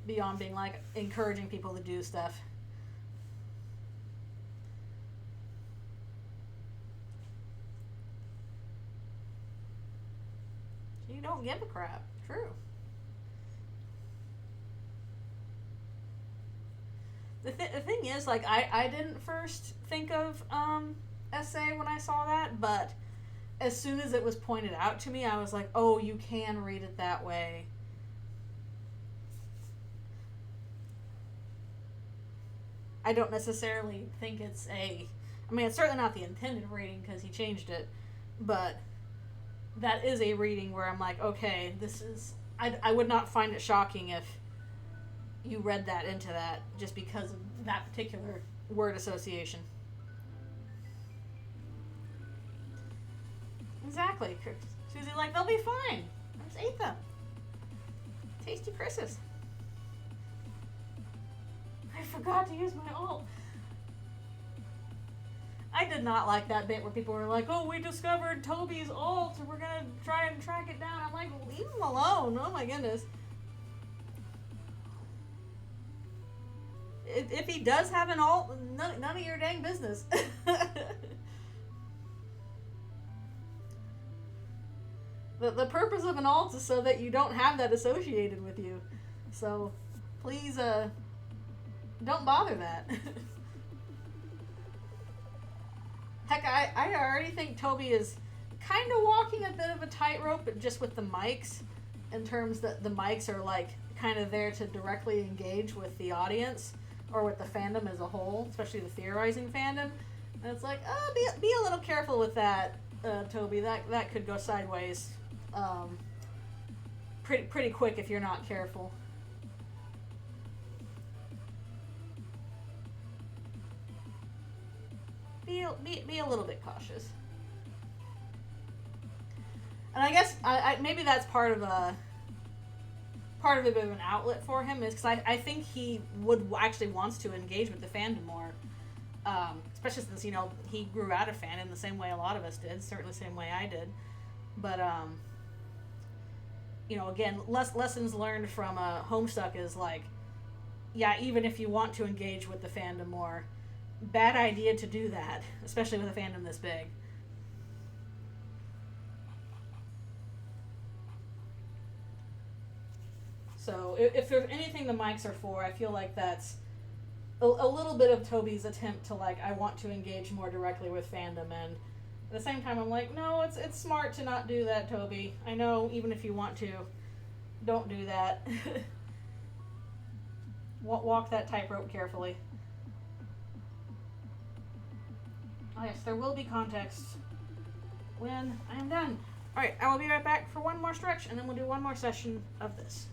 Beyond being, like, encouraging people to do stuff. You don't give a crap. True. The thing is, like, I didn't first think of essay when I saw that, but as soon as it was pointed out to me, I was like, oh, you can read it that way. I don't necessarily think it's I mean, it's certainly not the intended reading because he changed it, but that is a reading where I'm like, okay, this is... I would not find it shocking if you read that into that just because of that particular word association. Exactly. Susie like, they'll be fine. I just ate them. Tasty Chris's. I forgot to use my ult. I did not like that bit where people were like, oh, we discovered Toby's ult and we're going to try and track it down. I'm like, leave him alone. Oh my goodness. If he does have an ult, none of your dang business. The purpose of an ult is so that you don't have that associated with you. So, please, don't bother that. Heck, I already think Toby is kind of walking a bit of a tightrope, but just with the mics. in terms that the mics are like kind of there to directly engage with the audience or with the fandom as a whole, especially the theorizing fandom. And it's like, oh, be a little careful with that, Toby. That could go sideways pretty quick if you're not careful. Be a little bit cautious. And I guess I maybe that's part of a bit of an outlet for him, is because I think he would actually wants to engage with the fandom more, especially since, you know, he grew out of fandom the same way a lot of us did, certainly the same way I did. But you know, again, lessons learned from Homestuck is like, yeah, even if you want to engage with the fandom more, bad idea to do that, especially with a fandom this big. So if there's anything the mics are for, I feel like that's a little bit of Toby's attempt to, like, I want to engage more directly with fandom, and at the same time I'm like, no, it's smart to not do that, Toby. I know, even if you want to, don't do that. Walk that tightrope carefully. Oh yes, there will be context when I am done. Alright, I will be right back for one more stretch, and then we'll do one more session of this.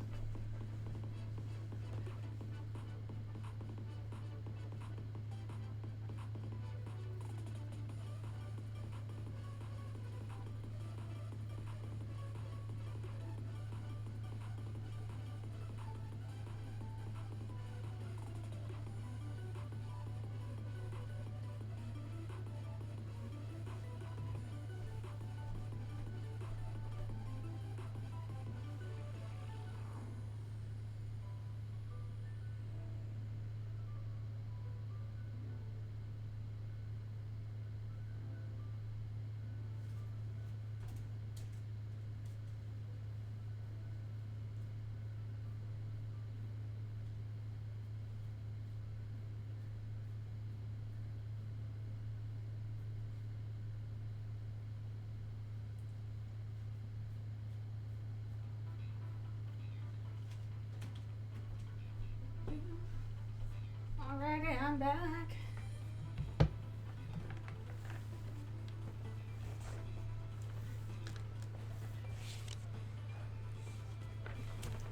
Alrighty, I'm back.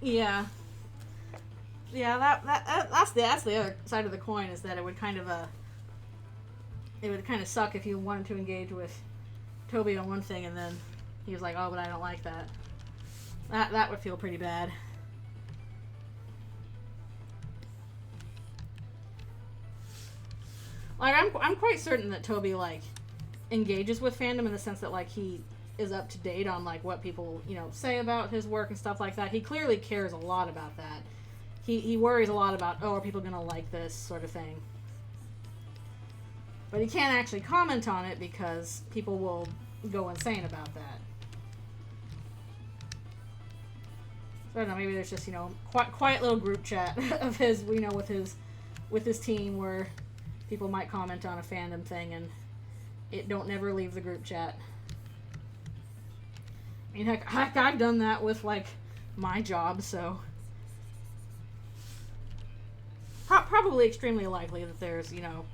Yeah, that's the other side of the coin, is that it would kind of suck if you wanted to engage with Toby on one thing and then he was like, oh, but I don't like that. That would feel pretty bad. Like, I'm quite certain that Toby, like, engages with fandom in the sense that, like, he is up to date on, like, what people, you know, say about his work and stuff like that. He clearly cares a lot about that. He worries a lot about, oh, are people gonna like this sort of thing. But he can't actually comment on it because people will go insane about that. So I don't know, maybe there's just, you know, quiet little group chat of his, you know, with his team where people might comment on a fandom thing and it don't never leave the group chat. I mean, heck, I've done that with, like, my job, so probably extremely likely that there's, you know,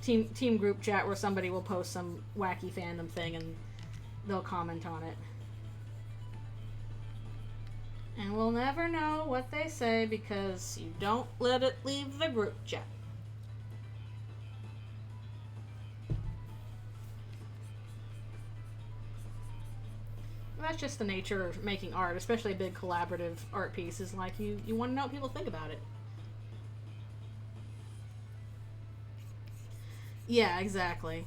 team group chat where somebody will post some wacky fandom thing and they'll comment on it. And we'll never know what they say because you don't let it leave the group chat. That's just the nature of making art, especially a big collaborative art piece, is like you want to know what people think about it. Yeah, exactly.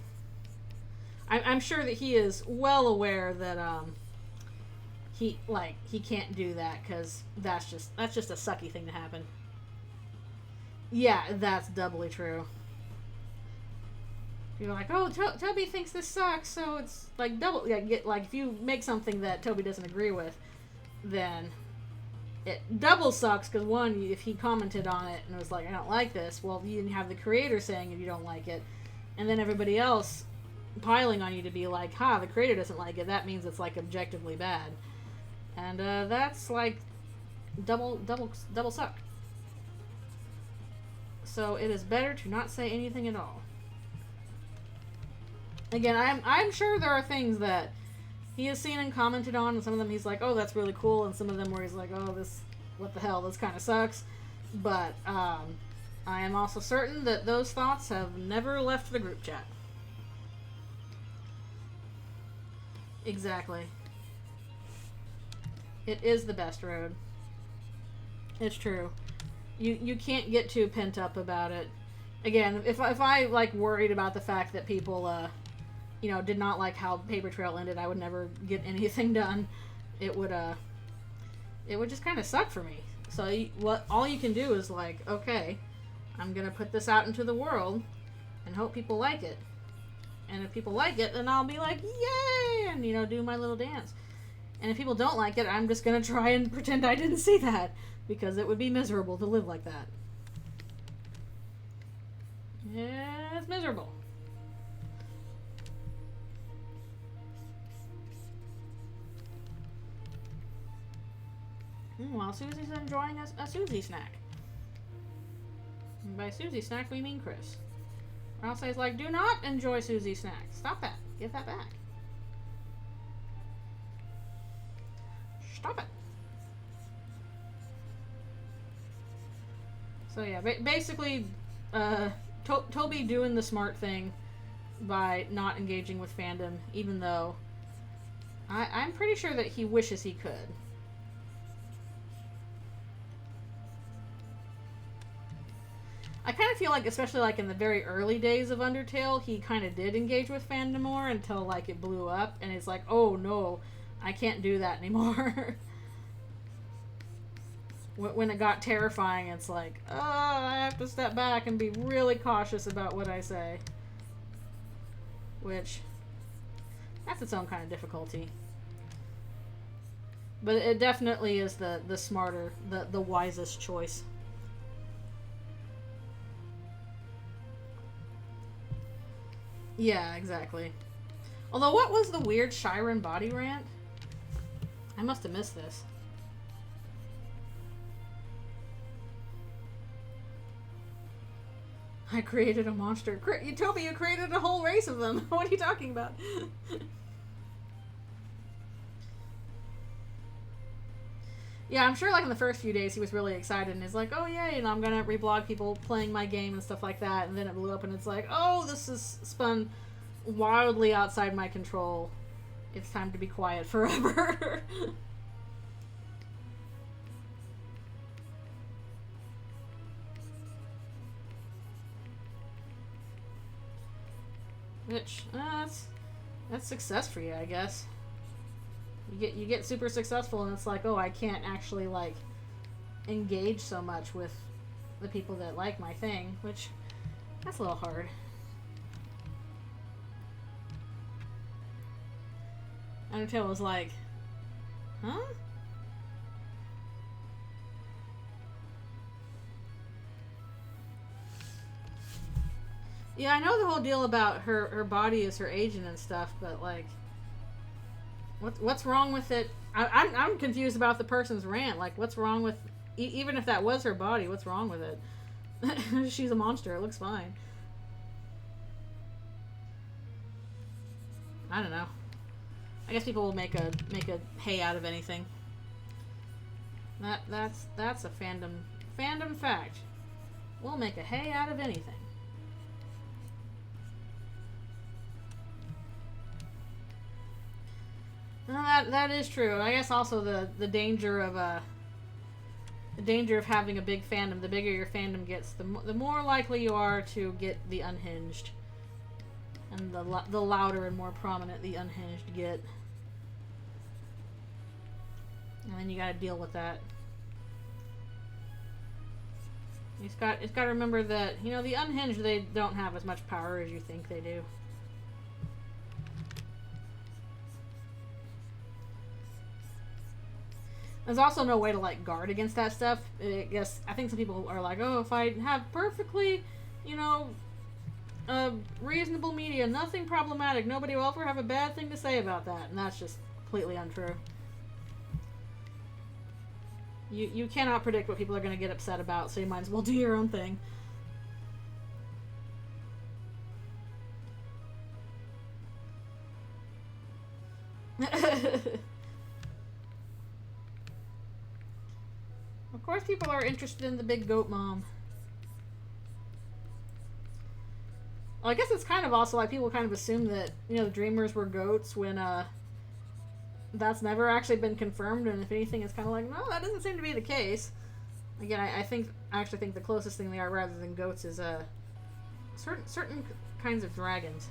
I'm sure that he is well aware that he can't do that because that's just a sucky thing to happen. Yeah, that's doubly true. You're like, oh, Toby thinks this sucks, so it's like double. Like if you make something that Toby doesn't agree with, then it double sucks because one, if he commented on it and was like, I don't like this, well, you didn't have the creator saying if you don't like it, and then everybody else piling on you to be like, the creator doesn't like it. That means it's like objectively bad. And that's like double suck. So it is better to not say anything at all. Again, I'm sure there are things that he has seen and commented on, and some of them he's like, oh, that's really cool, and some of them where he's like, oh, this, what the hell, this kind of sucks. But I am also certain that those thoughts have never left the group chat. Exactly. It is the best road. It's true. You can't get too pent up about it. Again, if I like worried about the fact that people you know, did not like how Paper Trail ended, I would never get anything done. It would just kind of suck for me. So all you can do is like, okay, I'm gonna put this out into the world and hope people like it. And if people like it, then I'll be like, yay, and, you know, do my little dance. And if people don't like it, I'm just gonna try and pretend I didn't see that, because it would be miserable to live like that. Yeah, it's miserable. While Susie's enjoying a Susie snack. And by Susie snack, we mean Chris. Or else he's like, do not enjoy Susie snack. Stop that. Give that back. Stop it. So yeah, basically, Toby doing the smart thing by not engaging with fandom, even though I'm pretty sure that he wishes he could. I kind of feel like, especially like in the very early days of Undertale, he kind of did engage with fandom more until like it blew up, and it's like, oh no, I can't do that anymore. When it got terrifying, it's like, oh, I have to step back and be really cautious about what I say. Which, that's its own kind of difficulty. But it definitely is the smarter, the wisest choice. Yeah, exactly. Although, what was the weird Shyren body rant? I must have missed this. I created a monster. Toby, you created a whole race of them. What are you talking about? Yeah, I'm sure like in the first few days he was really excited and he's like, oh yeah, you know, I'm gonna reblog people playing my game and stuff like that, and then it blew up and it's like, oh, this is spun wildly outside my control. It's time to be quiet forever. Which, that's success for you, I guess. You get super successful and it's like, oh, I can't actually like engage so much with the people that like my thing, which that's a little hard. Undertale was like, huh? Yeah, I know the whole deal about her body is her agent and stuff, but like, what's wrong with it? I'm confused about the person's rant. Like, what's wrong with, even if that was her body, what's wrong with it? She's a monster. It looks fine. I don't know. I guess people will make a hay out of anything. That's a fandom fact. We'll make a hay out of anything. No, that is true. I guess also the danger of having a big fandom. The bigger your fandom gets, the more likely you are to get the unhinged, and the louder and more prominent the unhinged get, and then you got to deal with that. It's got to remember that, you know, the unhinged, they don't have as much power as you think they do. There's also no way to like guard against that stuff. I guess I think some people are like, oh, if I have perfectly, you know, reasonable media, nothing problematic, nobody will ever have a bad thing to say about that, and that's just completely untrue. You cannot predict what people are going to get upset about, so you might as well do your own thing. Of course people are interested in the big goat mom. Well, I guess it's kind of also like people kind of assume that, you know, the dreamers were goats when that's never actually been confirmed, and if anything it's kind of like, no, that doesn't seem to be the case. Again, I actually think the closest thing they are rather than goats is certain kinds of dragons.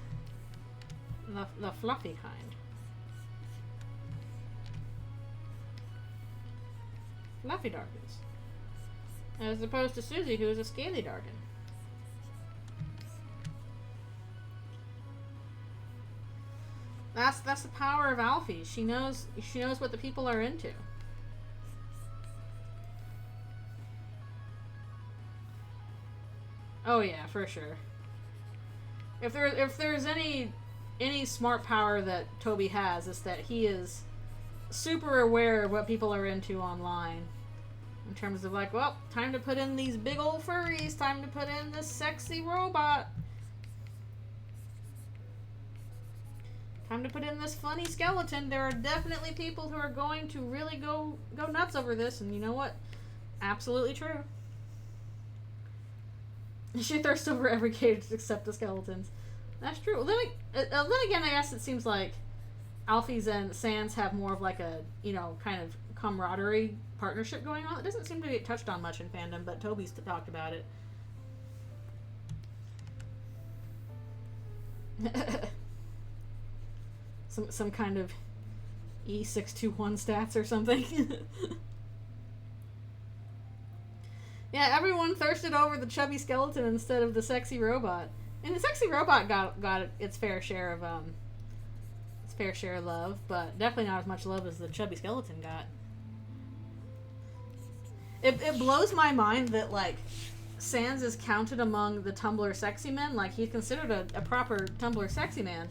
The fluffy kind. Fluffy Darkins. As opposed to Susie, who is a scaly Darkin. That's the power of Alfie. She knows what the people are into. Oh yeah, for sure. If there's any smart power that Toby has, it's that he is super aware of what people are into online. In terms of like, well, time to put in these big old furries, time to put in this sexy robot. Time to put in this funny skeleton. There are definitely people who are going to really go nuts over this, and you know what? Absolutely true. She thirsts over every cage except the skeletons. That's true. Well, then again, I guess it seems like Alfie's and Sans have more of like a, you know, kind of camaraderie partnership going on. It doesn't seem to get touched on much in fandom, but Toby's talked about it. Some kind of E621 stats or something. Yeah, everyone thirsted over the chubby skeleton instead of the sexy robot. And the sexy robot got its fair share of love, but definitely not as much love as the chubby skeleton got. It blows my mind that, like, Sans is counted among the Tumblr sexy men. Like, he's considered a proper Tumblr sexy man.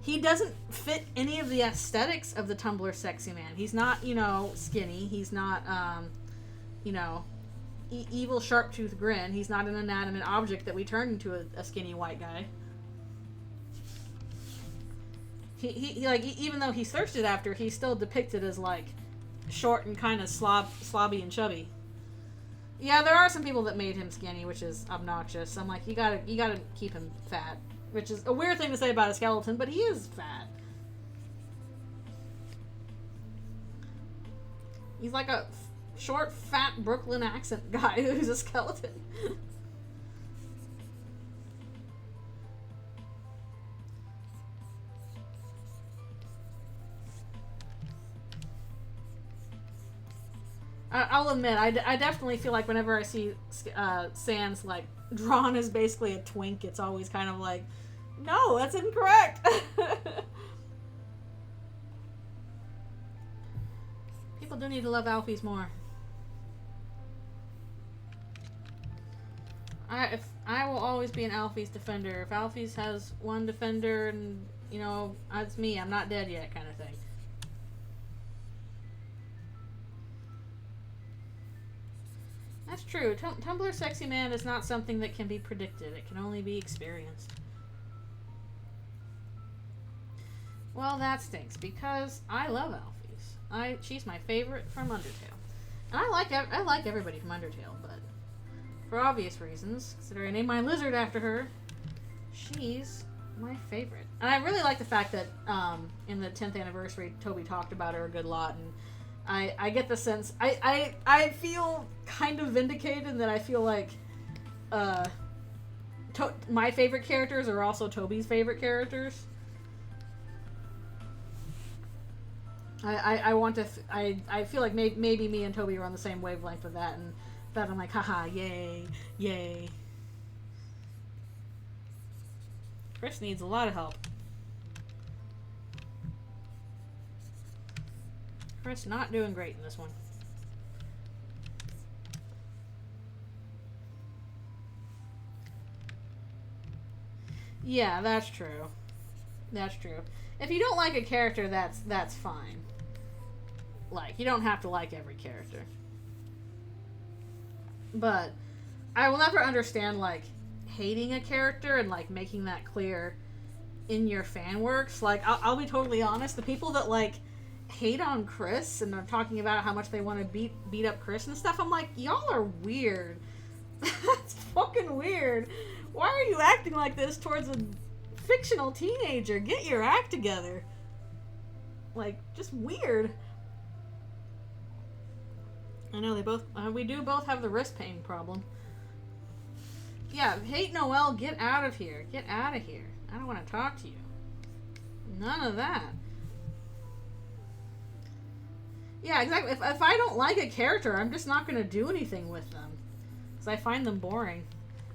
He doesn't fit any of the aesthetics of the Tumblr sexy man. He's not, you know, skinny. He's not, you know, evil sharp-toothed grin. He's not an inanimate object that we turn into a skinny white guy. He like, even though he's thirsted after, he's still depicted as, like, short and kind of slobby and chubby. Yeah, there are some people that made him skinny, which is obnoxious. I'm like, you gotta keep him fat. Which is a weird thing to say about a skeleton, but he is fat. He's like a short, fat Brooklyn accent guy who's a skeleton. I'll admit, I definitely feel like whenever I see Sans, like, drawn as basically a twink, it's always kind of like, no, that's incorrect. People do need to love Alfies more. I will always be an Alfie's defender. If Alfie's has one defender and, you know, that's me, I'm not dead yet kind of thing. That's true. Tumblr sexy man is not something that can be predicted. It can only be experienced. Well, that stinks, because I love Alphys. She's my favorite from Undertale. And I like everybody from Undertale, but for obvious reasons, considering I named my lizard after her, she's my favorite. And I really like the fact that in the 10th anniversary, Toby talked about her a good lot, and I get the sense, I feel kind of vindicated in that I feel like my favorite characters are also Toby's favorite characters. I feel like maybe me and Toby are on the same wavelength with that, and that I'm like, haha, yay, yay. Chris needs a lot of help. Chris not doing great in this one. Yeah, that's true. That's true. If you don't like a character, that's fine. Like, you don't have to like every character. But I will never understand, like, hating a character and, like, making that clear in your fan works. Like, I'll be totally honest, the people that, like, hate on Chris and are talking about how much they want to beat up Chris and stuff, I'm like, y'all are weird. That's fucking weird. Why are you acting like this towards a fictional teenager? Get your act together. Like, just weird. I know we do both have the wrist pain problem. Yeah, hate Noelle, get out of here. Get out of here. I don't want to talk to you. None of that. Yeah, exactly. If I don't like a character, I'm just not going to do anything with them. Because I find them boring.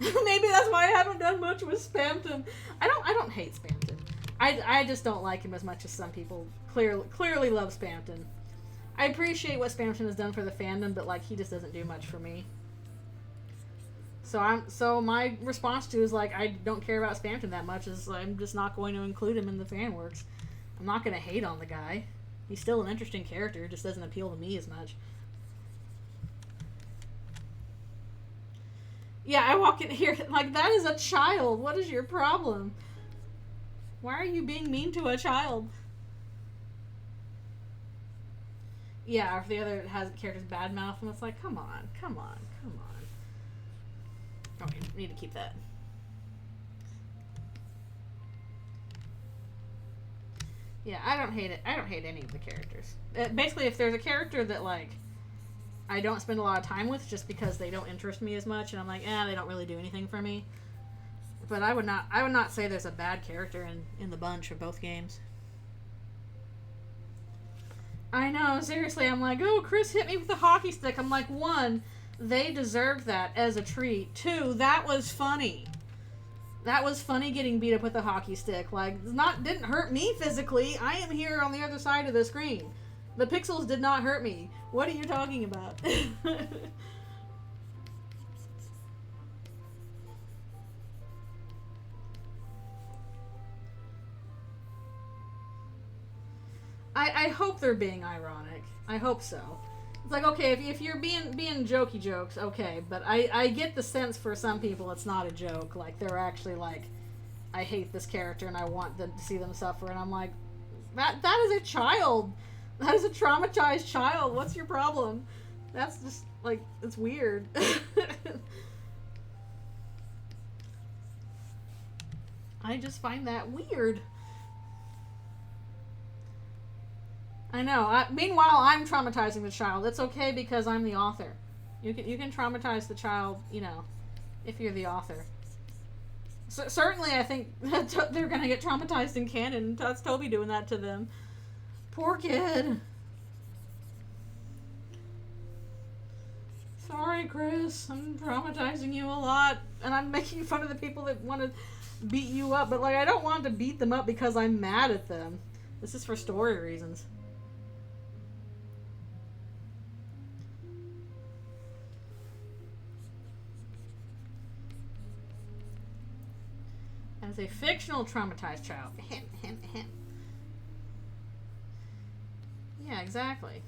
Maybe that's why I haven't done much with Spamton. I don't hate Spamton. I just don't like him as much as some people clearly love Spamton. I appreciate what Spamton has done for the fandom, but like he just doesn't do much for me. So my response to is like I don't care about Spamton that much, is I'm just not going to include him in the fan works. I'm not going to hate on the guy. He's still an interesting character, just doesn't appeal to me as much. Yeah, I walk in here like, that is a child. What is your problem? Why are you being mean to a child? Yeah, if the other character's bad mouth, and it's like, come on. Oh, you need to keep that. Yeah, I don't hate it. I don't hate any of the characters. Basically, if there's a character that, like, I don't spend a lot of time with just because they don't interest me as much, and I'm like, they don't really do anything for me. But I would not say there's a bad character in the bunch of both games. I know, seriously, I'm like, oh, Chris hit me with the hockey stick. I'm like, 1, they deserved that as a treat. 2, that was funny. That was funny getting beat up with a hockey stick. Like, didn't hurt me physically. I am here on the other side of the screen. The pixels did not hurt me. What are you talking about? I hope they're being ironic. I hope so. It's like, okay, if you're being jokey jokes, okay, but I get the sense for some people it's not a joke. Like, they're actually like, I hate this character and I want them to see them suffer, and I'm like, that is a child. That is a traumatized child. What's your problem? That's just, like, it's weird. I just find that weird. I know. Meanwhile, I'm traumatizing the child. It's okay because I'm the author. You can traumatize the child, you know, if you're the author. So, certainly, I think they're gonna get traumatized in canon. That's Toby doing that to them. Poor kid. Sorry, Chris. I'm traumatizing you a lot, and I'm making fun of the people that want to beat you up. But like, I don't want to beat them up because I'm mad at them. This is for story reasons. As a fictional traumatized child. Yeah, exactly.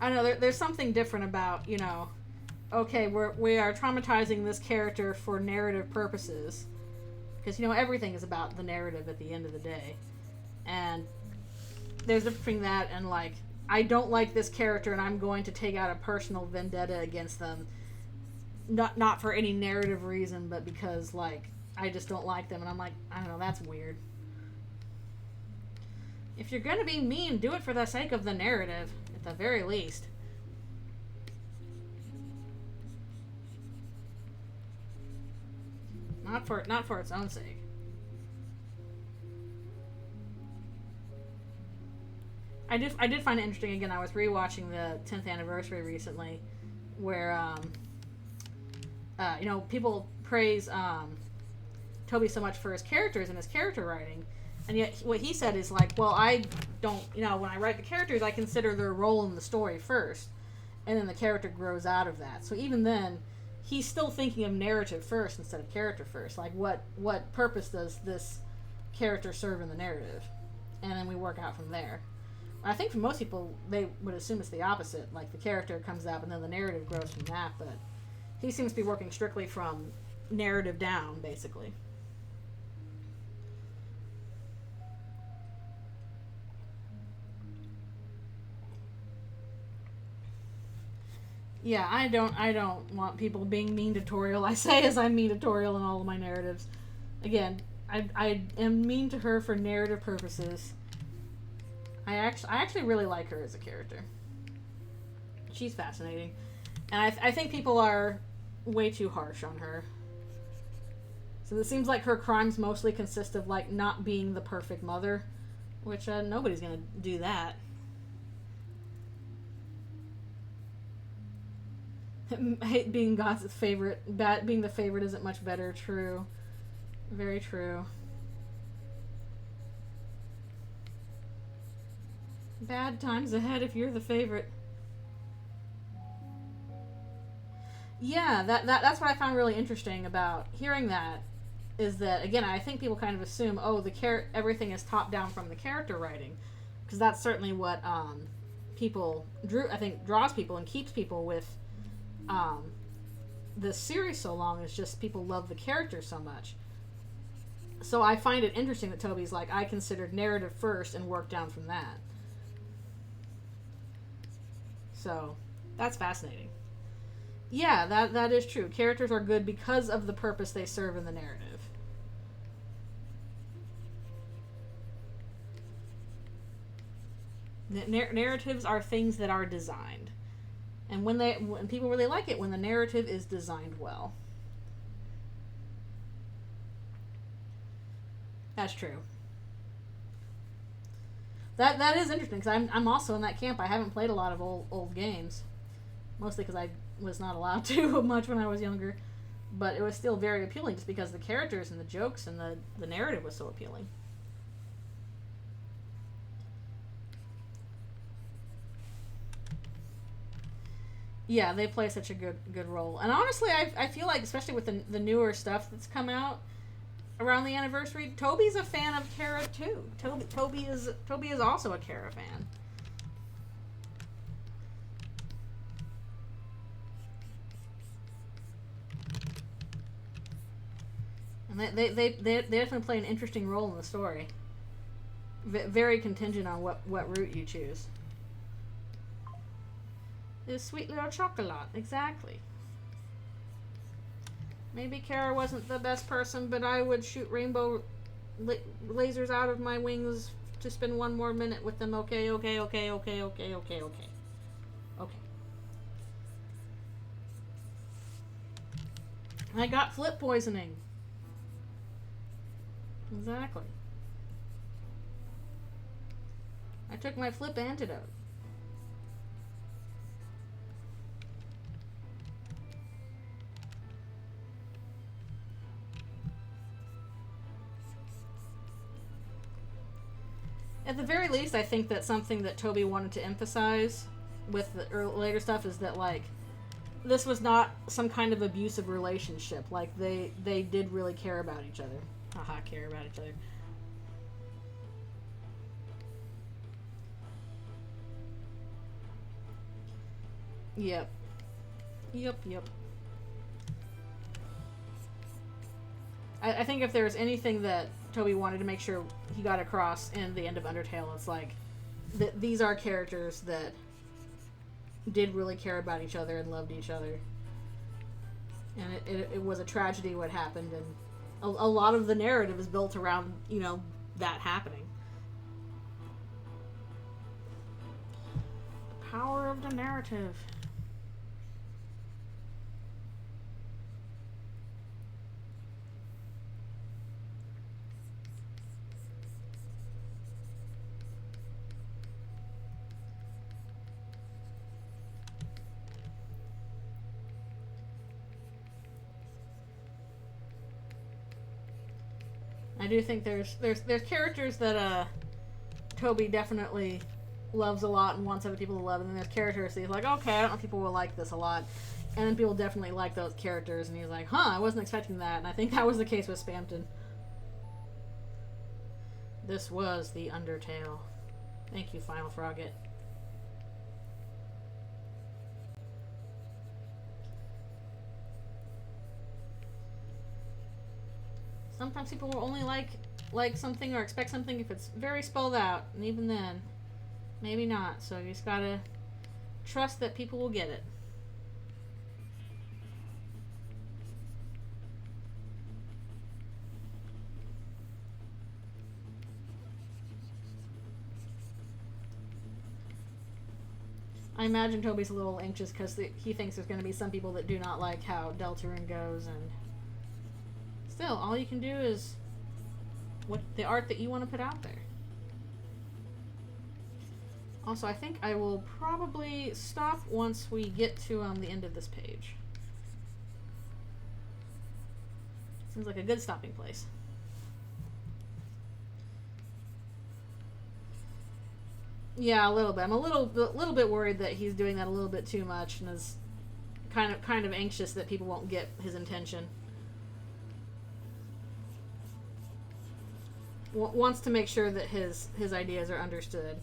I know, there's something different about, you know, okay, we are traumatizing this character for narrative purposes. Because, you know, everything is about the narrative at the end of the day. And there's a difference between that and, like, I don't like this character and I'm going to take out a personal vendetta against them. Not for any narrative reason, but because, like, I just don't like them. And I'm like, I don't know, that's weird. If you're gonna be mean, do it for the sake of the narrative, at the very least. Not for its own sake. I did find it interesting. Again, I was rewatching the 10th anniversary recently, where you know, people praise Toby so much for his characters and his character writing, and yet what he said is like, well, I don't, you know, when I write the characters, I consider their role in the story first, and then the character grows out of that. So even then, he's still thinking of narrative first instead of character first. Like, what purpose does this character serve in the narrative? And then we work out from there. I think for most people, they would assume it's the opposite. Like, the character comes up and then the narrative grows from that, but he seems to be working strictly from narrative down, basically. Yeah, I don't want people being mean tutorial. I say as I'm mean tutorial in all of my narratives. Again, I am mean to her for narrative purposes. I actually really like her as a character. She's fascinating. And I think people are way too harsh on her. So it seems like her crimes mostly consist of, like, not being the perfect mother. Which, nobody's gonna do that. Being God's favorite, being the favorite isn't much better. True. Very true. Bad times ahead if you're the favorite. Yeah, that's what I found really interesting about hearing that, is that, again, I think people kind of assume, oh, everything is top down from the character writing, because that's certainly what people draws people and keeps people with the series so long, is just people love the character so much. So I find it interesting that Toby's like, I considered narrative first and worked down from that. So that's fascinating. Yeah, that is true. Characters are good because of the purpose they serve in the narrative. Narratives are things that are designed. And when people really like it, when the narrative is designed well. That's true. That is interesting, because I'm also in that camp. I haven't played a lot of old games, mostly because I was not allowed to much when I was younger. But it was still very appealing, just because the characters and the jokes and the narrative was so appealing. Yeah, they play such a good role. And honestly, I feel like, especially with the newer stuff that's come out around the anniversary, Toby's a fan of Kara too. Toby is also a Kara fan. And they definitely play an interesting role in the story. Very contingent on what route you choose. This sweet little chocolate, exactly. Maybe Kara wasn't the best person, but I would shoot rainbow lasers out of my wings to spend one more minute with them. Okay. I got flip poisoning. Exactly. I took my flip antidote. At the very least, I think that something that Toby wanted to emphasize with the later stuff is that, like, this was not some kind of abusive relationship. Like, they did really care about each other. Haha, care about each other. Yep. I think if there was anything that Toby wanted to make sure he got across in the end of Undertale, it's like, these are characters that did really care about each other and loved each other. And it was a tragedy what happened, and a lot of the narrative is built around, that happening. The power of the narrative. I do think there's characters that Toby definitely loves a lot and wants other people to love, and then there's characters that he's like, okay, I don't know if people will like this a lot, and then people definitely like those characters, and he's like, I wasn't expecting that, and I think that was the case with Spamton. This was the Undertale. Thank you, Final Frogget. Sometimes people will only like something or expect something if it's very spelled out, and even then, maybe not. So you just gotta trust that people will get it. I imagine Toby's a little anxious because he thinks there's going to be some people that do not like how Deltarune goes, and still, all you can do is what the art that you want to put out there. Also, I think I will probably stop once we get to the end of this page. Seems like a good stopping place. Yeah, a little bit. I'm a little bit worried that he's doing that a little bit too much, and is kind of anxious that people won't get his intention. Wants to make sure that his ideas are understood,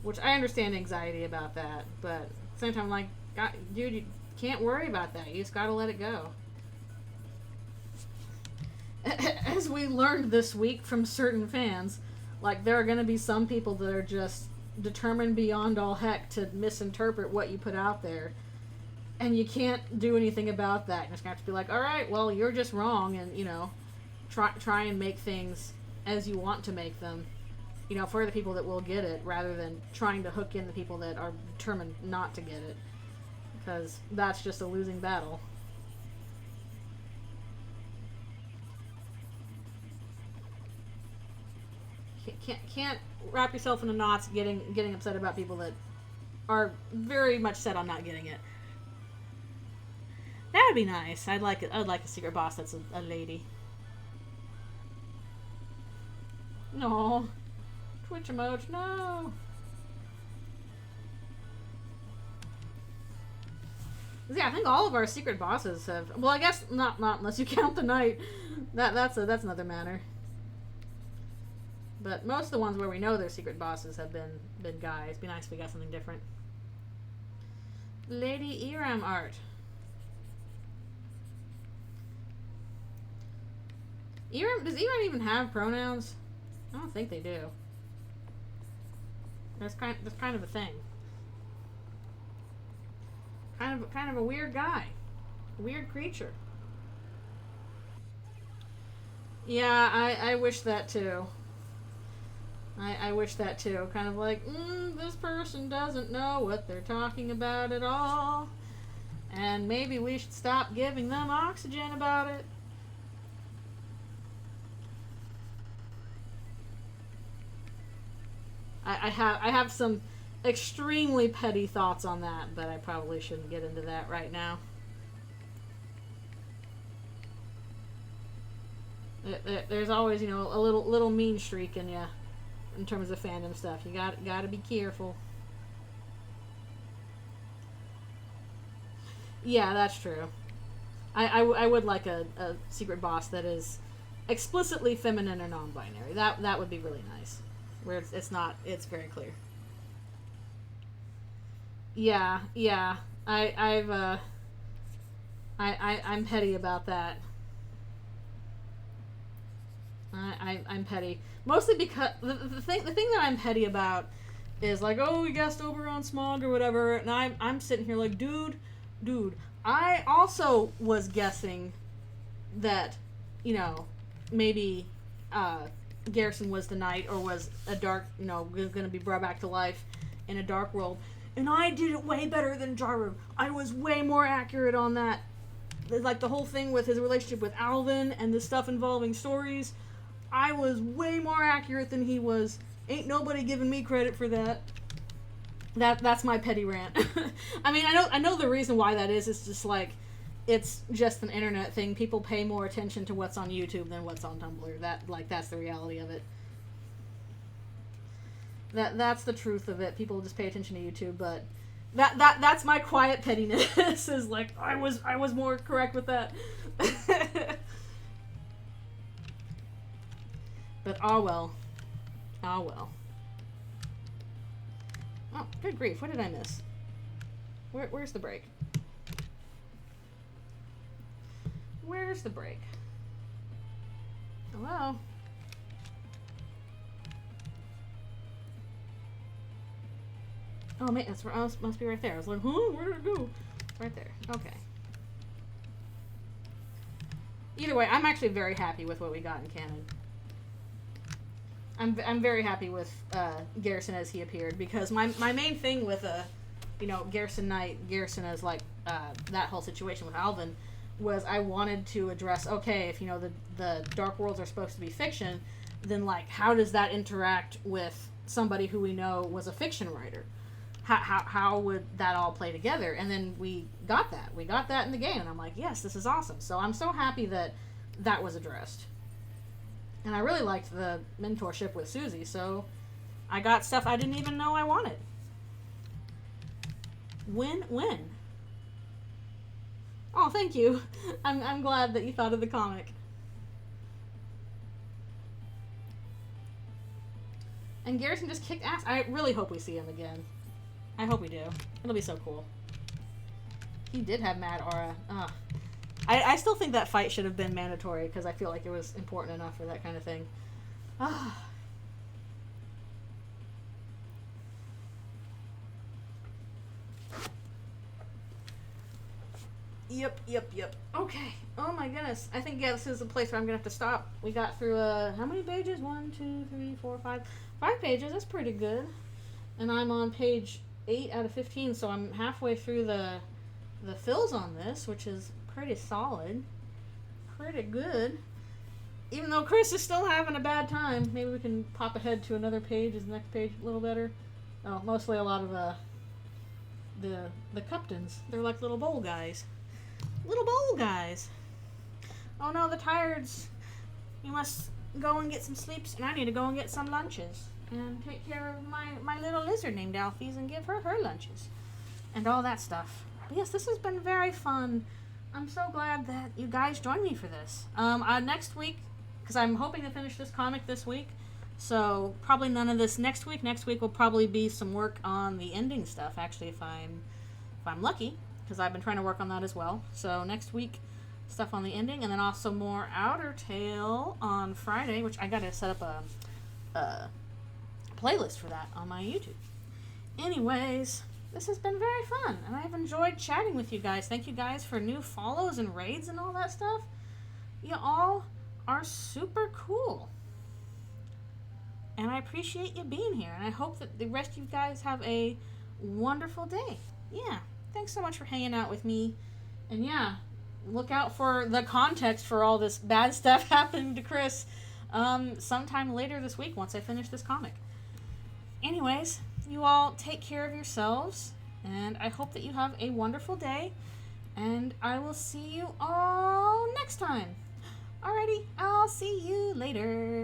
which I understand anxiety about that, but at the same time, like, God, dude, you can't worry about that. You just gotta let it go. As we learned this week from certain fans, like, there are gonna be some people that are just determined beyond all heck to misinterpret what you put out there, and you can't do anything about that. You're just gonna have to be like, all right, well, you're just wrong, and try and make things as you want to make them, for the people that will get it, rather than trying to hook in the people that are determined not to get it, because that's just a losing battle. Can't wrap yourself in the knots getting upset about people that are very much set on not getting it. That would be nice. I'd like a secret boss that's a lady. No. Twitch emoji, no. Yeah, I think all of our secret bosses have. Well, I guess not unless you count the knight. That's another matter. But most of the ones where we know they're secret bosses have been guys. It'd be nice if we got something different. Lady Eram art. Does Eram even have pronouns? I don't think they do. That's kind of a thing. Kind of a weird guy. A weird creature. Yeah, I wish that too. I wish that too. Kind of like, this person doesn't know what they're talking about at all. And maybe we should stop giving them oxygen about it. I have some extremely petty thoughts on that, but I probably shouldn't get into that right now. There's always, a little mean streak in you in terms of fandom stuff. You got to be careful. Yeah, that's true. I would like a secret boss that is explicitly feminine or non-binary. That would be really nice. Where it's very clear. Yeah. I'm petty about that. I'm petty. Mostly because the thing that I'm petty about is like, oh, we guessed over on Smog or whatever, and I'm sitting here like, dude, I also was guessing that, maybe Garrison was the knight, or was a dark, going to be brought back to life in a dark world. And I did it way better than Jaru. I was way more accurate on that. Like the whole thing with his relationship with Alvin and the stuff involving stories. I was way more accurate than he was. Ain't nobody giving me credit for that. That's my petty rant. I mean, I know the reason why that is. It's just like, it's just an internet thing. People pay more attention to what's on YouTube than what's on Tumblr. That's the reality of it. That's the truth of it. People just pay attention to YouTube, but that's my quiet pettiness. Is like, I was more correct with that. But ah well. Oh, good grief. What did I miss? Where's the break? Where's the break? Hello? Oh, man, that's where I must be right there. I was like, huh? Where did it go? Right there. Okay. Either way, I'm actually very happy with what we got in canon. I'm very happy with Garrison as he appeared, because my main thing with Garrison Knight, Garrison as like that whole situation with Alvin, was I wanted to address, okay, if the Dark Worlds are supposed to be fiction, then like how does that interact with somebody who we know was a fiction writer? How would that all play together? And then we got that in the game, and I'm like, yes, this is awesome. So I'm so happy that was addressed. And I really liked the mentorship with Susie, so I got stuff I didn't even know I wanted. Win-win. Oh, thank you. I'm glad that you thought of the comic. And Garrison just kicked ass. I really hope we see him again. I hope we do. It'll be so cool. He did have mad aura. I still think that fight should have been mandatory, because I feel like it was important enough for that kind of thing. Yep. Okay. Oh my goodness. I think, yeah, this is the place where I'm going to have to stop. We got through, how many pages? 1, 2, 3, 4, 5. 5 pages. That's pretty good. And I'm on page 8 out of 15, so I'm halfway through the fills on this, which is pretty solid. Pretty good. Even though Chris is still having a bad time, maybe we can pop ahead to another page. Is the next page a little better? Oh, mostly a lot of the Cuptons. They're like little bowl guys. Little bowl guys. Oh no, the Tireds. You must go and get some sleeps, and I need to go and get some lunches. And take care of my little lizard named Alphys and give her lunches. And all that stuff. But yes, this has been very fun. I'm so glad that you guys joined me for this. Next week, because I'm hoping to finish this comic this week, so probably none of this next week. Next week will probably be some work on the ending stuff, actually, if I'm lucky, because I've been trying to work on that as well. So next week, stuff on the ending, and then also more Outer Tale on Friday, which I gotta set up a playlist for that on my YouTube. Anyways, this has been very fun, and I've enjoyed chatting with you guys. Thank you guys for new follows and raids and all that stuff. You all are super cool. And I appreciate you being here, and I hope that the rest of you guys have a wonderful day. Yeah, thanks so much for hanging out with me. And yeah, look out for the context for all this bad stuff happening to Chris sometime later this week once I finish this comic. Anyways, you all take care of yourselves, and I hope that you have a wonderful day, and I will see you all next time. Alrighty, I'll see you later.